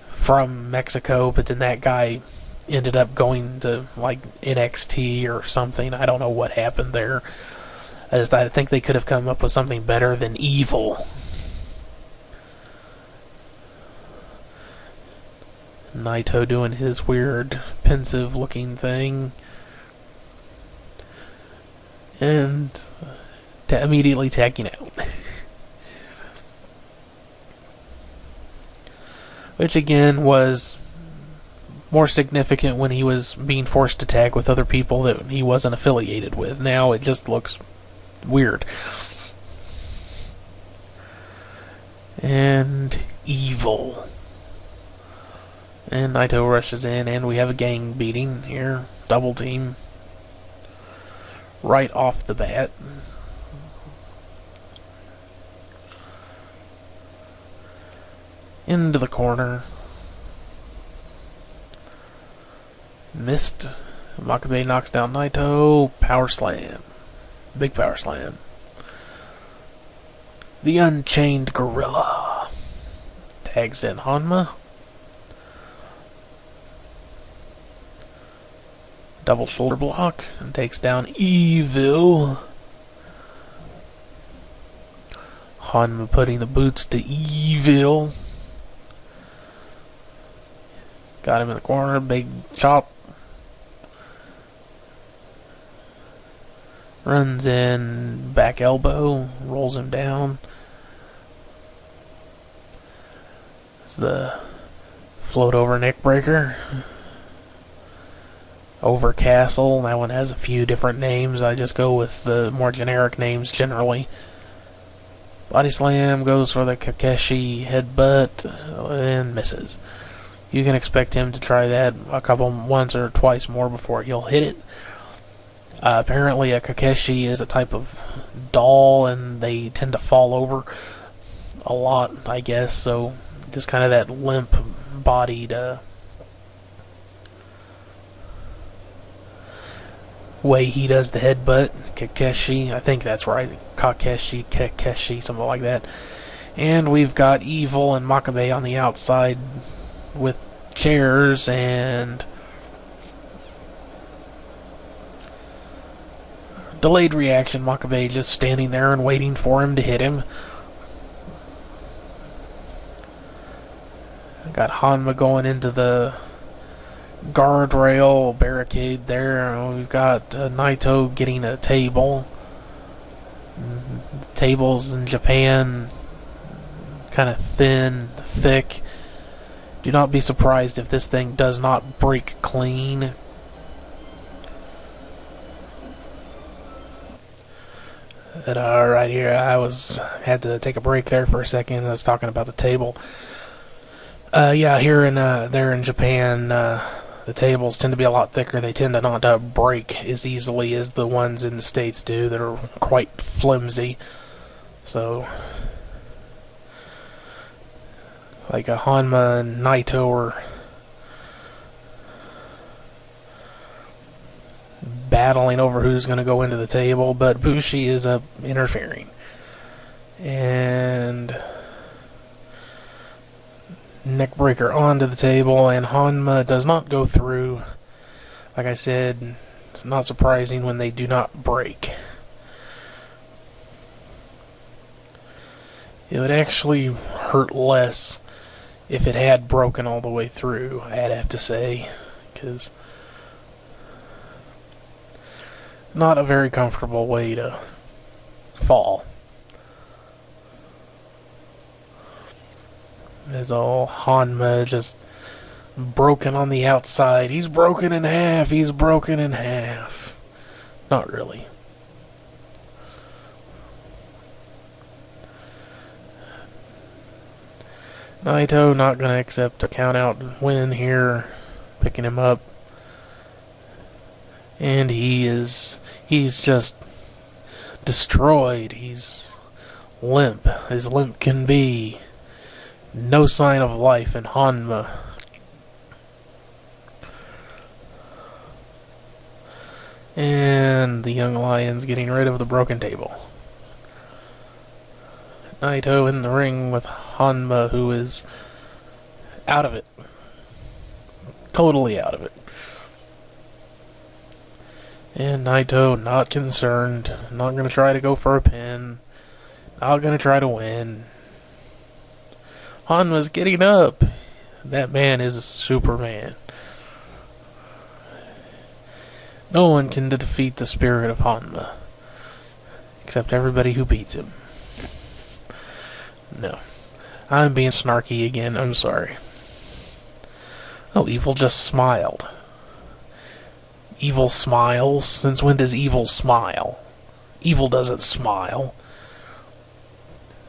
from Mexico, but then that guy ended up going to like NXT or something. I don't know what happened there. I think they could have come up with something better than Evil. Naito doing his weird, pensive looking thing. And immediately tagging out. Which again was more significant when he was being forced to tag with other people that he wasn't affiliated with. Now it just looks weird. And Evil. And Naito rushes in, and we have a gang beating here. Double team. Right off the bat. Into the corner. Missed. Makabe knocks down Naito. Power slam. Big power slam. The Unchained Gorilla tags in Hanma. Double shoulder block and takes down Evil. Hanma putting the boots to Evil. Got him in the corner, big chop. Runs in, back elbow, rolls him down. It's the float over neck breaker. Over Castle, that one has a few different names. I just go with the more generic names generally. Body slam goes for the Kakeshi headbutt and misses. You can expect him to try that once or twice more before he'll hit it. Apparently a Kakeshi is a type of doll and they tend to fall over a lot, I guess, so just kind of that limp bodied way he does the headbutt. Kakeshi, I think that's right. Kakeshi, something like that. And we've got Evil and Makabe on the outside with chairs and delayed reaction. Makabe just standing there and waiting for him to hit him. Got Hanma going into the guardrail barricade there. We've got Naito getting a table. Tables in Japan kind of thin, thick. Do not be surprised if this thing does not break clean. But right here, had to take a break there for a second. I was talking about the table. Yeah, there in Japan, the tables tend to be a lot thicker. They tend to not break as easily as the ones in the States do that are quite flimsy. So, like a Hanma and Naito are battling over who's going to go into the table, but Bushi is interfering. And neckbreaker onto the table, and Hanma does not go through. Like I said, it's not surprising when they do not break. It would actually hurt less if it had broken all the way through, I'd have to say, because not a very comfortable way to fall. There's all Hanma just broken on the outside. He's broken in half. He's broken in half. Not really. Naito not going to accept a count out win here. Picking him up. And he's just destroyed. He's limp as limp can be. No sign of life in Hanma. And the young lion's getting rid of the broken table. Naito in the ring with Hanma, who is out of it. Totally out of it. And Naito not concerned. Not going to try to go for a pin. Not going to try to win. Hanma's getting up. That man is a Superman. No one can defeat the spirit of Hanma. Except everybody who beats him. No. I'm being snarky again. I'm sorry. Oh, Evil just smiled. Evil smiles? Since when does Evil smile? Evil doesn't smile.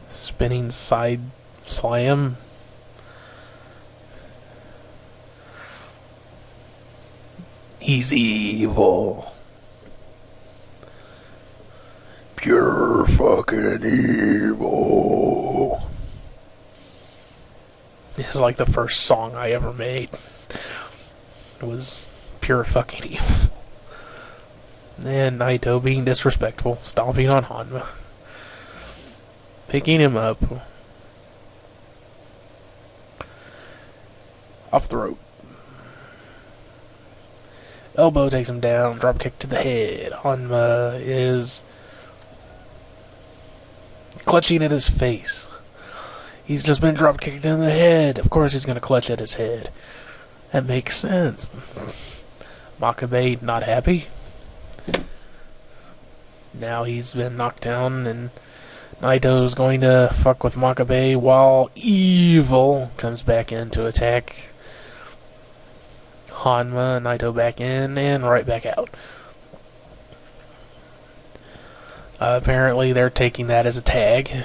Spinning side slam. He's evil. Pure fucking evil. This is like the first song I ever made. It was pure fucking evil. And Naito being disrespectful, stomping on Hanma. picking him up off the rope. Elbow takes him down, drop kick to the head. Hanma is clutching at his face. He's just been drop kicked in the head. Of course he's going to clutch at his head. That makes sense. Makabe not happy. Now he's been knocked down, and Naito's going to fuck with Makabe while Evil comes back in to attack Hanma. Naito back in and right back out. Apparently they're taking that as a tag.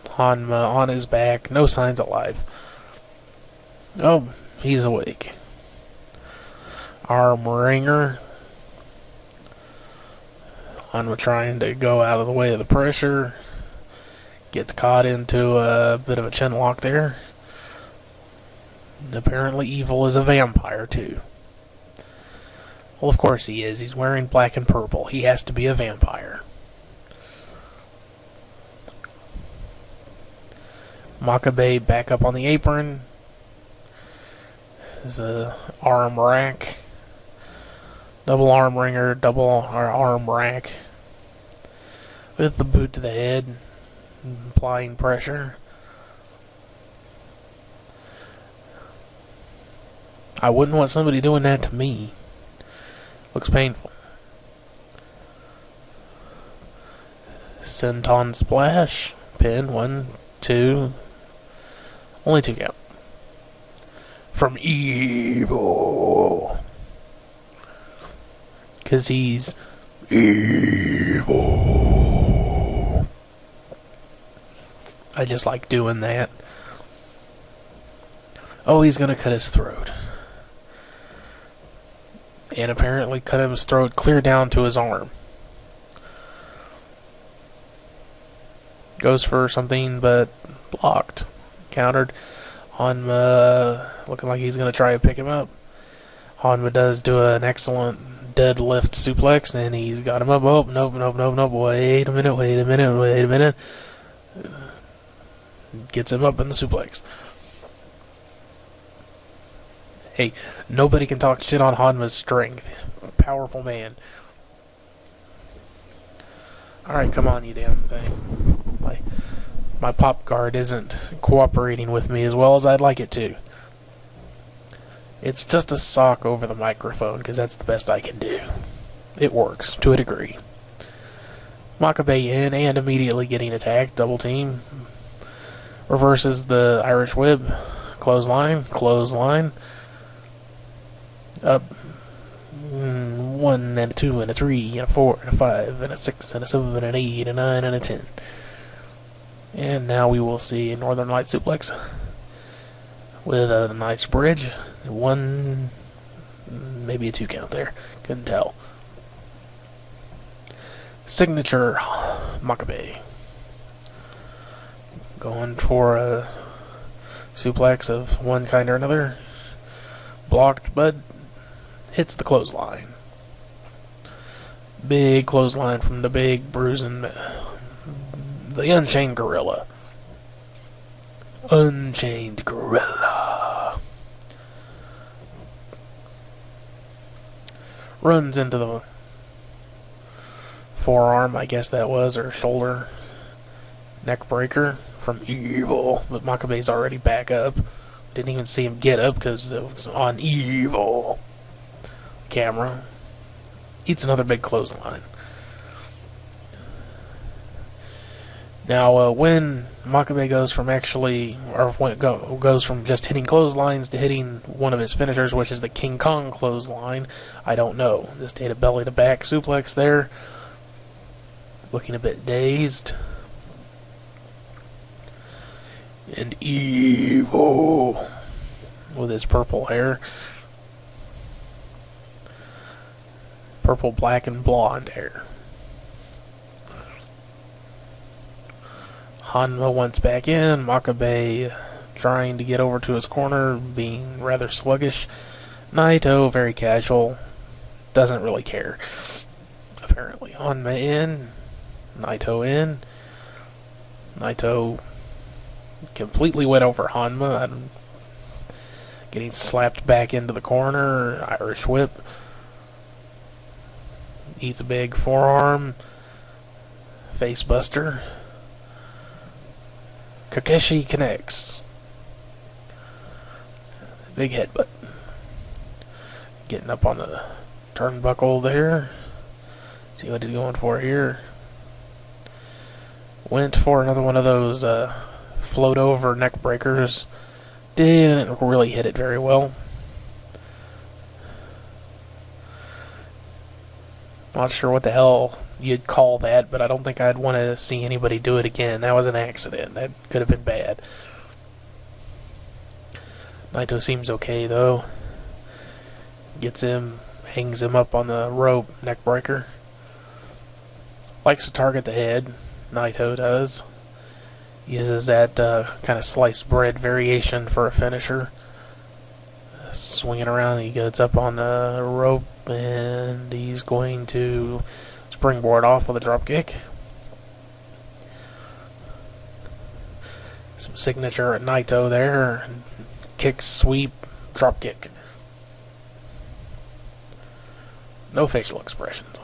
Hanma on his back, no signs of life. Oh, he's awake. Arm wringer. Hanma trying to go out of the way of the pressure. Gets caught into a bit of a chin lock there. Apparently Evil is a vampire too. Well, of course he is. He's wearing black and purple. He has to be a vampire. Makabe back up on the apron. There's a arm rack. Double arm ringer, double arm rack. With the boot to the head. Applying pressure. I wouldn't want somebody doing that to me. Looks painful. Senton splash. Pin. 1, 2. Only 2 count. From Evil. Because he's evil. I just like doing that. Oh, he's going to cut his throat. And apparently cut his throat clear down to his arm. Goes for something, but blocked. Countered. Hanma looking like he's going to try to pick him up. Hanma does do an excellent deadlift suplex, and he's got him up. Oh, nope. Wait a minute. Gets him up in the suplex. Hey, nobody can talk shit on Hanma's strength. Powerful man. Alright, come on, you damn thing. My pop guard isn't cooperating with me as well as I'd like it to. It's just a sock over the microphone, because that's the best I can do. It works, to a degree. Makabe in, and immediately getting attacked. Double team. Reverses the Irish whip. Clothesline. Up. 1 and a 2 and a 3 and a 4 and a 5 and a 6 and a 7 and an 8 and a 9 and a 10. And now we will see a Northern Light suplex with a nice bridge. 1, maybe a 2 count there. Couldn't tell. Signature Makabe. Going for a suplex of one kind or another. Blocked, but hits the clothesline. Big clothesline from the big bruising, the Unchained Gorilla. Unchained Gorilla. Runs into the forearm, I guess that was, or shoulder. Neck breaker from Evil, but Makabe's already back up. Didn't even see him get up because it was on Evil. Camera. Eats another big clothesline. Now, when Makabe goes from goes from just hitting clotheslines to hitting one of his finishers, which is the King Kong clothesline, I don't know. Just hit a belly to back suplex there. Looking a bit dazed. And Evil with his purple hair. Purple, black, and blonde hair. Hanma once back in. Makabe trying to get over to his corner, being rather sluggish. Naito, very casual. Doesn't really care. Apparently. Hanma in. Naito in. Naito completely went over Hanma, getting slapped back into the corner. Irish whip. Eats a big forearm. Face buster. Kakeshi connects. Big headbutt. Getting up on the turnbuckle there. See what he's going for here. Went for another one of those float over neck breakers. Didn't really hit it very well. Not sure what the hell you'd call that, but I don't think I'd want to see anybody do it again. That was an accident. That could have been bad. Naito seems okay, though. Gets him, hangs him up on the rope, neck breaker. Likes to target the head. Naito does. Uses that kind of sliced bread variation for a finisher. Swinging around, he gets up on the rope, and he's going to springboard off with a drop kick. Some signature at Naito there. Kick, sweep, drop kick. No facial expressions.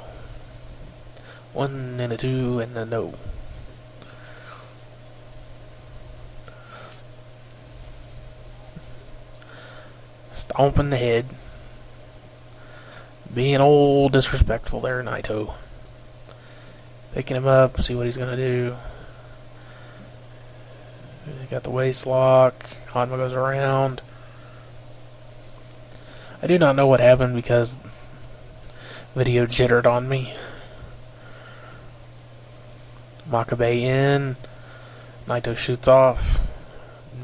1 and a 2 and a no. Stomping the head. Being old disrespectful there, Naito. Picking him up, see what he's going to do. Got the waist lock. Hanma goes around. I do not know what happened because video jittered on me. Makabe in. Naito shoots off.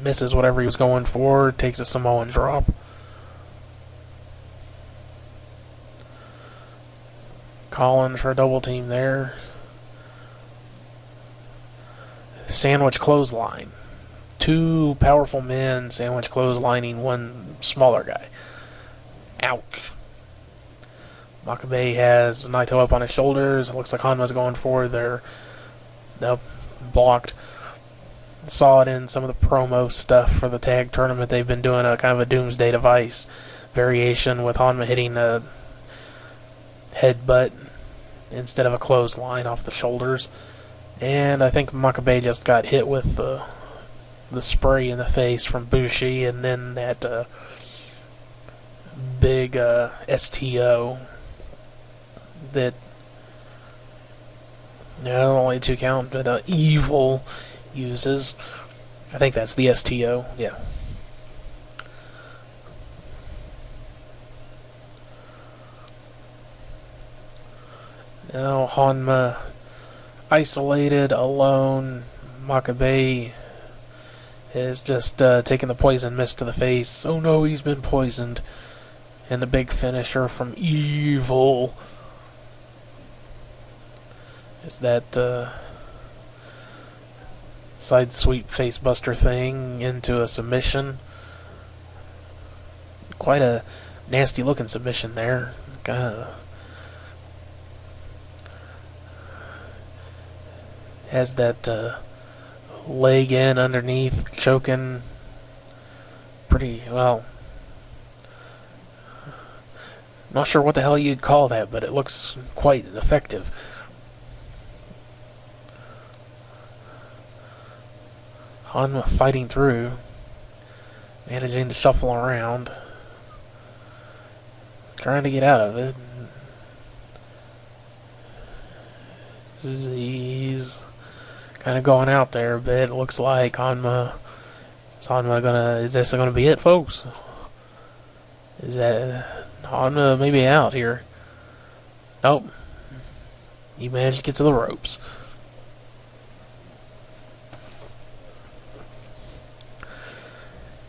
Misses whatever he was going for. Takes a Samoan drop. Calling for a double team there. Sandwich clothesline. 2 powerful men sandwich clotheslining one smaller guy. Ouch. Makabe has Naito up on his shoulders. It looks like Hanma's going for their... Nope. Blocked. Saw it in some of the promo stuff for the tag tournament. They've been doing a kind of a Doomsday Device variation with Hanma hitting a headbutt instead of a clothesline off the shoulders. And I think Makabe just got hit with the spray in the face from Bushi, and then that big STO that, no, only 2 count, but Evil uses. I think that's the STO, yeah. Now Hanma isolated, alone. Makabe is just taking the poison mist to the face. Oh no, he's been poisoned. And the big finisher from Evil is that side sweep face buster thing into a submission. Quite a nasty looking submission there. Has that leg in underneath, choking pretty well. Not sure what the hell you'd call that, but it looks quite effective. Hanma fighting through, managing to shuffle around, trying to get out of it. He's kind of going out there a bit. It looks like Hanma. Is this gonna be it, folks? Is that Hanma maybe out here? Nope. He managed to get to the ropes.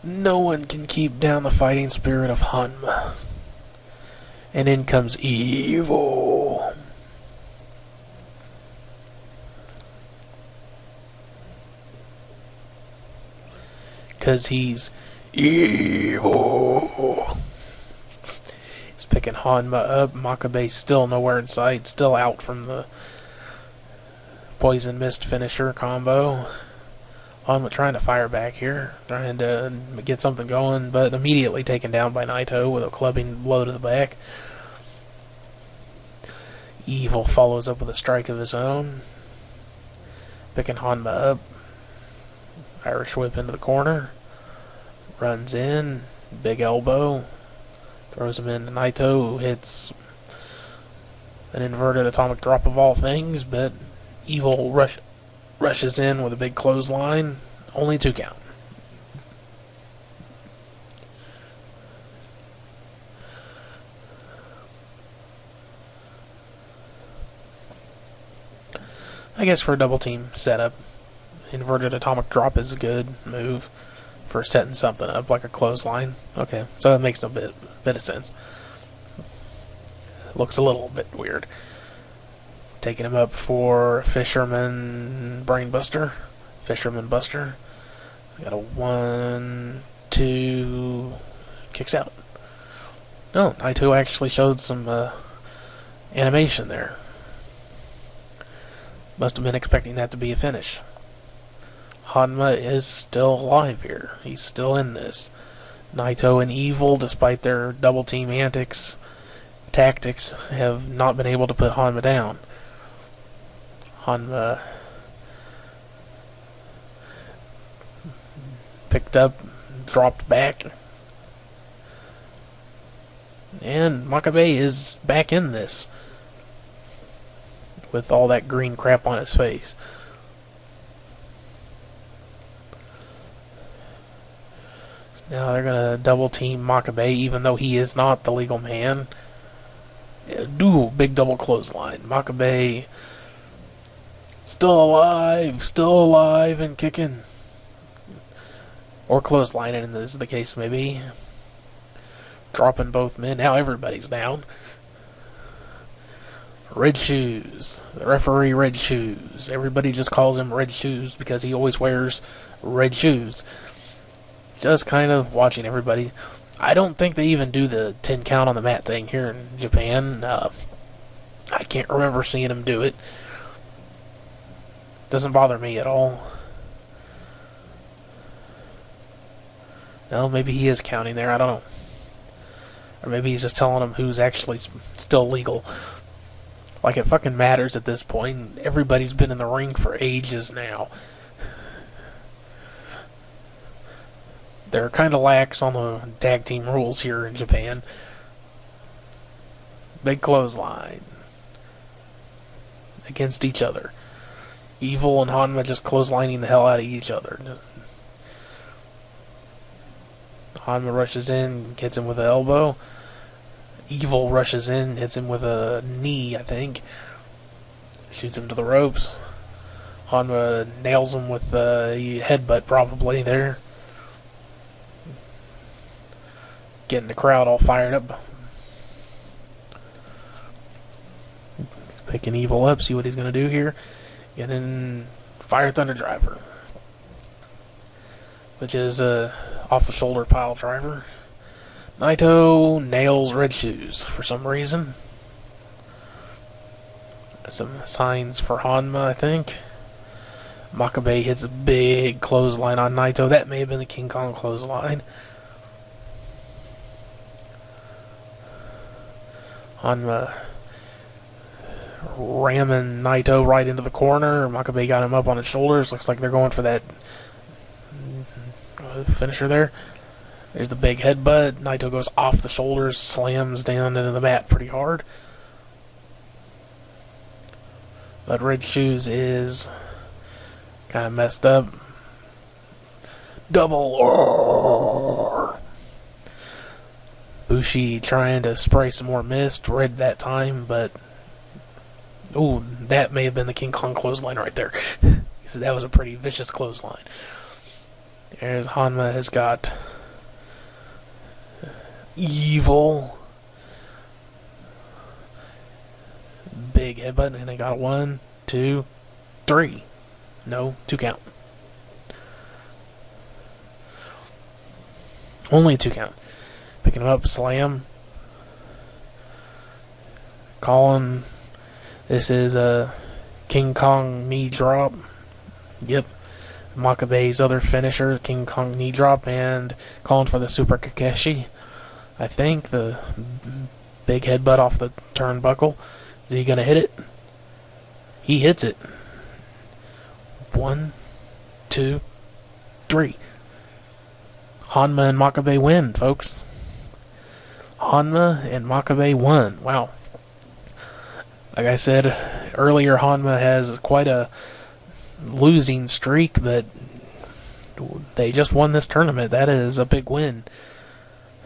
No one can keep down the fighting spirit of Hanma. And in comes Evil. Because he's evil. He's picking Hanma up. Makabe still nowhere in sight. Still out from the poison mist finisher combo. Hanma trying to fire back here, trying to get something going, but immediately taken down by Naito with a clubbing blow to the back. Evil follows up with a strike of his own, picking Hanma up. Irish whip into the corner, runs in, big elbow, throws him into Naito, who hits an inverted atomic drop of all things, but Evil rushes in with a big clothesline, only 2 count. I guess for a double team setup, inverted atomic drop is a good move for setting something up like a clothesline. Okay, so that makes a bit of sense. Looks a little bit weird. Taking him up for Fisherman Brainbuster. Fisherman Buster. Got a 1, 2, kicks out. No, Naito actually showed some animation there. Must have been expecting that to be a finish. Hanma is still alive here. He's still in this. Naito and Evil, despite their double team tactics, have not been able to put Hanma down. Hanma picked up, dropped back, and Makabe is back in this with all that green crap on his face. Now they're going to double team Makabe, even though he is not the legal man. Do big double clothesline. Makabe still alive and kicking. Or clotheslining, as the case may be. Dropping both men. Now everybody's down. Red Shoes. The referee, Red Shoes. Everybody just calls him Red Shoes because he always wears red shoes. Just kind of watching everybody. I don't think they even do the 10 count on the mat thing here in Japan. I can't remember seeing them do it. Doesn't bother me at all. No, maybe he is counting there. I don't know. Or maybe he's just telling them who's actually still legal. Like it fucking matters at this point. Everybody's been in the ring for ages now. They're kind of lax on the tag team rules here in Japan. Big clothesline against each other. Evil and Hanma just clotheslining the hell out of each other. Hanma rushes in, hits him with an elbow. Evil rushes in, hits him with a knee, I think. Shoots him to the ropes. Hanma nails him with a headbutt probably there. Getting the crowd all fired up. Picking Evil up, see what he's going to do here. Getting Fire Thunder Driver, which is a off-the-shoulder pile driver. Naito nails Red Shoes for some reason. Some signs for Hanma, I think. Makabe hits a big clothesline on Naito. That may have been the King Kong clothesline. Hanma ramming Naito right into the corner. Makabe got him up on his shoulders. Looks like they're going for that finisher there. There's the big headbutt. Naito goes off the shoulders, slams down into the mat pretty hard. But Red Shoes is kind of messed up. Double roar. Bushi trying to spray some more mist. Red that time, but ooh, that may have been the King Kong clothesline right there. That was a pretty vicious clothesline. There's Hanma has got Evil. Big headbutt, and I got a 1, 2, 3. No, 2 count. Only a 2 count. Picking him up, slam. Calling. This is a King Kong knee drop. Yep. Makabe's other finisher, King Kong knee drop, and calling for the Super Kakeshi. I think the big headbutt off the turnbuckle. Is he going to hit it? He hits it. 1, 2, 3. Hanma and Makabe win, folks. Hanma and Makabe won. Wow. Like I said earlier, Hanma has quite a losing streak, but they just won this tournament. That is a big win.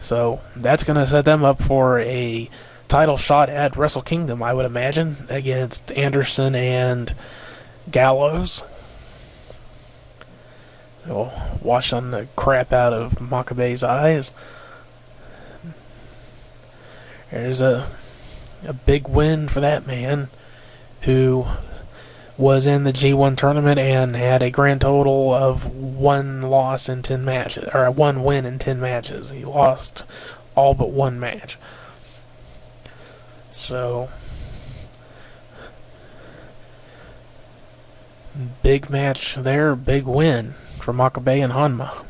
So that's going to set them up for a title shot at Wrestle Kingdom, I would imagine, against Anderson and Gallows. They'll wash on the crap out of Makabe's eyes. There's a big win for that man who was in the G1 tournament and had a grand total of 1 loss in 10 matches, or 1 win in 10 matches. He lost all but 1 match. So, big match there, big win for Makabe and Hanma.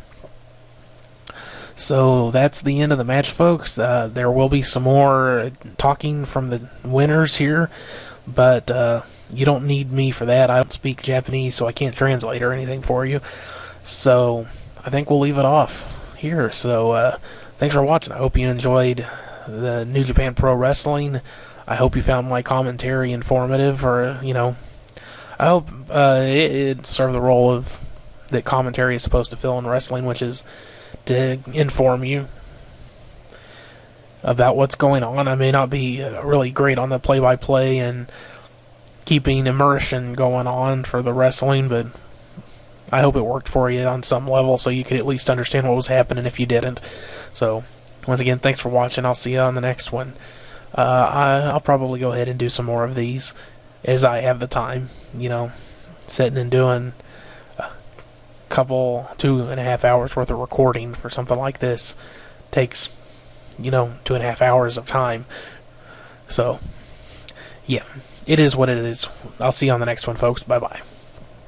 So that's the end of the match, folks. There will be some more talking from the winners here, but you don't need me for that. I don't speak Japanese, so I can't translate or anything for you. So I think we'll leave it off here. So thanks for watching. I hope you enjoyed the New Japan Pro Wrestling. I hope you found my commentary informative, or, you know, I hope it served the role of that commentary is supposed to fill in wrestling, which is to inform you about what's going on. I may not be really great on the play-by-play and keeping immersion going on for the wrestling, but I hope it worked for you on some level so you could at least understand what was happening if you didn't. So, once again, thanks for watching. I'll see you on the next one. I'll probably go ahead and do some more of these as I have the time. You know, sitting and doing a couple, 2.5 hours worth of recording for something like this takes, you know, 2.5 hours of time. So, yeah, it is what it is. I'll see you on the next one, folks. Bye-bye.